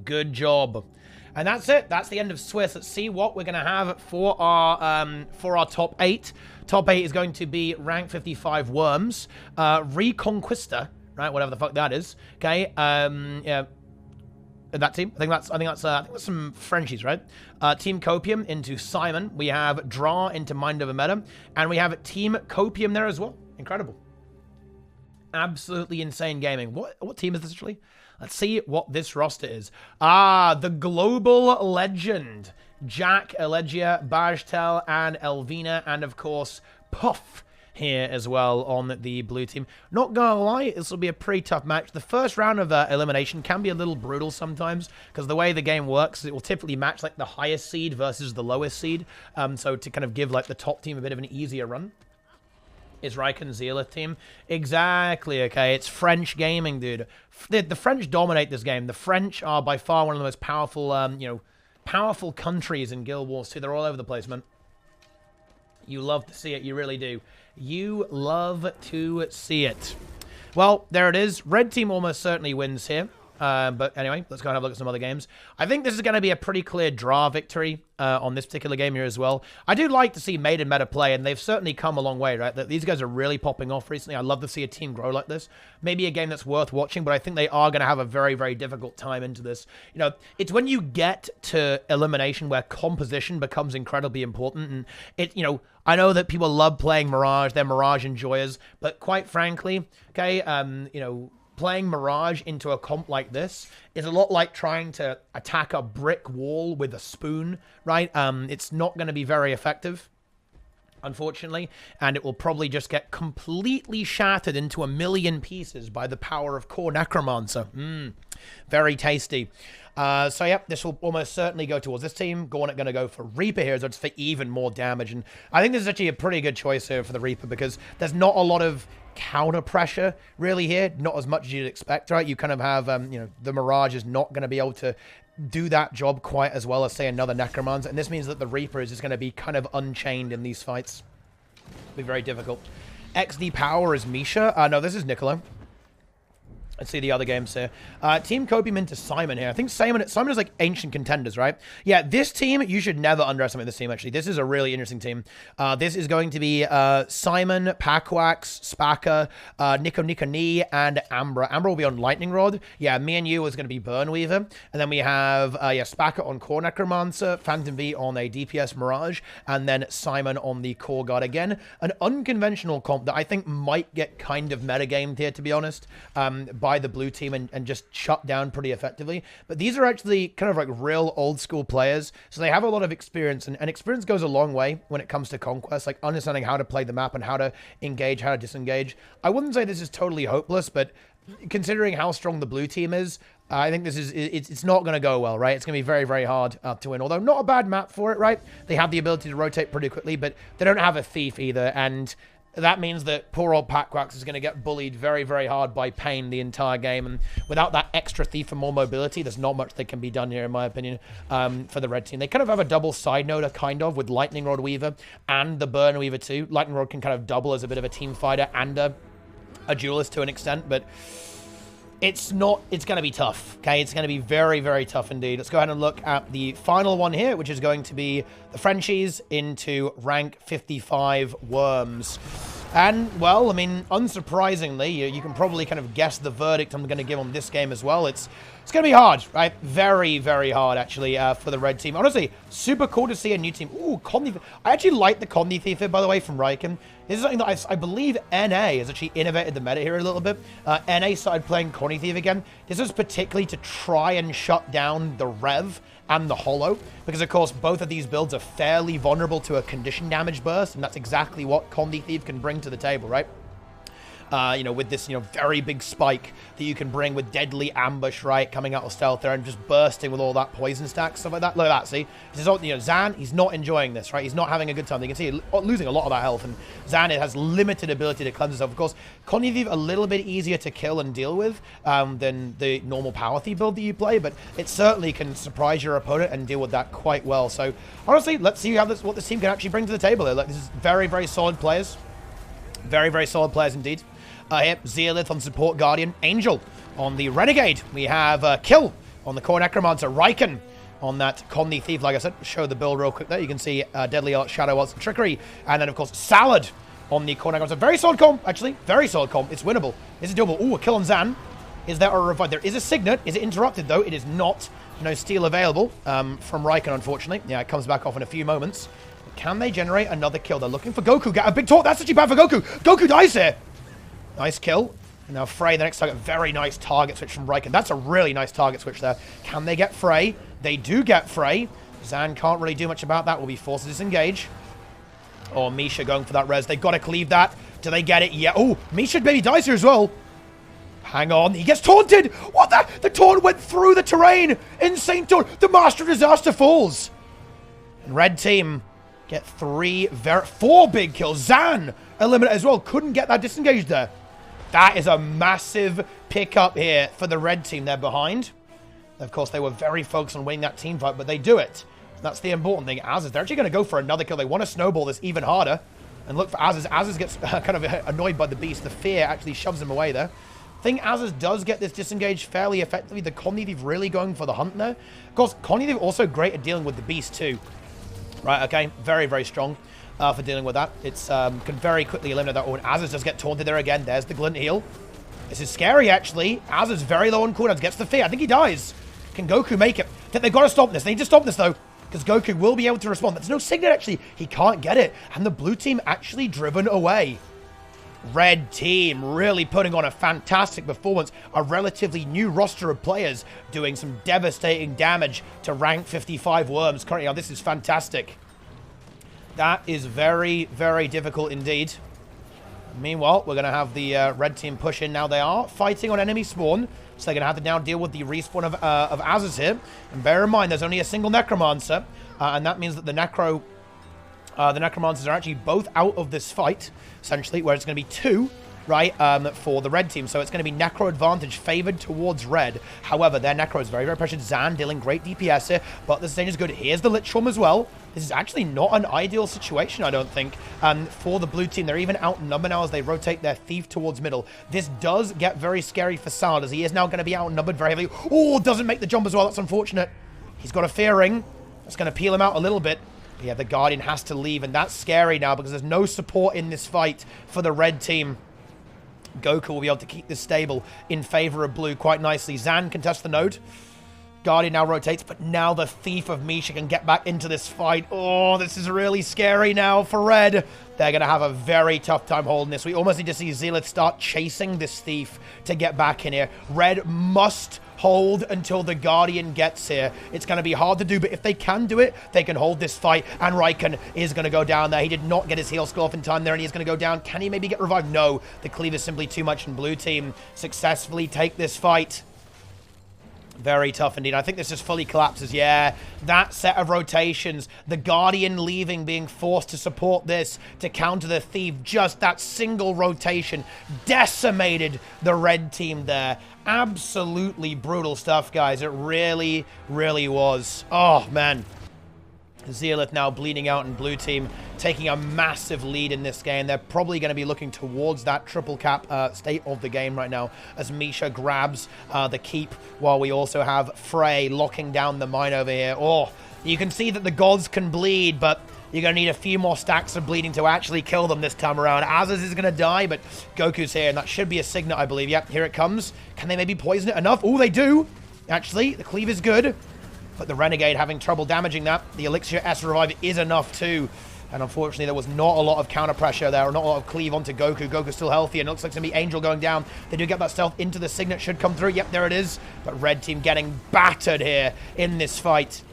Good job. And that's it. That's the end of Swiss. Let's see what we're going to have for our top 8. Top 8 is going to be rank 55 Worms, Reconquista, right? Whatever the fuck that is. Okay. Yeah. That team. I think that's some Frenchies, right? Team Copium into Simon. We have Draw into Mind Over Meta, and we have Team Copium there as well. Incredible. Absolutely insane gaming. What team is this actually? Let's see what this roster is. The global legend. Jack, Elegia, Bajtel, and Elvina, and of course, Puff here as well on the blue team. Not gonna lie, this will be a pretty tough match. The first round of elimination can be a little brutal sometimes, because the way the game works, it will typically match like the highest seed versus the lowest seed. So to kind of give like the top team a bit of an easier run. Is Raikkonen Zealot team? Exactly, okay. It's French gaming, dude. The French dominate this game. The French are by far one of the most powerful, powerful countries in Guild Wars 2. They're all over the place, man. You love to see it. You really do. You love to see it. Well, there it is. Red team almost certainly wins here. But anyway, let's go and have a look at some other games. I think this is going to be a pretty clear draw victory on this particular game here as well. I do like to see Maiden Meta play, and they've certainly come a long way, right? These guys are really popping off recently. I love to see a team grow like this. Maybe a game that's worth watching, but I think they are going to have a very, very difficult time into this. You know, it's when you get to elimination where composition becomes incredibly important, and I know that people love playing Mirage, they're Mirage enjoyers, but quite frankly, okay, playing Mirage into a comp like this is a lot like trying to attack a brick wall with a spoon, right? It's not going to be very effective, unfortunately, and it will probably just get completely shattered into a million pieces by the power of Core Necromancer. Very tasty. So yeah, this will almost certainly go towards this team. Gauntlet going to go for Reaper here, so it's for even more damage, and I think this is actually a pretty good choice here for the Reaper because there's not a lot of counter pressure really here, not as much as you'd expect, right? You kind of have, the Mirage is not going to be able to do that job quite as well as, say, another Necromancer, and this means that the Reaper is just going to be kind of unchained in these fights. It'll be very difficult. XD Power is Misha. No, this is Niccolo. Let's see the other games here. Team Copium into Simon here. I think Simon is like ancient contenders, right? Yeah, this team, you should never underestimate this team, actually. This is a really interesting team. This is going to be Simon, Pakwax, Spaka, Nico Ni, and Ambra. Ambra will be on Lightning Rod. Yeah, me and you is going to be Burn Weaver. And then we have Spaka on Core Necromancer, Phantom V on a DPS Mirage, and then Simon on the Core Guard again. An unconventional comp that I think might get kind of metagamed here, to be honest, by by the blue team and just shut down pretty effectively. But these are actually kind of like real old school players. So they have a lot of experience, and experience goes a long way when it comes to Conquest, like understanding how to play the map and how to engage, how to disengage. I wouldn't say this is totally hopeless, but considering how strong the blue team is, I think this is, it's not going to go well, right? It's going to be very, very hard to win. Although not a bad map for it, right? They have the ability to rotate pretty quickly, but they don't have a thief either. And that means that poor old Packwax is going to get bullied very, very hard by Pain the entire game. And without that extra thief and more mobility, there's not much that can be done here, in my opinion, for the red team. They kind of have a double side noder, kind of, with Lightning Rod Weaver and the Burn Weaver too. Lightning Rod can kind of double as a bit of a team fighter and a duelist to an extent, but it's going to be tough, okay? It's going to be very, very tough indeed. Let's go ahead and look at the final one here, which is going to be the Frenchies into rank 55 Worms. And, well, I mean, unsurprisingly, you can probably kind of guess the verdict I'm going to give on this game as well. It's going to be hard, right? Very, very hard, actually, for the red team. Honestly, super cool to see a new team. Ooh, Condy. I actually like the Condy Thief here, by the way, from Riken. This is something that I believe NA has actually innovated the meta here a little bit. NA started playing Condy Thief again. This was particularly to try and shut down the Rev and the Hollow, because of course both of these builds are fairly vulnerable to a condition damage burst, and that's exactly what Condy Thief can bring to the table, right? You know, with this, very big spike that you can bring with Deadly Ambush, right? Coming out of stealth there and just bursting with all that poison stack, stuff like that. Look at that, see? This is, Zan, he's not enjoying this, right? He's not having a good time. You can see losing a lot of that health, and Zan has limited ability to cleanse himself. Of course, Condy Thief a little bit easier to kill and deal with than the normal Power Thief build that you play, but it certainly can surprise your opponent and deal with that quite well. So, honestly, let's see what this team can actually bring to the table here. Like, this is very, very solid players. Very, very solid players indeed. Here, Zeolith on Support Guardian. Angel on the Renegade. We have Kill on the Core Necromancer. Riken on that Condy Thief. Like I said, show the build real quick there. You can see Deadly Art, Shadow Arts, and Trickery. And then, of course, Salad on the Core Necromancer. Very solid comp, actually. Very solid comp. It's winnable. This is doable. Ooh, a Kill on Zan. Is there a revive? There is a Signet. Is it interrupted, though? It is not. No steal available from Riken, unfortunately. Yeah, it comes back off in a few moments. Can they generate another kill? They're looking for Goku. Get a big talk. That's actually bad for Goku. Goku dies here. Nice kill. And now Frey, the next target. Very nice target switch from Riken. That's a really nice target switch there. Can they get Frey? They do get Frey. Zan can't really do much about that. Will be forced to disengage. Oh, Misha going for that res. They've got to cleave that. Do they get it? Yeah. Oh, Misha maybe dies here as well. Hang on. He gets taunted. What the? The taunt went through the terrain. Insane taunt. The Master of Disaster falls. And red team get 4 big kills. Zan eliminated as well. Couldn't get that disengaged there. That is a massive pickup here for the red team. They're behind. Of course, they were very focused on winning that team fight, but they do it. That's the important thing. Azaz, they're actually going to go for another kill. They want to snowball this even harder. And look for Azaz. Azaz gets kind of annoyed by the beast. The fear actually shoves him away there. I think Azaz does get this disengaged fairly effectively. The Condy Thief really going for the hunt there. Of course, Condy Thief also great at dealing with the beast too. Right, okay. Very, very strong for dealing with that. It's can very quickly eliminate that. Oh, and Azaz does get taunted there again. There's the glint heal. This is scary, actually. Azaz very low on cooldowns. Gets the fear. I think he dies. Can Goku make it? They've got to stop this. They need to stop this, though, because Goku will be able to respond. There's no Signet, actually. He can't get it. And the blue team actually driven away. Red team really putting on a fantastic performance. A relatively new roster of players doing some devastating damage to rank 55 Worms currently. Now, this is fantastic. That is very, very difficult indeed. Meanwhile, we're going to have the red team push in now. They are fighting on enemy spawn, so they're going to have to now deal with the respawn of Azaz here. And bear in mind, there's only a single Necromancer, and that means that the Necromancers are actually both out of this fight, essentially, where it's going to be 2, right, for the red team. So it's going to be Necro advantage favored towards red. However, their Necro is very, very pressured. Zan dealing great DPS here, but the sustain is good. Here's the Lich Swarm as well. This is actually not an ideal situation, I don't think, for the blue team. They're even outnumbered now as they rotate their Thief towards middle. This does get very scary for Salad, as he is now going to be outnumbered very heavily. Oh, doesn't make the jump as well. That's unfortunate. He's got a Fear Ring. That's going to peel him out a little bit. Yeah, the Guardian has to leave, and that's scary now because there's no support in this fight for the red team. Goku will be able to keep this stable in favor of blue quite nicely. Zan can test the node. Guardian now rotates, but now the Thief of Misha can get back into this fight. Oh, this is really scary now for Red. They're going to have a very tough time holding this. We almost need to see Zealot start chasing this Thief to get back in here. Red must hold until the Guardian gets here. It's going to be hard to do, but if they can do it, they can hold this fight, and Raikkonen is going to go down there. He did not get his heal skill off in time there, and he's going to go down. Can he maybe get revived? No. The cleave is simply too much, and blue team successfully take this fight. Very tough indeed. I think this just fully collapses. Yeah, that set of rotations, the Guardian leaving, being forced to support this to counter the Thief, just that single rotation decimated the red team there. Absolutely brutal stuff, guys. It really, really was. Oh, man. Zealot now bleeding out in blue team, taking a massive lead in this game. They're probably going to be looking towards that triple cap state of the game right now as Misha grabs the keep, while we also have Frey locking down the mine over here. Oh, you can see that the gods can bleed, but you're going to need a few more stacks of bleeding to actually kill them this time around. Azaz is going to die, but Goku's here, and that should be a signet, I believe. Yep, here it comes. Can they maybe poison it enough? Oh, they do. Actually, the cleave is good. But the Renegade having trouble damaging that. The Elixir S Revive is enough too. And unfortunately, there was not a lot of counter pressure there, or not a lot of cleave onto Goku. Goku's still healthy, and it looks like it's going to be Angel going down. They do get that stealth into the signet, should come through. Yep, there it is. But red team getting battered here in this fight.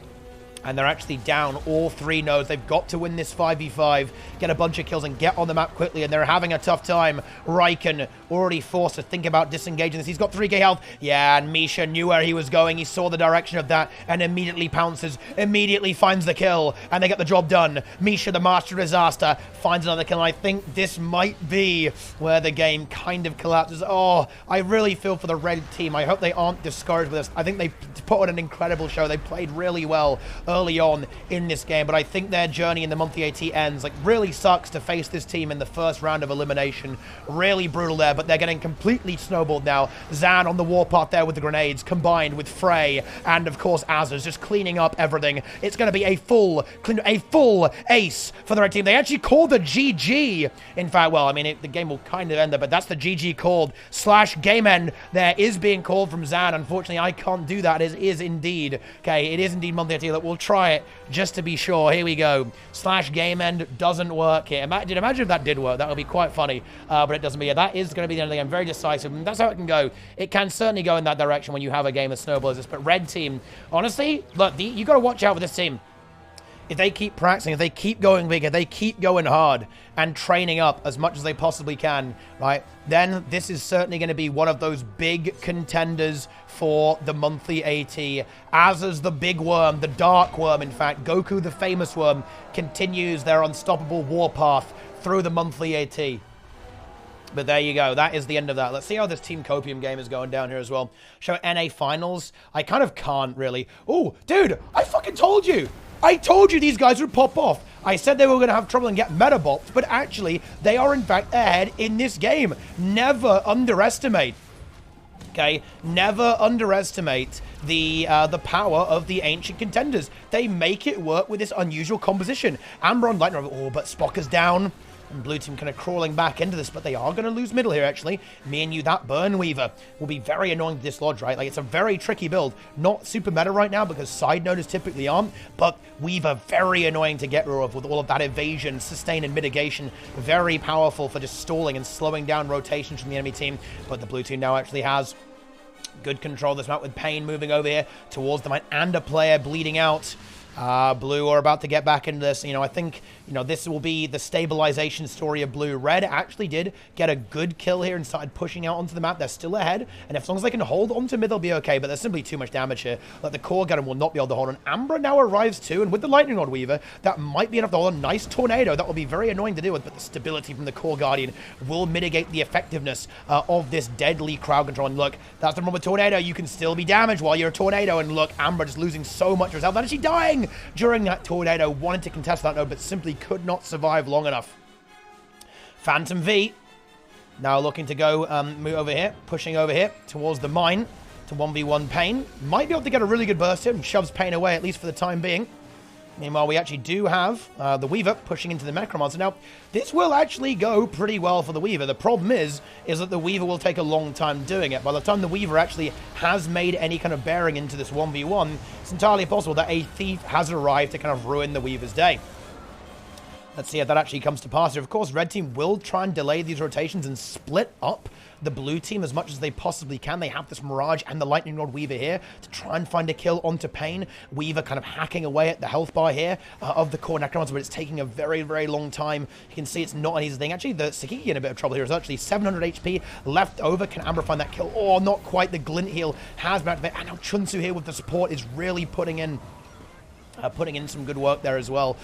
And they're actually down all 3 nodes. They've got to win this 5v5, get a bunch of kills, and get on the map quickly. And they're having a tough time. Raikkonen already forced to think about disengaging this. He's got 3k health. Yeah, and Misha knew where he was going. He saw the direction of that and immediately pounces, immediately finds the kill. And they get the job done. Misha, the master of disaster, finds another kill. And I think this might be where the game kind of collapses. Oh, I really feel for the red team. I hope they aren't discouraged with this. I think they put on an incredible show. They played really well early on in this game, but I think their journey in the monthly AT ends. Like, really sucks to face this team in the first round of elimination. Really brutal there, but they're getting completely snowballed now. Zan on the warpath there with the grenades, combined with Frey, and of course Azaz just cleaning up everything. It's going to be a full ace for the red team. They actually called the GG. In fact, well, I mean, the game will kind of end there, but that's the GG called. /game end there is being called from Zan. Unfortunately, I can't do that. It is indeed. Okay, it is indeed monthly AT. That we'll try it just to be sure. Here we go. /game end doesn't work here. Imagine if that did work. That would be quite funny, but it doesn't. But yeah, that is going to be the end of the game. Very decisive, and that's how it can go. It can certainly go in that direction when you have a game of snowball as this. But red team, honestly, look, you got to watch out with this team. If they keep practicing, if they keep going big, if they keep going hard and training up as much as they possibly can, right, then this is certainly going to be one of those big contenders for the monthly AT. Azaz the big worm, the dark worm, in fact, Goku the famous worm, continues their unstoppable warpath through the monthly AT. But there you go. That is the end of that. Let's see how this Team Copium game is going down here as well. Show NA Finals. I kind of can't really. Oh, dude, I fucking told you. I told you these guys would pop off. I said they were going to have trouble and get metabots, but actually, they are in fact ahead in this game. Never underestimate. Okay, never underestimate the power of the ancient contenders. They make it work with this unusual composition. Amber on Lightning, oh, but Spock is down. And blue team kind of crawling back into this, but they are going to lose middle here, actually. Me and you, that Burn Weaver will be very annoying to dislodge, right? Like, it's a very tricky build. Not super meta right now because side noders typically aren't, but Weaver, very annoying to get rid of with all of that evasion, sustain, and mitigation. Very powerful for just stalling and slowing down rotations from the enemy team, but the blue team now actually has good control of this map with Pain moving over here towards the mine and a player bleeding out. Blue are about to get back into this. You know, I think, you know, this will be the stabilization story of Blue. Red actually did get a good kill here and started pushing out onto the map. They're still ahead, and as long as they can hold onto mid, they'll be okay, but there's simply too much damage here. Like, the core gun will not be able to hold on. Ambra now arrives too, and with the Lightning Rod Weaver, that might be enough to hold on. Nice tornado. That will be very annoying to deal with, but the stability from the core Guardian will mitigate the effectiveness of this deadly crowd control. And look, that's the problem with tornado. You can still be damaged while you're a tornado, and look, Ambra just losing so much of herself. And she's dying during that tornado, wanted to contest that node, but simply could not survive long enough. Phantom V now looking to go move over here, pushing over here towards the mine to 1v1 Pain. Might be able to get a really good burst here and shoves Pain away, at least for the time being. Meanwhile, we actually do have the Weaver pushing into the Necromancer. Now, this will actually go pretty well for the Weaver. The problem is that the Weaver will take a long time doing it. By the time the Weaver actually has made any kind of bearing into this 1v1, it's entirely possible that a Thief has arrived to kind of ruin the Weaver's day. Let's see if that actually comes to pass here. Of course, Red Team will try and delay these rotations and split up the Blue Team as much as they possibly can. They have this Mirage and the Lightning Rod Weaver here to try and find a kill onto Pain. Weaver kind of hacking away at the health bar here of the core Necromancer, but it's taking a very, very long time. You can see it's not an easy thing. Actually, the Sakiki in a bit of trouble here. It's actually 700 HP left over. Can Ambra find that kill? Oh, not quite. The Glint heal has been activated. And now Chunsu here with the support is really putting in some good work there as well.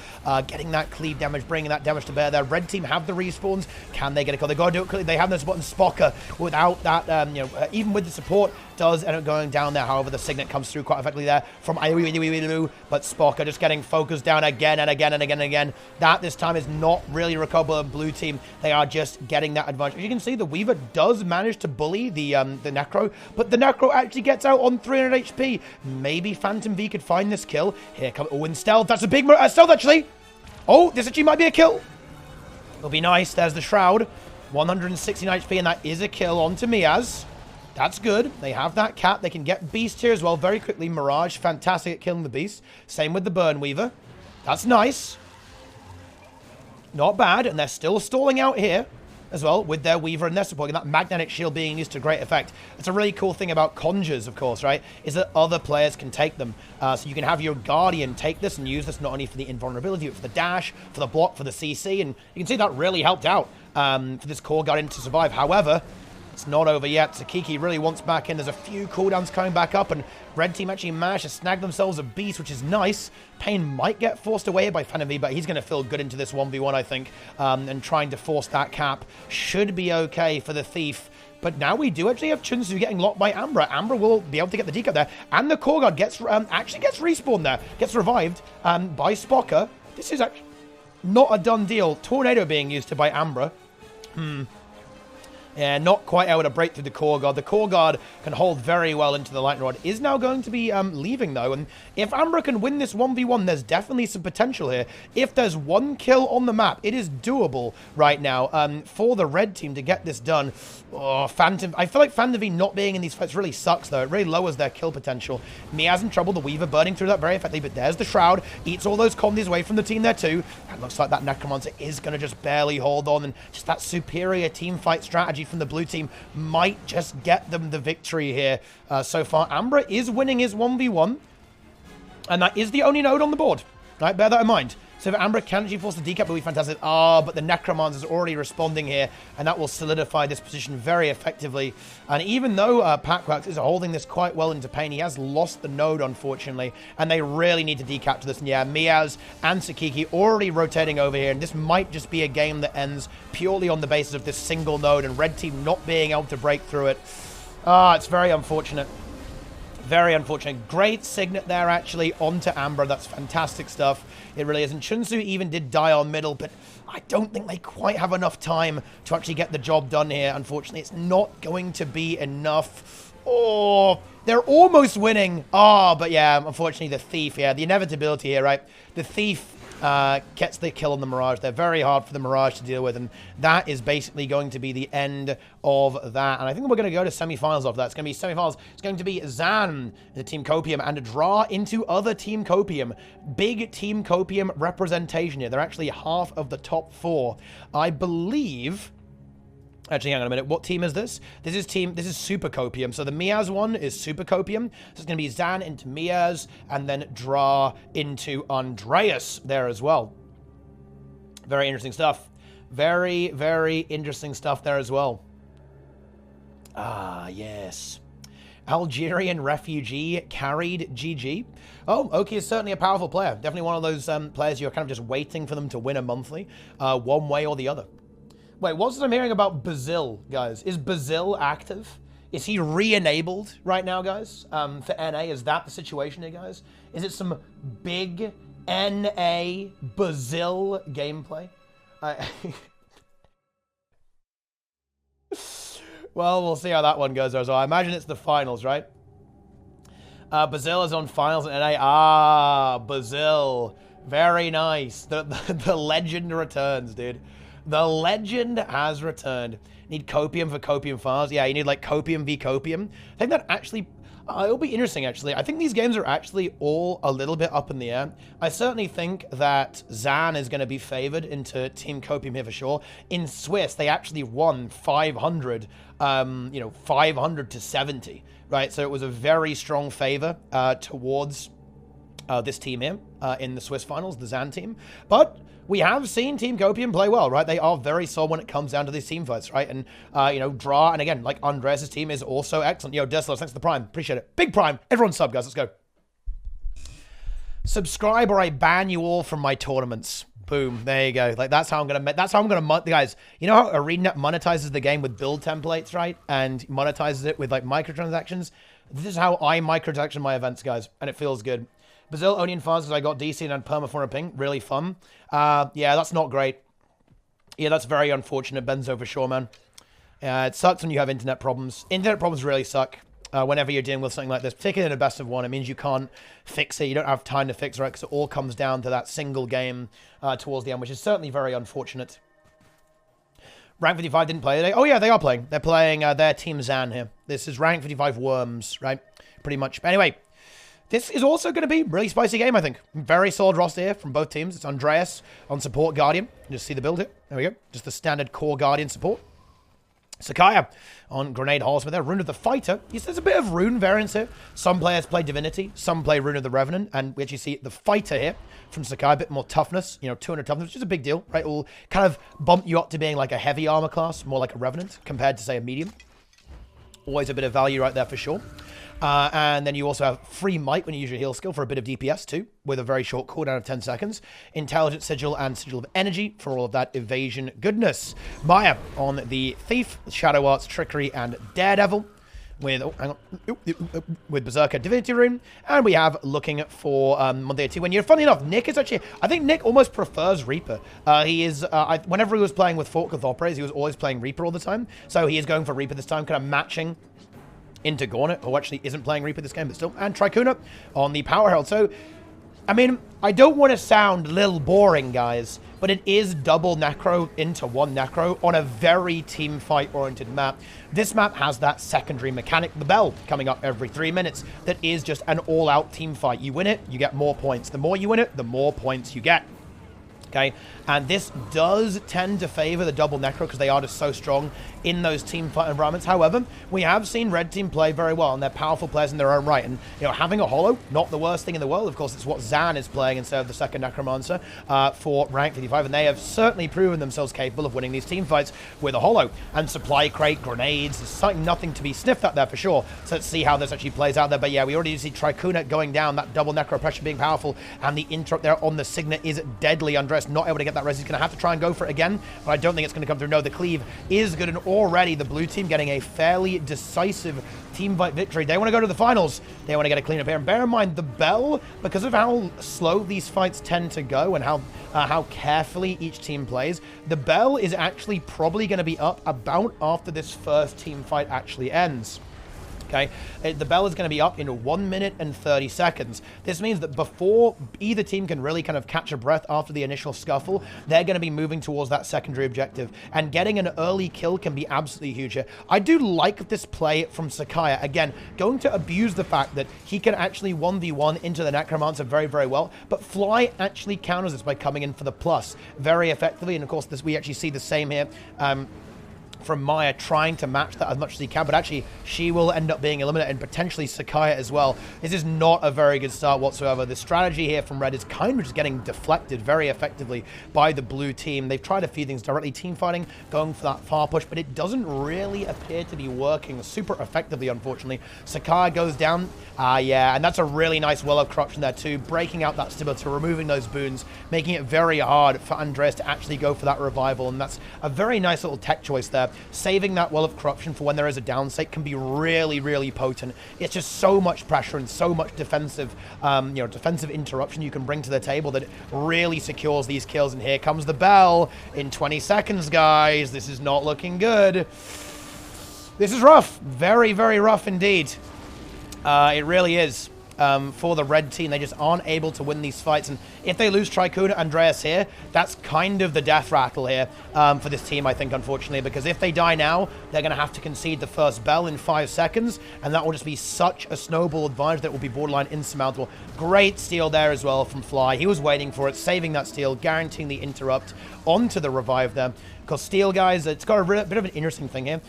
Getting that cleave damage, bringing that damage to bear there. Red Team have the respawns. Can they get a kill? They got to do it quickly. They have no support, and Spocker, without that, even with the support, does end up going down there. However, the Signet comes through quite effectively there from Iwiwiwiwilu, but Spocker just getting focused down again and again and again and again. That this time is not really recoverable of Blue Team. They are just getting that advantage. As you can see, the Weaver does manage to bully the Necro, but the Necro actually gets out on 300 HP. Maybe Phantom V could find this kill. Here comes, oh, in stealth. That's a big stealth, actually. Oh, this actually might be a kill. It'll be nice. There's the Shroud. 169 HP, and that is a kill onto Miaz. That's good. They have that cap. They can get Beast here as well very quickly. Mirage, fantastic at killing the Beast. Same with the Burn Weaver. That's nice. Not bad. And they're still stalling out here as well with their Weaver and their support. And that Magnetic Shield being used to great effect. It's a really cool thing about Conjures, of course, right? Is that other players can take them. So you can have your Guardian take this and use this not only for the invulnerability, but for the dash, for the block, for the CC. And you can see that really helped out for this core Guardian to survive. However, it's not over yet. Sakiki really wants back in. There's a few cooldowns coming back up, and Red Team actually managed to snag themselves a Beast, which is nice. Pain might get forced away by Phantom V, but he's going to feel good into this 1v1, I think, and trying to force that cap should be okay for the Thief. But now we do actually have Chunsu getting locked by Ambra. Ambra will be able to get the decoy there, and the core guard actually gets respawned there, gets revived by Spocker. This is actually not a done deal. Tornado being used to by Ambra. Yeah, not quite able to break through the core guard. The core guard can hold very well into the lightning rod. Is now going to be leaving, though. And if Ambra can win this 1v1, there's definitely some potential here. If there's one kill on the map, it is doable right now for the red team to get this done. Oh, Phantom. I feel like Phantom V not being in these fights really sucks, though. It really lowers their kill potential. Mia's in trouble. The Weaver burning through that very effectively. But there's the Shroud. Eats all those combies away from the team there, too. And looks like that Necromancer is going to just barely hold on. And just that superior team fight strategy from the blue team might just get them the victory here so far. Ambra is winning his 1v1, and that is the only node on the board. Right, bear that in mind. So if Ambra can actually force the decap, it'll be fantastic. But the Necromancer is already responding here, and that will solidify this position very effectively. And even though Packwax is holding this quite well into Pain, he has lost the node, unfortunately, and they really need to decap to this. And yeah, Miaz and Sakiki already rotating over here, and this might just be a game that ends purely on the basis of this single node and red team not being able to break through it. It's very unfortunate. Very unfortunate. Great signet there, actually, onto Ambra. That's fantastic stuff. It really is. And Chunsu even did die on middle, but I don't think they quite have enough time to actually get the job done here. Unfortunately, it's not going to be enough. Oh, they're almost winning. But yeah, unfortunately, the Thief, yeah, the inevitability here, right? The Thief gets the kill on the Mirage. They're very hard for the Mirage to deal with, and that is basically going to be the end of that. And I think we're going to go to semifinals of that. It's going to be semifinals. It's going to be Zan, the Team Copium, and a draw into other Team Copium. Big Team Copium representation here. They're actually half of the top 4. I believe... Actually, hang on a minute. What team is this? This is Super Copium. So the Miaz one is Super Copium. So it's going to be Zan into Miaz, and then Dra into Andreas there as well. Very interesting stuff. Very, very interesting stuff there as well. Yes. Algerian refugee carried GG. Oh, Oki is certainly a powerful player. Definitely one of those players you're kind of just waiting for them to win a monthly, one way or the other. Wait, what's I'm hearing about Bazil, guys? Is Bazil active? Is he re-enabled right now, guys? For NA, is that the situation here, guys? Is it some big NA Bazil gameplay? Well, we'll see how that one goes. So I imagine it's the finals, right? Brazil is on finals in NA. Ah, Brazil. Very nice. The legend returns, dude. The legend has returned. Need Copium for Copium files. Yeah, you need like Copium v Copium. I think that actually... it'll be interesting, actually. I think these games are actually all a little bit up in the air. I certainly think that Zan is going to be favored into Team Copium here for sure. In Swiss, they actually won 500, 500 to 70, right? So it was a very strong favor towards this team here in the Swiss finals, the Zan team. But we have seen Team Copium play well, right? They are very solid when it comes down to these team fights, right? And, Draw, and again, like Andreas' team is also excellent. Deslos, thanks for the Prime. Appreciate it. Big Prime. Everyone sub, guys. Let's go. Subscribe or I ban you all from my tournaments. Boom. There you go. Like, that's how I'm going to, guys, you know how ArenaNet monetizes the game with build templates, right? And monetizes it with, like, microtransactions? This is how I microtransaction my events, guys. And it feels good. Brazil only in fans because I got DC and perma for a ping. Really fun. Yeah, that's not great. Yeah, that's very unfortunate, Benzo, for sure, man. It sucks when you have internet problems. Internet problems really suck whenever you're dealing with something like this, particularly in a best of one. It means you can't fix it. You don't have time to fix it, right? Because it all comes down to that single game towards the end, which is certainly very unfortunate. Rank 55 didn't play today. Oh, yeah, they are playing. They're playing their Team Zan here. This is Rank 55 Worms, right? Pretty much. Anyway, this is also going to be a really spicy game, I think. Very solid roster here from both teams. It's Andreas on support Guardian. You just see the build here. There we go. Just the standard core Guardian support. Sakaya on Grenade Horseman there. Rune of the Fighter. There's a bit of Rune variance here. Some players play Divinity. Some play Rune of the Revenant. And we actually see the Fighter here from Sakaya. A bit more toughness. 200 toughness, which is a big deal, right? It will kind of bump you up to being like a heavy armor class, more like a Revenant, compared to, say, a medium. Always a bit of value right there for sure. And then you also have free might when you use your heal skill for a bit of DPS too, with a very short cooldown of 10 seconds. Intelligent Sigil and Sigil of Energy for all of that evasion goodness. Maya on the Thief, Shadow Arts, Trickery, and Daredevil. With Berserker Divinity Rune. And we have looking for Monday 2. When funny enough, Nick is actually, I think Nick almost prefers Reaper. He is, whenever he was playing with Forklift Operators, he was always playing Reaper all the time. So he is going for Reaper this time, kind of matching into Gornet, who actually isn't playing Reaper this game, but still. And Tricuna on the Power Herald. So, I mean, I don't want to sound a little boring, guys, but it is double Necro into one Necro on a very team fight-oriented map. This map has that secondary mechanic, the bell, coming up every 3 minutes, that is just an all-out team fight. You win it, you get more points. The more you win it, the more points you get. Okay, and this does tend to favor the double Necro because they are just so strong in those team fight environments. However, we have seen Red Team play very well, and they're powerful players in their own right. And, having a Holo, not the worst thing in the world. Of course, it's what Zan is playing instead of the second Necromancer for rank 55, and they have certainly proven themselves capable of winning these team fights with a Holo. And Supply Crate, grenades, nothing to be sniffed at there for sure. So let's see how this actually plays out there. But yeah, we already see Tricuna going down, that double Necro pressure being powerful, and the interrupt there on the Signet is deadly. Andres not able to get that res. He's going to have to try and go for it again, but I don't think it's going to come through. No, the cleave is good, and already the blue team getting a fairly decisive team fight victory. They want to go to the finals. They want to get a cleanup here. And bear in mind, the bell, because of how slow these fights tend to go and how carefully each team plays, the bell is actually probably going to be up about after this first team fight actually ends. Okay, the bell is going to be up in 1 minute and 30 seconds. This means that before either team can really kind of catch a breath after the initial scuffle, they're going to be moving towards that secondary objective. And getting an early kill can be absolutely huge here. I do like this play from Sakaya. Again, going to abuse the fact that he can actually 1v1 into the Necromancer very, very well. But Fly actually counters this by coming in for the plus very effectively. And of course, we actually see the same here. From Maya trying to match that as much as he can, but actually she will end up being eliminated, and potentially Sakaya as well. This is not a very good start whatsoever. The strategy here from Red is kind of just getting deflected very effectively by the blue team. They've tried a few things directly, team fighting, going for that far push, but it doesn't really appear to be working super effectively, unfortunately. Sakaya goes down. Yeah, and that's a really nice Well of Corruption there too, breaking out that stability, removing those boons, making it very hard for Andres to actually go for that revival, and that's a very nice little tech choice there. Saving that Well of Corruption for when there is a down state can be really, really potent. It's just so much pressure and so much defensive, defensive interruption you can bring to the table that it really secures these kills. And here comes the bell in 20 seconds, guys. This is not looking good. This is rough. Very, very rough indeed. It really is. for the red team. They just aren't able to win these fights. And if they lose Tricuna Andreas here, that's kind of the death rattle here for this team, I think, unfortunately. Because if they die now, they're going to have to concede the first bell in 5 seconds. And that will just be such a snowball advantage that will be borderline insurmountable. Great steal there as well from Fly. He was waiting for it, saving that steal, guaranteeing the interrupt onto the revive there. Because Steel, guys, it's got a bit of an interesting thing here.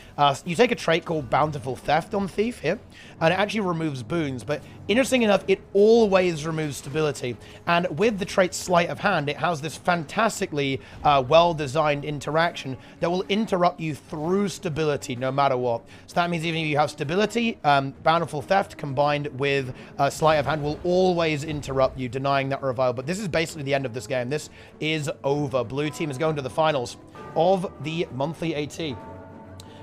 You take a trait called Bountiful Theft on Thief here, and it actually removes boons. But interesting enough, it always removes stability. And with the trait Sleight of Hand, it has this fantastically well-designed interaction that will interrupt you through stability no matter what. So that means even if you have stability, Bountiful Theft combined with Sleight of Hand will always interrupt you, denying that revival. But this is basically the end of this game. This is over. Blue team is going to the finals of the monthly AT.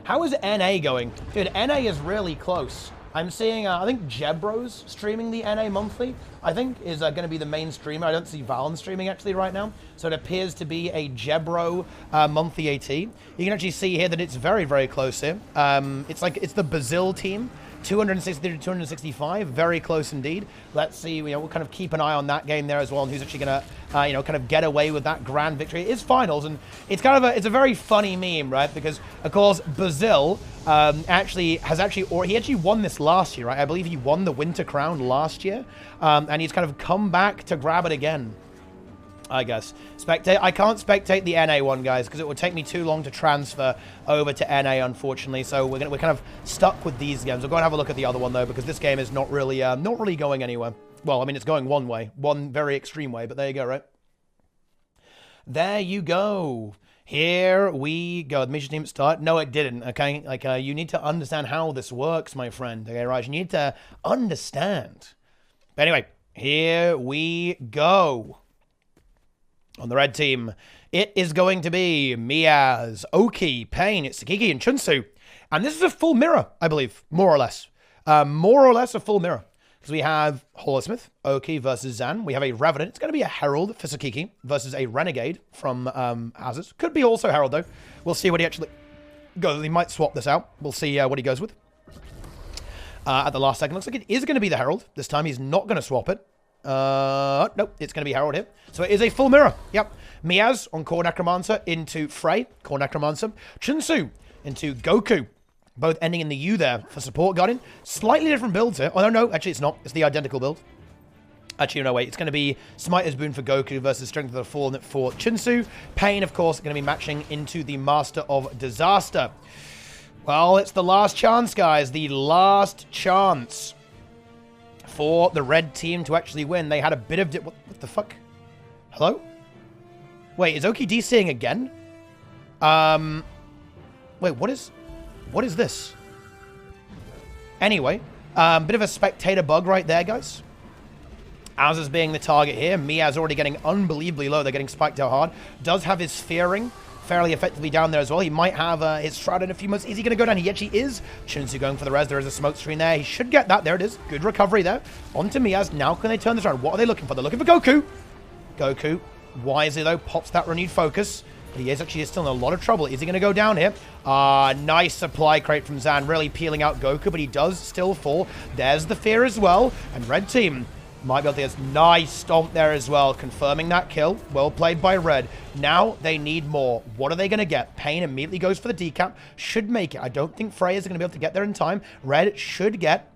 How is NA going? Dude, NA is really close. I'm seeing, I think Jebro's streaming the NA monthly, I think, is going to be the main streamer. I don't see Valen streaming actually right now. So it appears to be a Jebro monthly AT. You can actually see here that it's very, very close here. It's the Brazil team. 260 to 265, very close indeed. Let's see, we'll kind of keep an eye on that game there as well, and who's actually going to, kind of get away with that grand victory. It is finals, and it's kind of it's a very funny meme, right? Because of course Brazil he actually won this last year, right? I believe he won the Winter Crown last year, and he's kind of come back to grab it again. I guess. I can't spectate the NA one, guys, because it would take me too long to transfer over to NA, unfortunately. So we're kind of stuck with these games. We'll go and have a look at the other one, though, because this game is not really going anywhere. Well, I mean, it's going one way. One very extreme way, but there you go, right? There you go. Here we go. The mission team start. No, it didn't, okay? Like, you need to understand how this works, my friend. Okay, right? You need to understand. But anyway, here we go. On the red team, it is going to be Miaz, Oki, Pain, Sakiki, and Chunsu. And this is a full mirror, I believe, more or less. More or less a full mirror. Because we have Holosmith, Oki versus Zan. We have a Revenant. It's going to be a Herald for Sakiki versus a Renegade from Hazards. Could be also Herald, though. We'll see what he actually goes. He might swap this out. We'll see what he goes with. At the last second, looks like it is going to be the Herald. This time he's not going to swap it. Nope, it's going to be Herald here. So it is a full mirror. Yep. Miaz on Core Necromancer into Frey, Core Necromancer. Chunsu into Goku. Both ending in the U there for Support Guardian. Slightly different builds here. Oh, no, actually it's not. It's the identical build. Actually, no, wait. It's going to be Smiter's Boon for Goku versus Strength of the Fallen for Chunsu. Pain, of course, going to be matching into the Master of Disaster. Well, it's the last chance, guys. The last chance for the red team to actually win. They had a bit of... What the fuck? Hello? Wait, is Oki DCing again? Wait, what is this? Anyway, bit of a spectator bug right there, guys. Az is being the target here. Mia's already getting unbelievably low. They're getting spiked out hard. Does have his fearing fairly effectively down there as well. He might have his Shroud in a few months. Is he going to go down? He actually is. Chunsu going for the res. There is a smoke screen there. He should get that. There it is. Good recovery there. On to Miaz. Now can they turn this around? What are they looking for? They're looking for Goku. Goku, wisely though, pops that renewed focus. But he is actually still in a lot of trouble. Is he going to go down here? Nice supply crate from Zan. Really peeling out Goku, but he does still fall. There's the fear as well. And red team might be able to get a nice stomp there as well, confirming that kill. Well played by red. Now they need more. What are they going to get? Pain immediately goes for the decap. Should make it. I don't think Freya's going to be able to get there in time. Red should get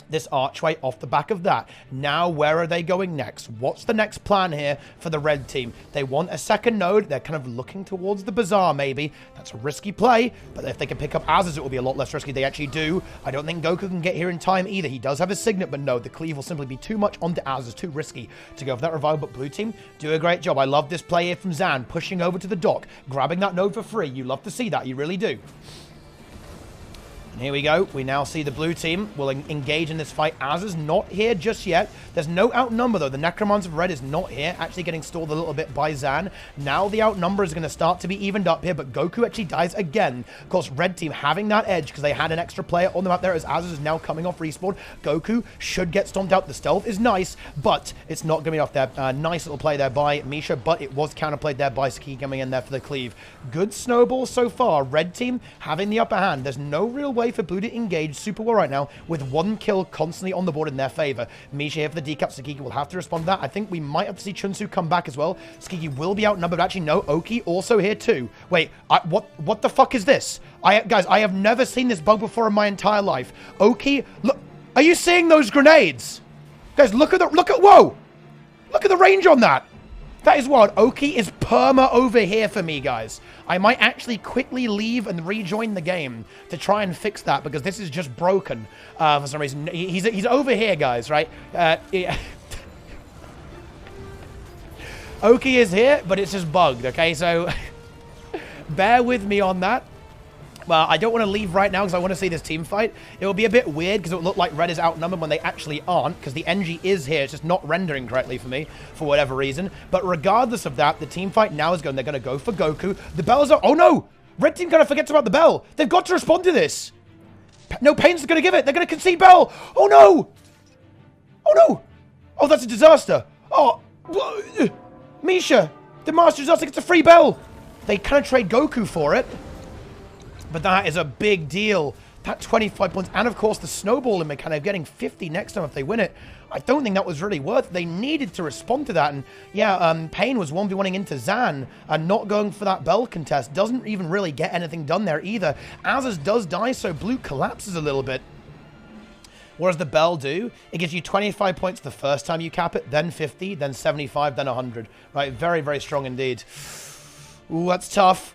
this archway off the back of that. Now, where are they going next? What's the next plan here for the red team? They want a second node. They're kind of looking towards the bazaar, maybe. That's a risky play, but if they can pick up Azaz, it will be a lot less risky. They actually do. I don't think Goku can get here in time either. He does have a signet, but no, the cleave will simply be too much onto Azaz. Too risky to go for that revival, but blue team do a great job. I love this play here from Zan, pushing over to the dock, grabbing that node for free. You love to see that. You really do. Here we go. We now see the blue team will engage in this fight. Az is not here just yet. There's no outnumber, though. The Necromancer of Red is not here. Actually getting stalled a little bit by Zan. Now the outnumber is going to start to be evened up here, but Goku actually dies again. Of course, red team having that edge because they had an extra player on the map there as Az is now coming off respawn. Goku should get stomped out. The stealth is nice, but it's not going to be off there. Nice little play there by Misha, but it was counterplayed there by Saki coming in there for the cleave. Good snowball so far. Red team having the upper hand. There's no real way way for Blue to engage super well right now with 1 kill constantly on the board in their favor. Misha here for the decap. Sakiki will have to respond to that. I think we might have to see Chunsu come back as well. Sakiki will be outnumbered. Actually, no. Oki also here too. Wait, what the fuck is this? Guys, I have never seen this bug before in my entire life. Oki, look, are you seeing those grenades? Guys, whoa! Look at the range on that. That is wild. Oki is perma over here for me, guys. I might actually quickly leave and rejoin the game to try and fix that because this is just broken for some reason. He's over here, guys, right? Oki is here, but it's just bugged, okay? So bear with me on that. Well, I don't want to leave right now because I want to see this team fight. It will be a bit weird because it will look like Red is outnumbered when they actually aren't because the NG is here. It's just not rendering correctly for me for whatever reason. But regardless of that, the team fight now is going. They're going to go for Goku. The bells are... Oh, no! Red team kind of forgets about the bell. They've got to respond to this. No, Pain's going to give it. They're going to concede bell. Oh, no! Oh, no! Oh, that's a disaster. Oh, Misha, the Master Disaster gets a free bell. They kind of trade Goku for it. But that is a big deal. That 25 points. And, of course, the snowballing mechanic getting 50 next time if they win it. I don't think that was really worth it. They needed to respond to that. And, yeah, Pain was 1v1ing into Zan and not going for that bell contest. Doesn't even really get anything done there either. Azaz does die, so Blue collapses a little bit. What does the bell do? It gives you 25 points the first time you cap it, then 50, then 75, then 100. Right, very, very strong indeed. Ooh, that's tough.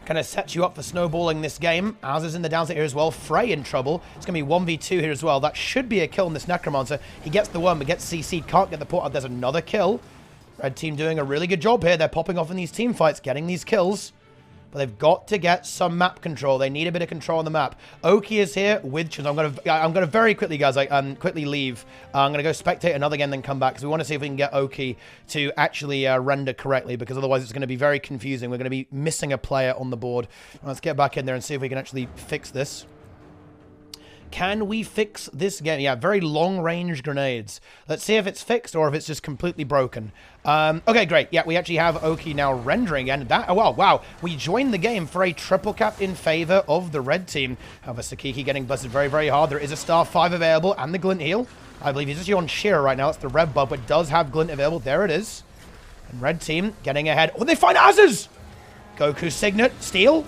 Kind of sets you up for snowballing this game. Az is in the downside here as well. Frey in trouble. It's going to be 1v2 here as well. That should be a kill on this Necromancer. He gets the one, but gets CC'd. Can't get the port. There's another kill. Red team doing a really good job here. They're popping off in these team fights, getting these kills. But they've got to get some map control. They need a bit of control on the map. Oki is here with Chun. I'm gonna very quickly, guys, quickly leave. I'm gonna go spectate another game, then come back because we want to see if we can get Oki to actually render correctly. Because otherwise, it's going to be very confusing. We're going to be missing a player on the board. Let's get back in there and see if we can actually fix this. Can we fix this game? Yeah, very long-range grenades. Let's see if it's fixed or if it's just completely broken. Okay, great. Yeah, we actually have Oki now rendering. And that, oh, wow. We joined the game for a triple cap in favor of the red team. However, Sakiki getting busted very, very hard. There is a star 5 available and the glint heal. I believe he's actually on Shearer right now. That's the red buff, but does have glint available. There it is. And red team getting ahead. Oh, they find Azaz! Goku's Signet. Steal.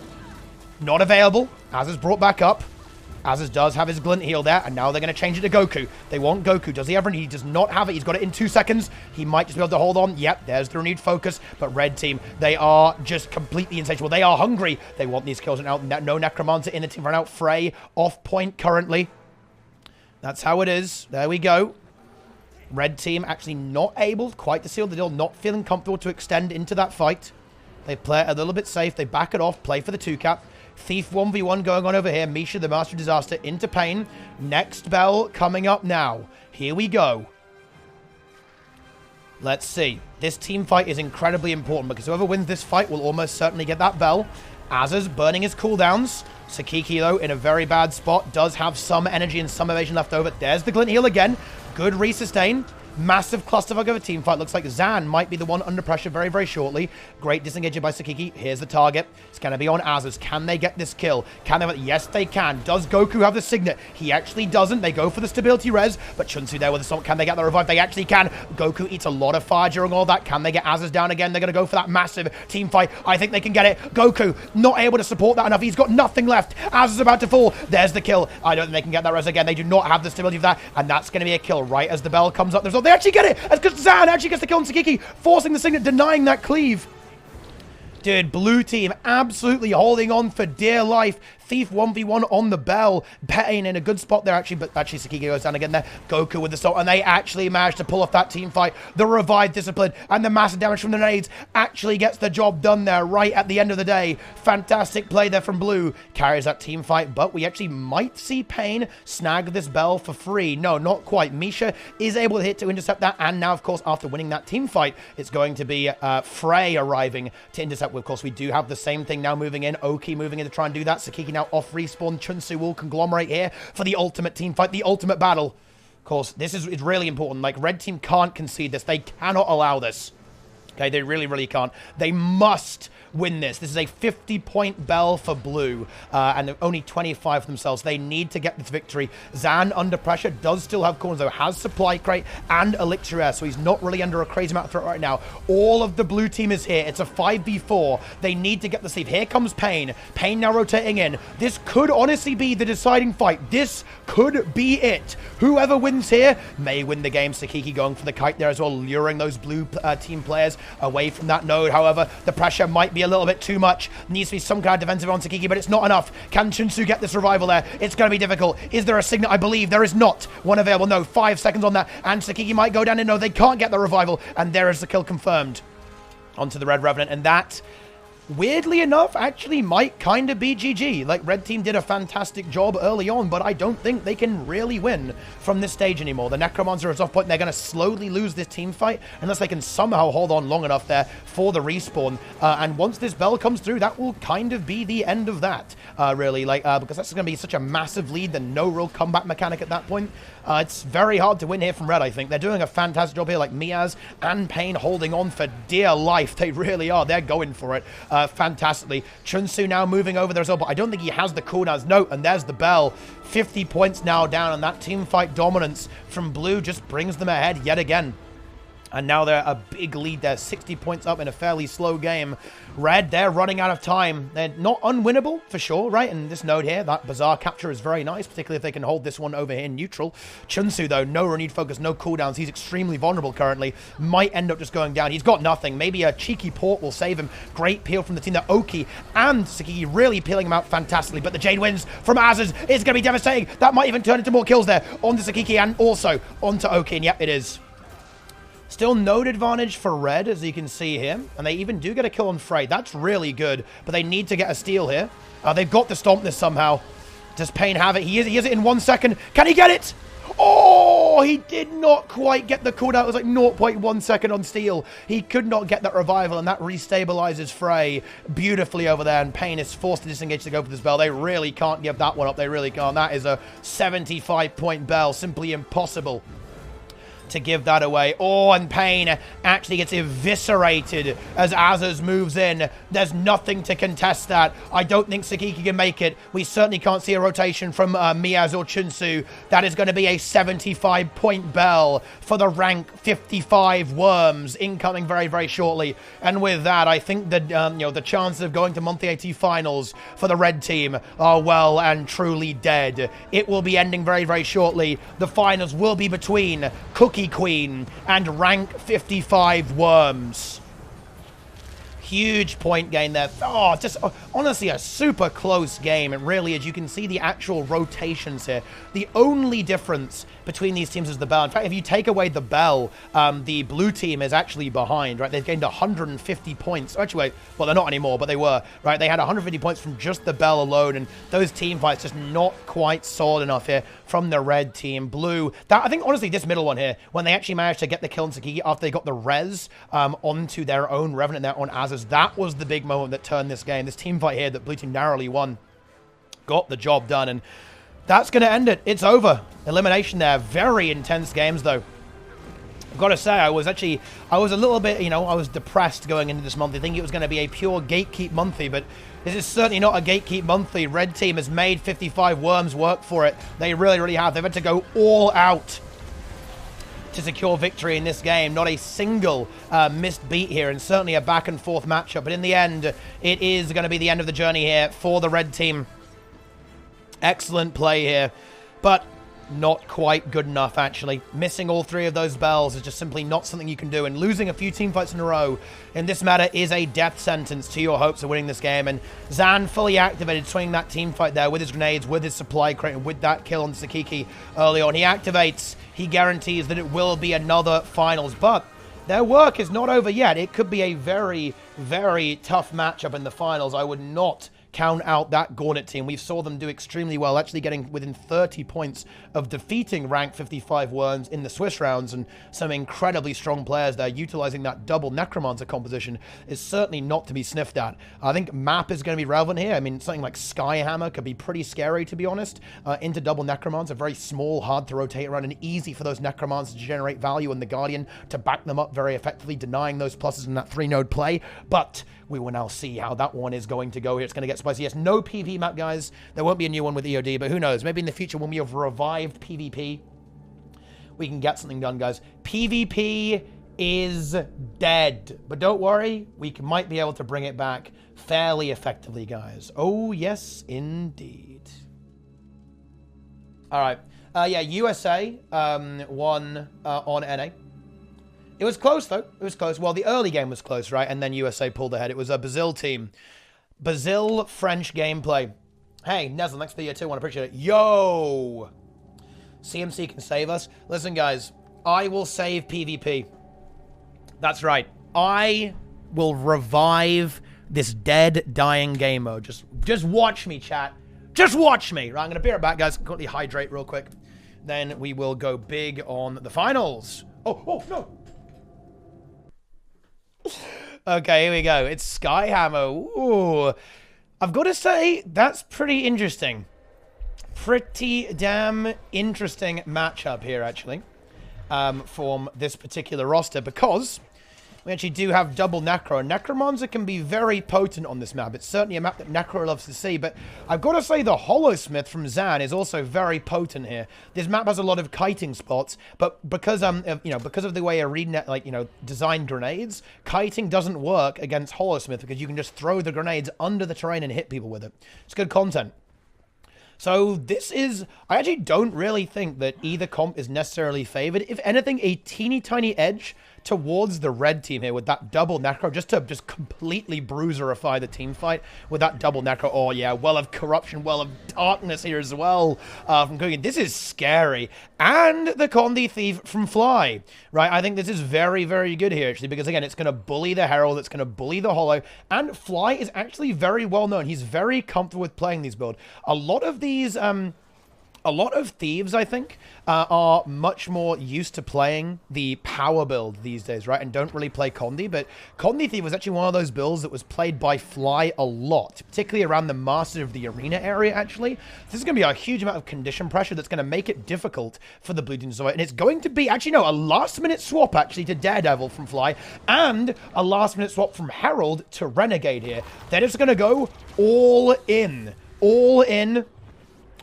Not available. Azaz brought back up. Azaz does have his glint heal there, and now they're going to change it to Goku. They want Goku. Does he have it? He does not have it. He's got it in 2 seconds. He might just be able to hold on. Yep, there's the renewed focus. But red team, they are just completely insatiable. They are hungry. They want these kills. And no Necromancer in the team. Run out Frey off point currently. That's how it is. There we go. Red team actually not able quite to seal the deal. Not feeling comfortable to extend into that fight. They play it a little bit safe. They back it off. Play for the 2-cap. Thief 1v1 going on over here. Misha, the Master Disaster, into Pain. Next bell coming up now. Here we go. Let's see. This team fight is incredibly important because whoever wins this fight will almost certainly get that bell. Azaz burning his cooldowns. Sakiki, though, in a very bad spot. Does have some energy and some evasion left over. There's the glint heal again. Good resustain. Massive clusterfuck of a team fight. Looks like Zan might be the one under pressure very, very shortly. Great disengagement by Sakiki. Here's the target. It's going to be on Azaz. Can they get this kill? Can they? Yes, they can. Does Goku have the Signet? He actually doesn't. They go for the stability res, but Chunsu there with the stomp. Can they get the revive? They actually can. Goku eats a lot of fire during all that. Can they get Azaz down again? They're going to go for that massive team fight. I think they can get it. Goku not able to support that enough. He's got nothing left. Azaz about to fall. There's the kill. I don't think they can get that res again. They do not have the stability for that, and that's going to be a kill right as the bell comes up. They actually get it. That's because Zan actually gets the kill on Sakiki, forcing the Signet, denying that cleave. Dude, blue team absolutely holding on for dear life. Thief 1v1 on the bell. Pain in a good spot there, actually, but actually Sakiki goes down again there. Goku with the salt, and they actually managed to pull off that team fight. The revived discipline and the massive damage from the nades actually gets the job done there right at the end of the day. Fantastic play there from blue. Carries that team fight, but we actually might see Pain snag this bell for free. No, not quite. Misha is able to hit to intercept that, and now, of course, after winning that team fight, it's going to be Frey arriving to intercept. Of course, we do have the same thing now moving in. Oki moving in to try and do that. Sakiki now off respawn. Chunsu will conglomerate here for the ultimate team fight, the ultimate battle. Of course, this is really important. Like, red team can't concede this. They cannot allow this. Okay, they really, really can't. They must win this. This is a 50-point bell for blue, and only 25 for themselves. They need to get this victory. Zan, under pressure, does still have corners, though. Has Supply Crate and Elixir Air, so he's not really under a crazy amount of threat right now. All of the blue team is here. It's a 5v4. They need to get the sleeve. Here comes Pain. Pain now rotating in. This could honestly be the deciding fight. This could be it. Whoever wins here may win the game. Sakiki going for the kite there as well, luring those blue team players away from that node. However, the pressure might be a little bit too much. Needs to be some kind of defensive on Sakiki, but it's not enough. Can Chunsu get this revival there? It's going to be difficult. Is there a signal? I believe there is not one available. No, 5 seconds on that, and Sakiki might go down, and no, they can't get the revival, and there is the kill confirmed onto the Red Revenant, and that, weirdly enough, actually might kind of be GG. Like, Red Team did a fantastic job early on, but I don't think they can really win from this stage anymore. The Necromancer is off point, and they're going to slowly lose this team fight unless they can somehow hold on long enough there for the respawn. And once this bell comes through, that will kind of be the end of that, really. Like, because that's going to be such a massive lead, and no real comeback mechanic at that point. It's very hard to win here from Red, I think. They're doing a fantastic job here, like Miaz and Pain holding on for dear life. They really are. They're going for it fantastically. Chunsu now moving over there as well, but I don't think he has the cooldowns. No, and there's the bell. 50 points now down, and that team fight dominance from blue just brings them ahead yet again. And now they're a big lead there, 60 points up in a fairly slow game. Red, they're running out of time. They're not unwinnable, for sure, right? And this node here, that Bazaar capture is very nice, particularly if they can hold this one over here in neutral. Chunsu, though, no renewed focus, no cooldowns. He's extremely vulnerable currently. Might end up just going down. He's got nothing. Maybe a cheeky port will save him. Great peel from the team there. Oki and Sakiki really peeling him out fantastically. But the Jade wins from Azaz is going to be devastating. That might even turn into more kills there onto Sakiki and also onto Oki. And yep, it is. Still node advantage for Red, as you can see here. And they even do get a kill on Frey. That's really good. But they need to get a steal here. They've got to stomp this somehow. Does Pain have it? He has it in 1 second. Can he get it? Oh, he did not quite get the cooldown. It was like 0.1 second on steal. He could not get that revival, and that restabilizes Frey beautifully over there. And Pain is forced to disengage to go for this bell. They really can't give that one up. They really can't. That is a 75-point bell. Simply impossible to give that away. Oh, and Pain actually gets eviscerated as Azaz moves in. There's nothing to contest that. I don't think Sakiki can make it. We certainly can't see a rotation from Miaz or Chunsu. That is going to be a 75-point bell for the rank 55 Worms, incoming very, very shortly. And with that, I think that the chances of going to monthly AT finals for the Red team are well and truly dead. It will be ending very, very shortly. The finals will be between Cookie Queen and rank 55 Worms. Huge point gain there. Oh, just honestly a super close game. It really is. You can see the actual rotations here. The only difference between these teams is the bell. In fact, if you take away the bell, the blue team is actually behind, right? They've gained 150 points. Actually, wait, well, they're not anymore, but they were, right? They had 150 points from just the bell alone, and those team fights just not quite solid enough here from the Red team. Blue, that I think, honestly, this middle one here, when they actually managed to get the kill on Sakiki after they got the res onto their own Revenant there on Azaz, that was the big moment that turned this game. This team fight here that blue team narrowly won. Got the job done, and that's going to end it. It's over. Elimination there. Very intense games, though. I've got to say, I was a little bit, I was depressed going into this monthly, thinking it was going to be a pure gatekeep monthly, but this is certainly not a gatekeep monthly. Red team has made 55 Worms work for it. They really, really have. They've had to go all out to secure victory in this game. Not a single missed beat here, and certainly a back and forth matchup. But in the end, it is going to be the end of the journey here for the Red team. Excellent play here, but not quite good enough, actually. Missing all 3 of those bells is just simply not something you can do, and losing a few team fights in a row in this matter is a death sentence to your hopes of winning this game. And Zan fully activated, swinging that team fight there with his grenades, with his supply crate, and with that kill on Sakiki early on. He activates, he guarantees that it will be another finals, but their work is not over yet. It could be a very, very tough matchup in the finals. I would not count out that Gauntlet team. We saw them do extremely well, actually getting within 30 points of defeating rank 55 Worms in the Swiss rounds, and some incredibly strong players there. Utilizing that double Necromancer composition is certainly not to be sniffed at. I think map is going to be relevant here. I mean, something like Skyhammer could be pretty scary, to be honest, into double Necromancer. Very small, hard to rotate around, and easy for those Necromancers to generate value, and the Guardian to back them up very effectively, denying those pluses in that 3-node play. But we will now see how that one is going to go here. It's going to get spicy. Yes, no PvP map, guys. There won't be a new one with EOD, but who knows? Maybe in the future when we have revived PvP, we can get something done, guys. PvP is dead. But don't worry, we might be able to bring it back fairly effectively, guys. Oh, yes, indeed. All right. Yeah, USA won on NA. It was close, though. It was close. Well, the early game was close, right? And then USA pulled ahead. It was a Brazil team. Brazil French gameplay. Hey, Neslan, thanks for the year too. I want to appreciate it. Yo! CMC can save us. Listen, guys. I will save PvP. That's right. I will revive this dead, dying game mode. Just watch me, chat. Just watch me. Right, I'm going to be right back, guys. Quickly hydrate real quick. Then we will go big on the finals. Oh, no. Okay, here we go. It's Skyhammer. Ooh. I've got to say, that's pretty interesting. Pretty damn interesting matchup here, actually, from this particular roster, because we actually do have double Necro. Necromancer can be very potent on this map. It's certainly a map that Necro loves to see, but I've got to say the Hollowsmith from Zan is also very potent here. This map has a lot of kiting spots, but because because of the way ArenaNet designed grenades, kiting doesn't work against Hollowsmith because you can just throw the grenades under the terrain and hit people with it. It's good content. So this is, I actually don't really think that either comp is necessarily favored. If anything, a teeny tiny edge towards the red team here with that double Necro, just to completely bruiserify the team fight with that double Necro. Oh yeah, Well of Corruption, Well of Darkness here as well from Cooking. This is scary. And the Condi Thief from Fly, right? I think this is very, very good here, actually, because again, it's going to bully the Herald, it's going to bully the Hollow, and Fly is actually very well known. He's very comfortable with playing these builds. A lot of these, a lot of Thieves, I think, are much more used to playing the power build these days, right? And don't really play Condi, but Condi Thief was actually one of those builds that was played by Fly a lot, particularly around the Master of the Arena area, actually. This is going to be a huge amount of condition pressure that's going to make it difficult for the blue team to survive. And it's going to be, actually, no, a last-minute swap, actually, to Daredevil from Fly, and a last-minute swap from Herald to Renegade here. They're just going to go all in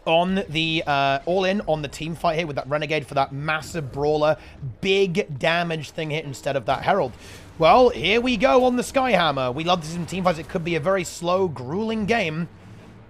on the team fight here with that Renegade for that massive brawler, big damage thing here instead of that Herald. Well, here we go on the Skyhammer. We love to see some team fights. It could be a very slow, grueling game.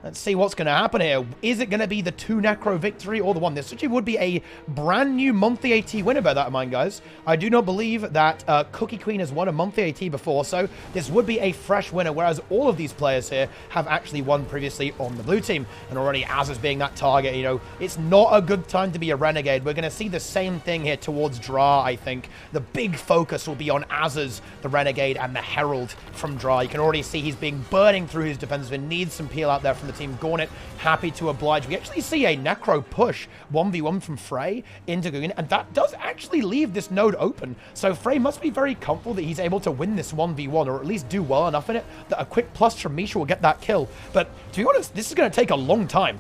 Let's see what's going to happen here. Is it going to be the 2 Necro victory or the 1? This actually would be a brand new monthly AT winner, bear that in mind, guys. I do not believe that Cookie Queen has won a monthly AT before, so this would be a fresh winner, whereas all of these players here have actually won previously on the blue team. And already Az is being that target, you know, it's not a good time to be a Renegade. We're going to see the same thing here towards Dra, I think. The big focus will be on Az's, the Renegade, and the Herald from Dra. You can already see he's being burning through his defensive and needs some peel out there from the team. Gauntlet, happy to oblige. We actually see a Necro push 1v1 from Frey into Guggen, and that does actually leave this node open. So Frey must be very comfortable that he's able to win this 1v1, or at least do well enough in it that a quick plus from Misha will get that kill. But to be honest, this is going to take a long time.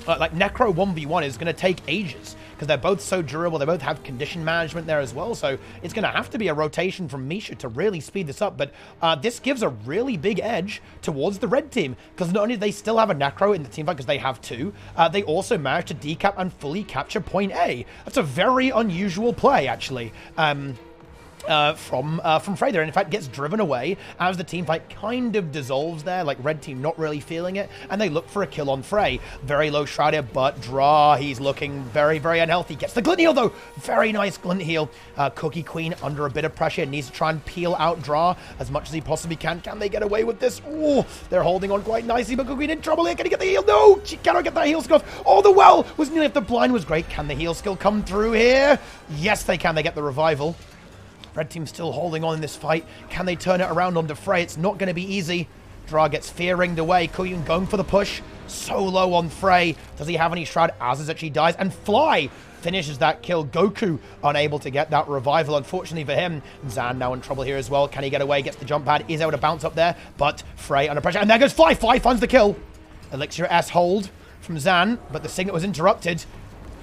Like Necro 1v1 is going to take ages because they're both so durable. They both have condition management there as well. So it's going to have to be a rotation from Misha to really speed this up. But this gives a really big edge towards the red team because not only do they still have a Necro in the team fight because they have 2, they also managed to decap and fully capture point A. That's a very unusual play, actually. From Frey there, and in fact gets driven away as the team fight kind of dissolves there, like red team not really feeling it, and they look for a kill on Frey. Very low shroud here, but Dra, he's looking very, very unhealthy. Gets the glint heal though, very nice glint heal. Cookie Queen under a bit of pressure, needs to try and peel out Dra as much as he possibly can. Can they get away with this? Oh, they're holding on quite nicely, but Cookie Queen in trouble here. Can he get the heal? No, she cannot get that heal skill off. Oh, the well was nearly, if the blind was great. Can the heal skill come through here? Yes, they can. They get the revival. Red team still holding on in this fight. Can they turn it around onto Frey? It's not going to be easy. Dra gets fear ringed away. Cookie Queen going for the push. So low on Frey. Does he have any Shroud? Az actually dies. And Fly finishes that kill. Goku unable to get that revival, unfortunately for him. Zan now in trouble here as well. Can he get away? Gets the jump pad. Is able to bounce up there, but Frey under pressure. And there goes Fly. Fly finds the kill. Elixir S hold from Zan, but the signet was interrupted.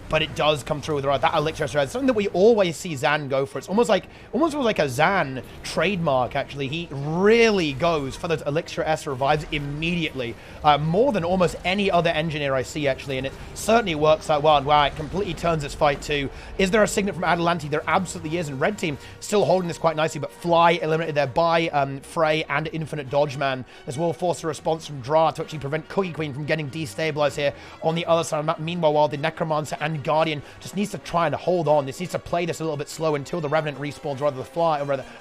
But it does come through with that Elixir S. Something that we always see Zan go for. It's almost like a Zan trademark, actually. He really goes for those Elixir S revives immediately. More than almost any other engineer I see, actually. And it certainly works out well. And wow, it completely turns this fight too. Is there a signet from Adelanti? There absolutely is. And Red Team still holding this quite nicely. But Fly eliminated there by Frey and Infinite Dodge Man. This will force a response from Dra to actually prevent Cookie Queen from getting destabilized here on the other side of the map. Meanwhile, while the Necromancer and Guardian just needs to try and hold on. This needs to play this a little bit slow until the Revenant respawns,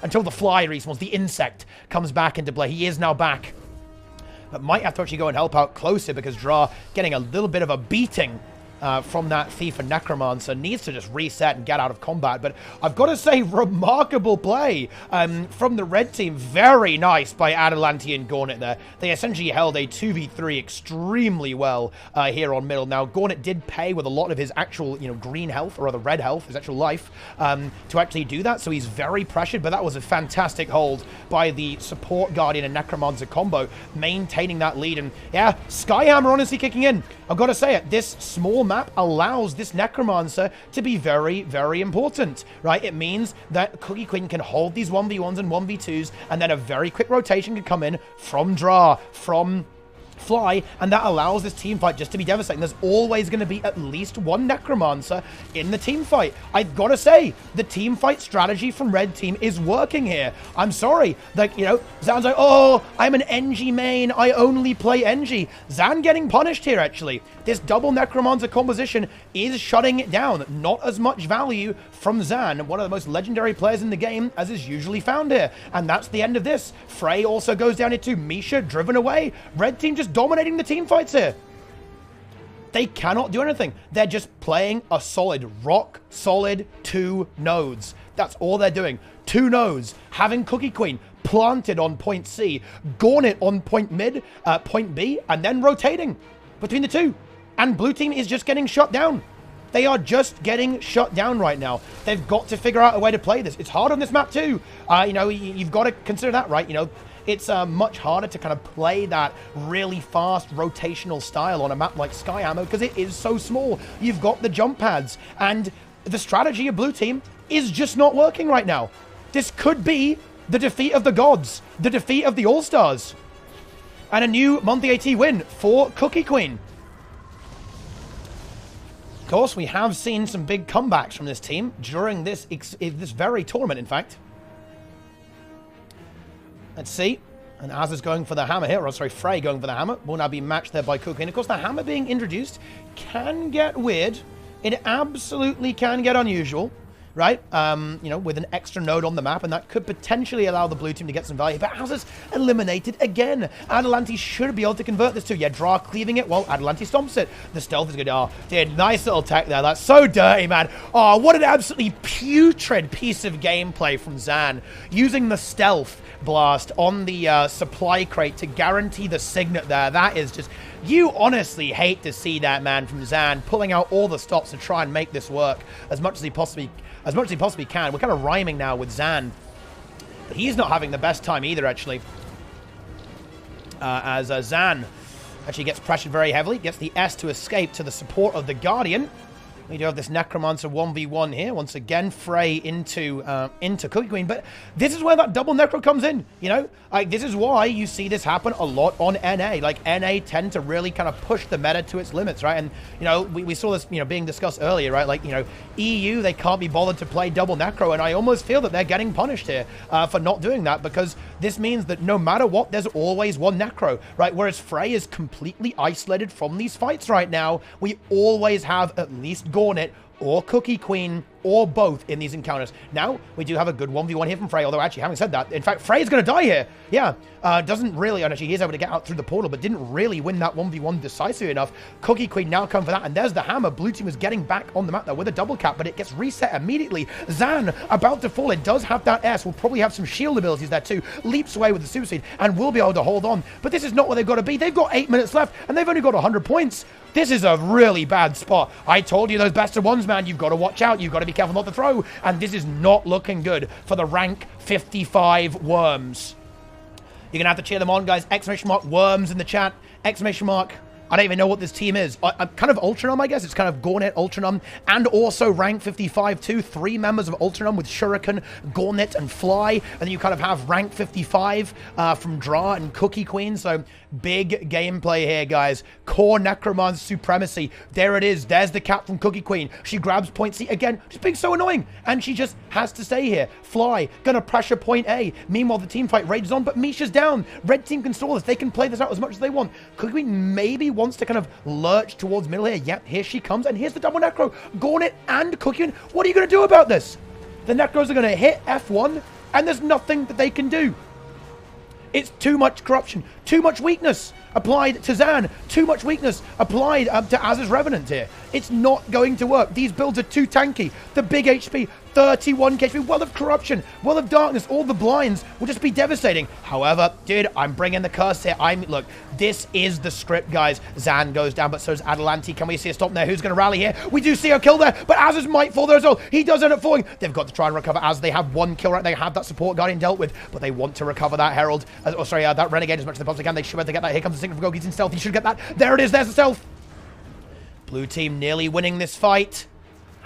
until the Fly respawns. The Insect comes back into play. He is now back, but might have to actually go and help out closer because Dra getting a little bit of a beating from that Thief and Necromancer. Needs to just reset and get out of combat. But I've got to say, remarkable play from the Red Team. Very nice by Adelanti and Gauntlet there. They essentially held a 2v3 extremely well here on middle. Now, Gauntlet did pay with a lot of his actual, green health, or rather red health, his actual life, to actually do that. So he's very pressured, but that was a fantastic hold by the support Guardian and Necromancer combo, maintaining that lead. And yeah, Skyhammer honestly kicking in. I've got to say it, this small map allows this Necromancer to be very, very important, right? It means that Cookie Queen can hold these 1v1s and 1v2s, and then a very quick rotation can come in from Dra, from Fly, and that allows this team fight just to be devastating. There's always going to be at least one Necromancer in the team fight. I've got to say, the team fight strategy from Red Team is working here. I'm sorry, like, sounds like, oh, I'm an NG main, I only play NG. Zan getting punished here, actually. This double Necromancer composition is shutting it down. Not as much value from Zan, one of the most legendary players in the game, as is usually found here. And that's the end of this. Frey also goes down into Misha, driven away. Red Team just dominating the team fights here. They cannot do anything. They're just playing a solid, rock solid 2 nodes. That's all they're doing. 2 nodes. Having Cookie Queen planted on point C, Gauntlet on point mid, point B, and then rotating between the 2. And blue team is just getting shut down. They are just getting shut down right now. They've got to figure out a way to play this. It's hard on this map too. You've got to consider that, right? It's much harder to kind of play that really fast rotational style on a map like Skyhammer because it is so small. You've got the jump pads, and the strategy of blue team is just not working right now. This could be the defeat of the gods, the defeat of the All-Stars, and a new monthly AT win for Cookie Queen. Of course, we have seen some big comebacks from this team during this very tournament, in fact. Let's see. And Az is going for the hammer here. Or sorry, Frey going for the hammer. Will now be matched there by Cookie. And of course, the hammer being introduced can get weird. It absolutely can get unusual, right? With an extra node on the map, and that could potentially allow the blue team to get some value. But Az is eliminated again. Adelanti should be able to convert this too. Yeah, Dra cleaving it. Well, Adelanti stomps it. The stealth is good. Oh, dude, nice little tech there. That's so dirty, man. Oh, what an absolutely putrid piece of gameplay from Zan. Using the stealth blast on the supply crate to guarantee the signet there. That is just... You honestly hate to see that, man, from Zan, pulling out all the stops to try and make this work as much as he possibly can. We're kind of rhyming now with Zan. But he's not having the best time either, actually. As Zan actually gets pressured very heavily, gets the S to escape to the support of the Guardian. We do have this Necromancer 1v1 here. Once again, Frey into Cookie Queen. But this is where that double Necro comes in, this is why you see this happen a lot on NA. Like, NA tend to really kind of push the meta to its limits, right? And, we saw this, being discussed earlier, right? Like, EU, they can't be bothered to play double Necro. And I almost feel that they're getting punished here for not doing that, because this means that no matter what, there's always one Necro, right? Whereas Frey is completely isolated from these fights right now. We always have at least Gauntlet or Cookie Queen or both in these encounters. Now, we do have a good 1v1 here from Frey, although actually, having said that, in fact, Frey's going to die here. Yeah, doesn't really, and actually, he's able to get out through the portal, but didn't really win that 1v1 decisively enough. Cookie Queen now come for that, and there's the hammer. Blue team is getting back on the map there with a double cap, but it gets reset immediately. Zan about to fall. It does have that S. Will probably have some shield abilities there too. Leaps away with the super seed and will be able to hold on. But this is not where they've got to be. They've got 8 minutes left, and they've only got 100 points. This is a really bad spot. I told you those best of ones, man. You've got to watch out. You've got to be careful not to throw. And this is not looking good for the rank 55 Worms. You're going to have to cheer them on, guys. Exclamation mark Worms in the chat. Exclamation mark. I don't even know what this team is. Kind of Ultranum, I guess. It's kind of Gornet, Ultranum, and also rank 55 too. 3 members of Ultranum with Shuriken, Gornet, and Fly. And then you kind of have rank 55 from Dra and Cookie Queen. So big gameplay here, guys. Core Necromancer supremacy. There it is. There's the cap from Cookie Queen. She grabs point C again. Just being so annoying. And she just has to stay here. Fly, gonna pressure point A. Meanwhile, the team fight rages on, but Misha's down. Red team can stall this. They can play this out as much as they want. Cookie Queen maybe wants to kind of lurch towards middle here. Yep, here she comes. And here's the double Necro. Gornet and Cookie Queen. What are you going to do about this? The Necros are going to hit F1, and there's nothing that they can do. It's too much corruption, too much weakness applied to Zan, too much weakness applied to Az's Revenant here. It's not going to work. These builds are too tanky. The big HP, 31 HP, Well of Corruption, Well of Darkness, all the blinds will just be devastating. However, dude, I'm bringing the curse here. Look, this is the script, guys. Zan goes down, but so does Adelanti. Can we see a stop there? Who's going to rally here? We do see a kill there, but Az's might fall there as well. He does end up falling. They've got to try and recover Az. They have 1 kill right. They have that support Guardian dealt with, but they want to recover that Herald. That Renegade as much as they possibly can. They should be able to get that. Here comes the signal for Gogi. He's in stealth. He should get that. There it is. There's the stealth. Blue team nearly winning this fight.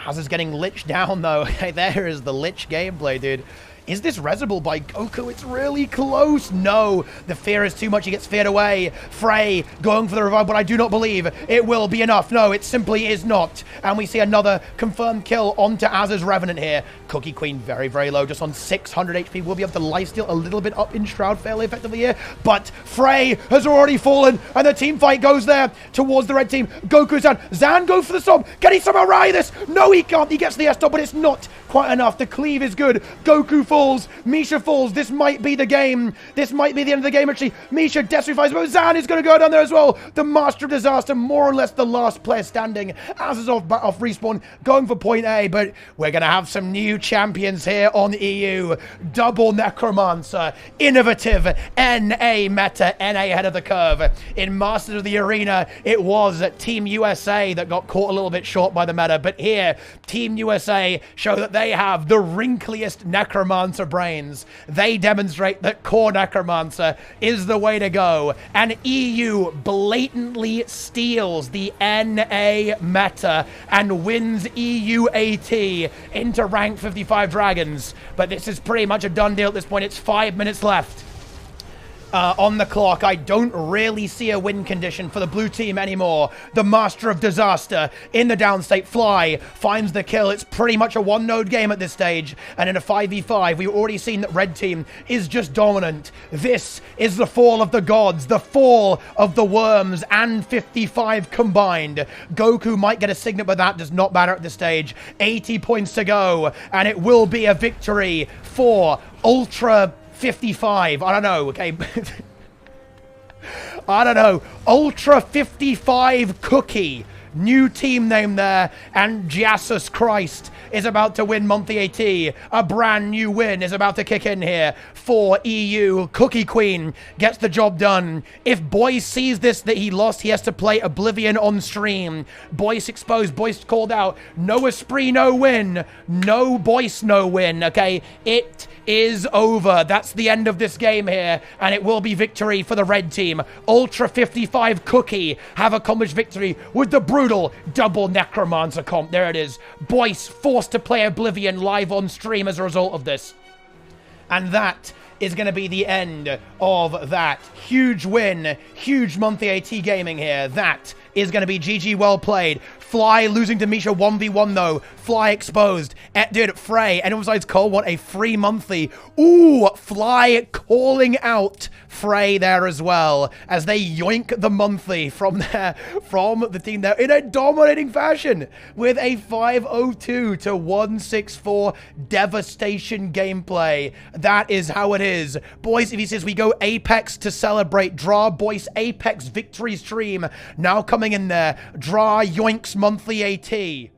Az is getting liched down, though. Hey, there is the lich gameplay, dude. Is this resable by Goku? It's really close. No, the fear is too much. He gets feared away. Frey going for the revive, but I do not believe it will be enough. No, it simply is not. And we see another confirmed kill onto Az's Revenant here. Cookie Queen very, very low, just on 600 HP. We'll be able to lifesteal a little bit up in Shroud fairly effectively here. But Frey has already fallen, and the team fight goes there towards the red team. Goku's down. Zan go for the stop. Can he somehow rally this? No, he can't. He gets the S-stop, but it's not quite enough. The cleave is good. Goku falls. Misha falls. This might be the game. This might be the end of the game, actually. Misha destroys, but Zan is going to go down there as well. The Master of Disaster, more or less the last player standing. Az is off respawn, going for point A, but we're going to have some new champions here on EU. Double Necromancer. Innovative NA meta. NA ahead of the curve. In Masters of the Arena, it was Team USA that got caught a little bit short by the meta, but here, Team USA show that they have the wrinkliest Necromancer brains. They demonstrate that core Necromancer is the way to go, and EU blatantly steals the NA meta and wins EU AT into rank 55 Dragons. But this is pretty much a done deal at this point. It's 5 minutes left. On the clock. I don't really see a win condition for the blue team anymore. The Master of Disaster in the downstate. Fly finds the kill. It's pretty much a one-node game at this stage. And in a 5v5, we've already seen that red team is just dominant. This is the fall of the gods. The fall of the Worms and 55 combined. Goku might get a signet, but that does not matter at this stage. 80 points to go. And it will be a victory for Ultra 55. I don't know, okay. I don't know. Ultra 55 Cookie. New team name there. And Jesus Christ is about to win monthly AT. A brand new win is about to kick in here for EU. Cookie Queen gets the job done. If Boyce sees this, that he lost, he has to play Oblivion on stream. Boyce exposed. Boyce called out. No Esprit, no win. No Boyce, no win. Okay, it is over. That's the end of this game here, and it will be victory for the red team. Ultra 55 Cookie have accomplished victory with the brutal double Necromancer comp. There it is. Boyce forced to play Oblivion live on stream as a result of this. And that is going to be the end of that. Huge win, huge monthly AT gaming here. That is going to be GG well played Fly losing to Misha 1v1 though. Fly exposed. Dude, Frey, anyone besides Cole want a free monthly. Ooh, Fly calling out Frey there as well as they yoink the monthly from the team there in a dominating fashion with a 502 to 164 devastation gameplay. That is how it is. Boys, if he says we go Apex to celebrate, Draw Boyce Apex victory stream now coming in there. Draw yoinks monthly AT.